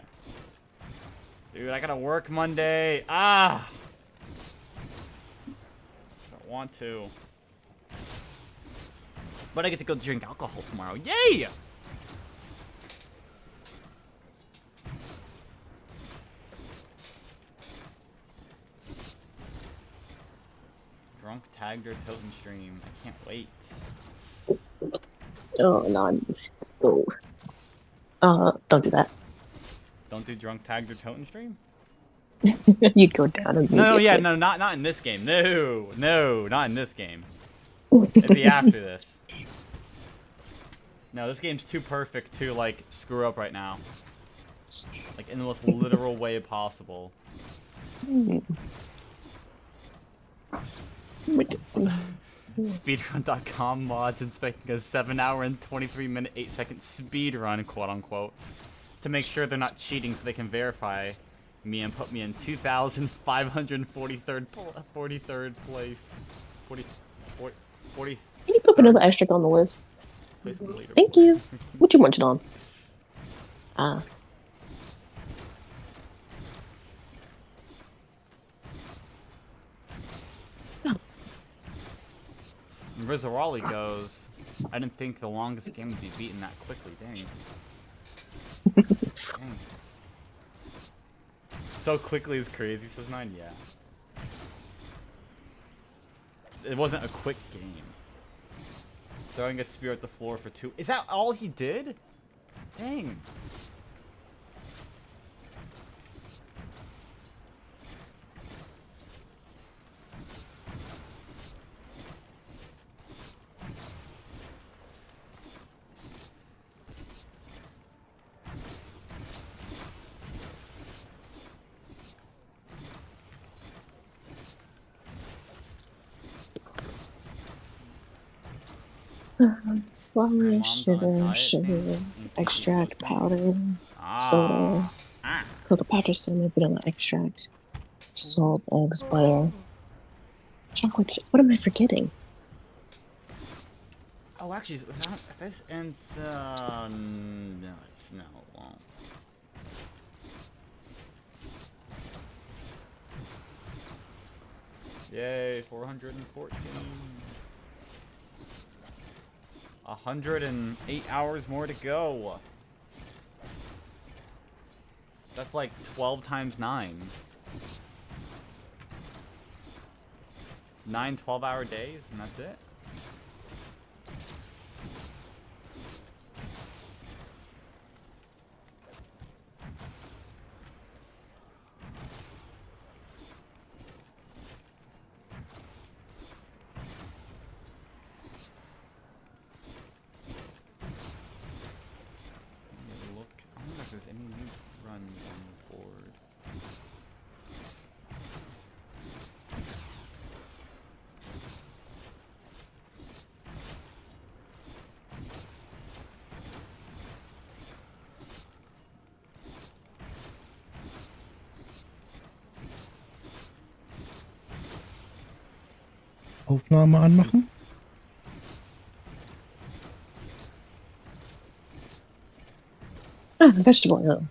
Dude, I gotta work Monday. Ah! Don't want to. But I get to go drink alcohol tomorrow. Yay! Drunk tagged or Toten stream. I can't wait.
Oh, no. Don't do that.
Don't do drunk tagged or Toten stream?
You'd go down and
No, yeah, no, not in this game. No, not in this game. It'd be after this. No, this game's too perfect to, like, screw up right now. Like, in the most literal way possible. Speedrun.com mods inspecting a 7-hour and 23-minute 8-second speedrun, quote-unquote, to make sure they're not cheating so they can verify me and put me in 2,543rd 43rd place. 40.
Can you put another asterisk on the list?
Place on the leaderboard.
Thank you. What you munching on? Ah.
Rizarali goes, I didn't think the longest game would be beaten that quickly. Dang. Dang. So quickly is crazy, says 9. Yeah. It wasn't a quick game. Throwing a spear at the floor for 2. Is that all he did? Dang.
Flour, sugar, extract, powder, soda, cocoa powder, cinnamon, vanilla extract, salt, eggs, butter, chocolate chips. What am I forgetting?
Oh, actually, if this ends, no, no, it won't. Yay, 414. 108 hours more to go. That's like 12 times 9. 9 12-hour days, and that's it. Look, I wonder if there's any new runs on the board.
Aufnahme anmachen.
Ah, vegetable oil.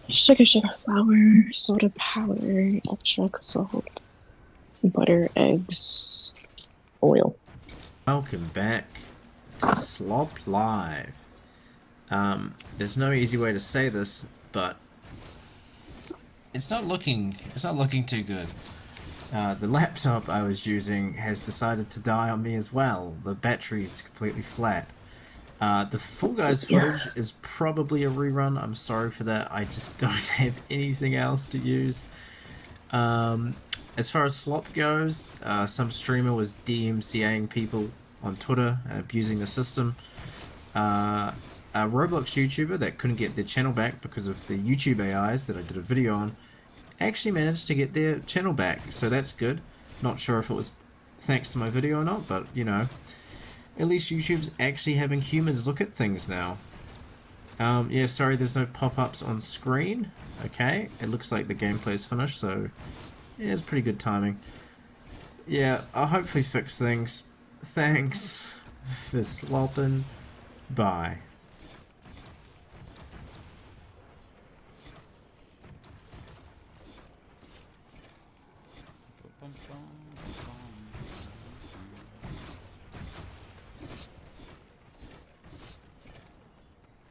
Sugar, flour, soda powder, extract, salt, butter, eggs, oil.
Welcome back to Slop Live. There's no easy way to say this, but it's not looking too good. The laptop I was using has decided to die on me as well. The battery's completely flat. The Fall Guys footage is probably a rerun. I'm sorry for that. I just don't have anything else to use. As far as Slop goes, some streamer was DMCAing people on Twitter and abusing the system. A Roblox YouTuber that couldn't get their channel back because of the YouTube AIs that I did a video on actually managed to get their channel back, so that's good. Not sure if it was thanks to my video or not, but you know, at least YouTube's actually having humans look at things now. Yeah, sorry there's no pop-ups on screen. Okay, it looks like the gameplay is finished, so yeah, it's pretty good timing. Yeah, I'll hopefully fix things. Thanks for slopping by.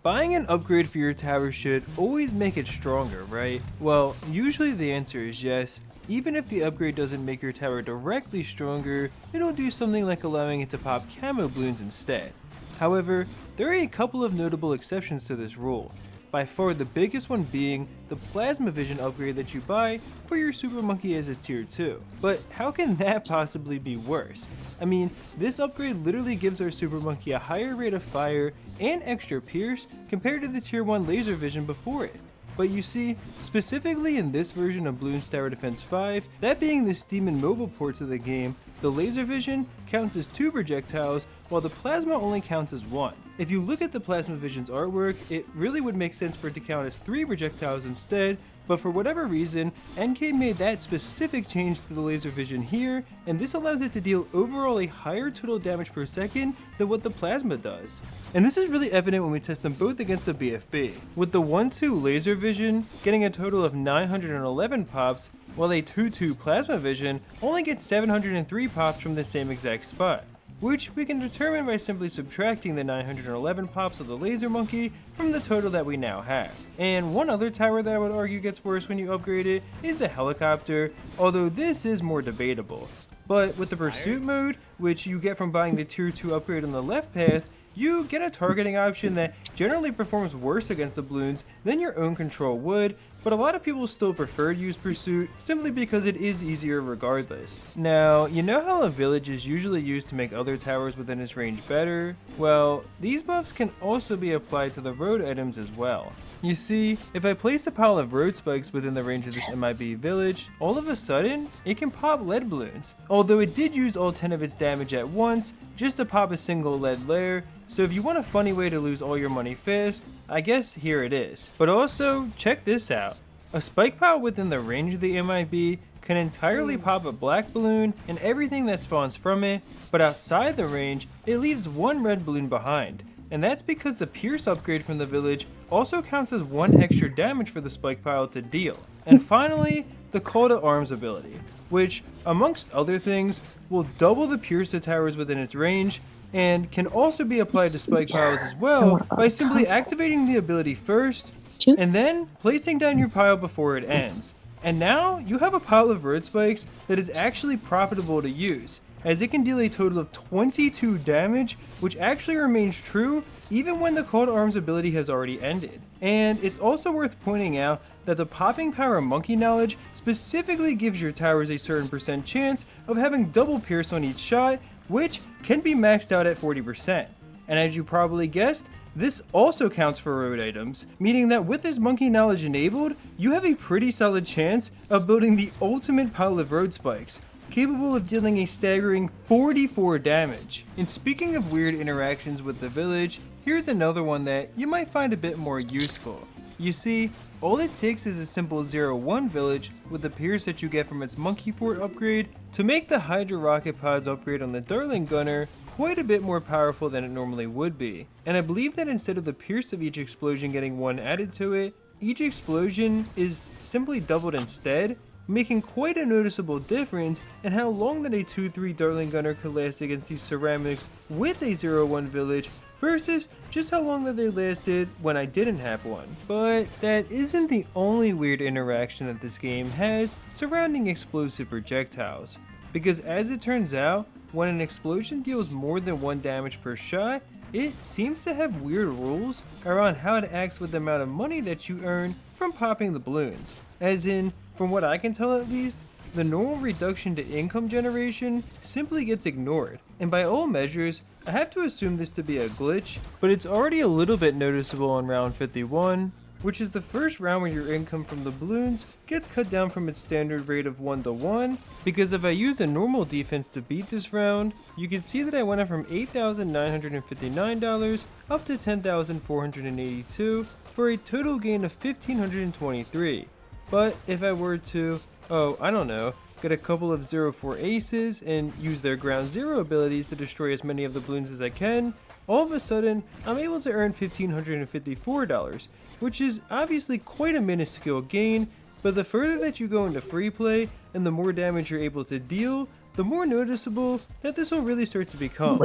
Buying an upgrade for your tower should always make it stronger, right? Well, usually the answer is yes. Even if the upgrade doesn't make your tower directly stronger, it'll do something like allowing it to pop camo balloons instead. However, there are a couple of notable exceptions to this rule. By far the biggest one being the Plasma Vision upgrade that you buy for your Super Monkey as a tier 2. But how can that possibly be worse? I mean, this upgrade literally gives our Super Monkey a higher rate of fire and extra pierce compared to the tier 1 laser vision before it. But you see, specifically in this version of Bloons Tower Defense 5, that being the Steam and mobile ports of the game, the laser vision counts as 2 projectiles while the plasma only counts as 1. If you look at the Plasma Vision's artwork, it really would make sense for it to count as 3 projectiles instead, but for whatever reason, NK made that specific change to the laser vision here, and this allows it to deal overall a higher total damage per second than what the plasma does. And this is really evident when we test them both against the BFB, with the 1-2 laser vision getting a total of 911 pops, while a 2-2 plasma vision only gets 703 pops from the same exact spot. which we can determine by simply subtracting the 911 pops of the laser monkey from the total that we now have. And one other tower that I would argue gets worse when you upgrade it is the helicopter, although this is more debatable. But with the pursuit mode, which you get from buying the tier 2 upgrade on the left path, you get a targeting option that generally performs worse against the balloons than your own control would, but a lot of people still prefer to use Pursuit simply because it is easier regardless. Now, you know how a village is usually used to make other towers within its range better? Well, these buffs can also be applied to the road items as well. You see, if I place a pile of road spikes within the range of this MIB village, all of a sudden, it can pop lead balloons. Although it did use all 10 of its damage at once, just to pop a single lead layer, so if you want a funny way to lose all your money fast, I guess here it is. But also, check this out. A spike pile within the range of the MIB can entirely pop a black balloon and everything that spawns from it, but outside the range, it leaves one red balloon behind. And that's because the Pierce upgrade from the village also counts as 1 extra damage for the spike pile to deal. And finally, the Call to Arms ability, which, amongst other things, will double the Pierce to towers within its range, and can also be applied to spike piles as well by simply activating the ability first, and then placing down your pile before it ends. And now, you have a pile of road spikes that is actually profitable to use, as it can deal a total of 22 damage, which actually remains true even when the Call to Arms ability has already ended. And it's also worth pointing out that the popping power monkey knowledge specifically gives your towers a certain % chance of having double pierce on each shot, which can be maxed out at 40%. And as you probably guessed, this also counts for road items, meaning that with this monkey knowledge enabled, you have a pretty solid chance of building the ultimate pile of road spikes, capable of dealing a staggering 44 damage. And speaking of weird interactions with the village, here's another one that you might find a bit more useful. You see, all it takes is a simple 0-1 village with the pierce that you get from its monkey fort upgrade to make the Hydra rocket pods upgrade on the Darling Gunner quite a bit more powerful than it normally would be. And I believe that instead of the pierce of each explosion getting 1 added to it, each explosion is simply doubled instead, making quite a noticeable difference in how long that a 2-3 Darling Gunner could last against these ceramics with a 0-1 village versus just how long that they lasted when I didn't have one. But that isn't the only weird interaction that this game has surrounding explosive projectiles, because as it turns out, when an explosion deals more than 1 damage per shot, it seems to have weird rules around how it acts with the amount of money that you earn from popping the balloons. As in, from what I can tell at least, the normal reduction to income generation simply gets ignored. And by all measures, I have to assume this to be a glitch, but it's already a little bit noticeable on round 51, which is the first round where your income from the balloons gets cut down from its standard rate of 1-to-1, because if I use a normal defense to beat this round, you can see that I went up from $8,959 up to $10,482 for a total gain of $1,523. But if I were to, I don't know, get a couple of 0-4 aces and use their ground zero abilities to destroy as many of the balloons as I can, all of a sudden, I'm able to earn $1,554, which is obviously quite a minuscule gain, but the further that you go into free play and the more damage you're able to deal, the more noticeable that this will really start to become.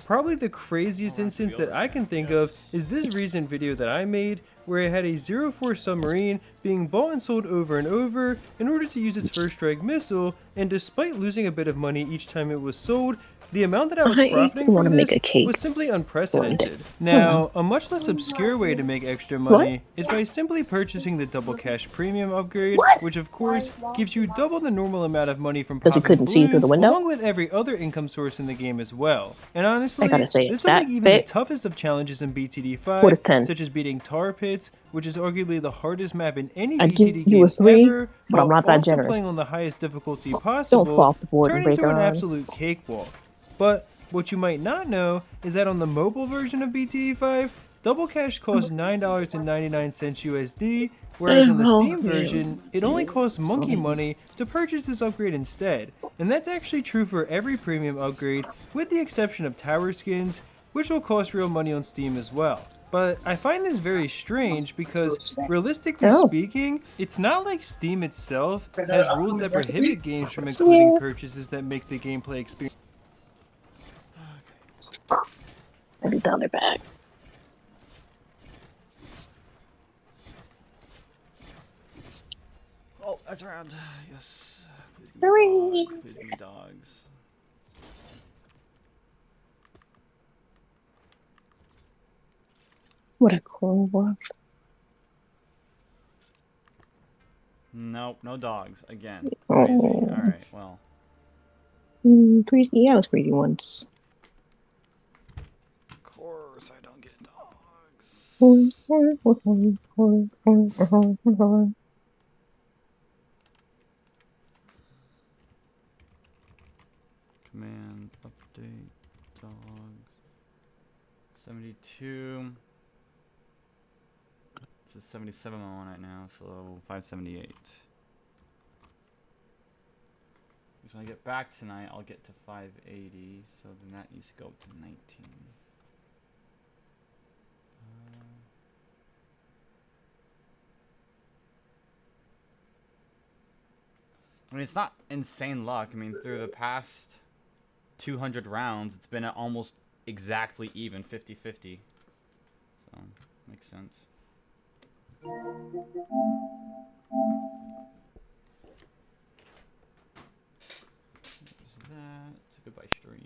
Probably the craziest instance that I can think of is this recent video that I made where I had a 0-4 submarine being bought and sold over and over in order to use its first strike missile, and despite losing a bit of money each time it was sold, the amount that I was profiting from this was simply unprecedented. Now, a much less obscure way to make extra money is by simply purchasing the double cash premium upgrade, which of course gives you double the normal amount of money from popping balloons, along with every other income source in the game as well. And honestly, this will make even the toughest of challenges in BTD5, such as beating tar pits, which is arguably the hardest map in any BTD game ever,
but I'm not that
also
generous.
playing on the highest difficulty possible,
Don't fall off the board
turn
and break
into an
our arm.
absolute cakewalk. But what you might not know is that on the mobile version of BTD5, double cash costs $9.99 USD, whereas on the Steam version, it only costs monkey money to purchase this upgrade instead. And that's actually true for every premium upgrade, with the exception of tower skins, which will cost real money on Steam as well. But I find this very strange because, realistically speaking, it's not like Steam itself has rules that prohibit games from including purchases that make the gameplay experience.
Maybe down their back.
Oh, that's around. Yes. Please give me
Hooray!
dogs. Please give me dogs.
What a cool wolf.
Nope, no dogs. Again. Crazy.
Oh.
Alright, well.
Breezy. Yeah, I was breezy once.
Of course I don't get dogs. Command, update, dogs. 72. This is 77 I'm on right now, so 578. Because when I get back tonight, I'll get to 580, so then that needs to go to 19. I mean, it's not insane luck. I mean, through the past 200 rounds, it's been almost exactly even, 50-50. So, makes sense. There's that. Goodbye, stream.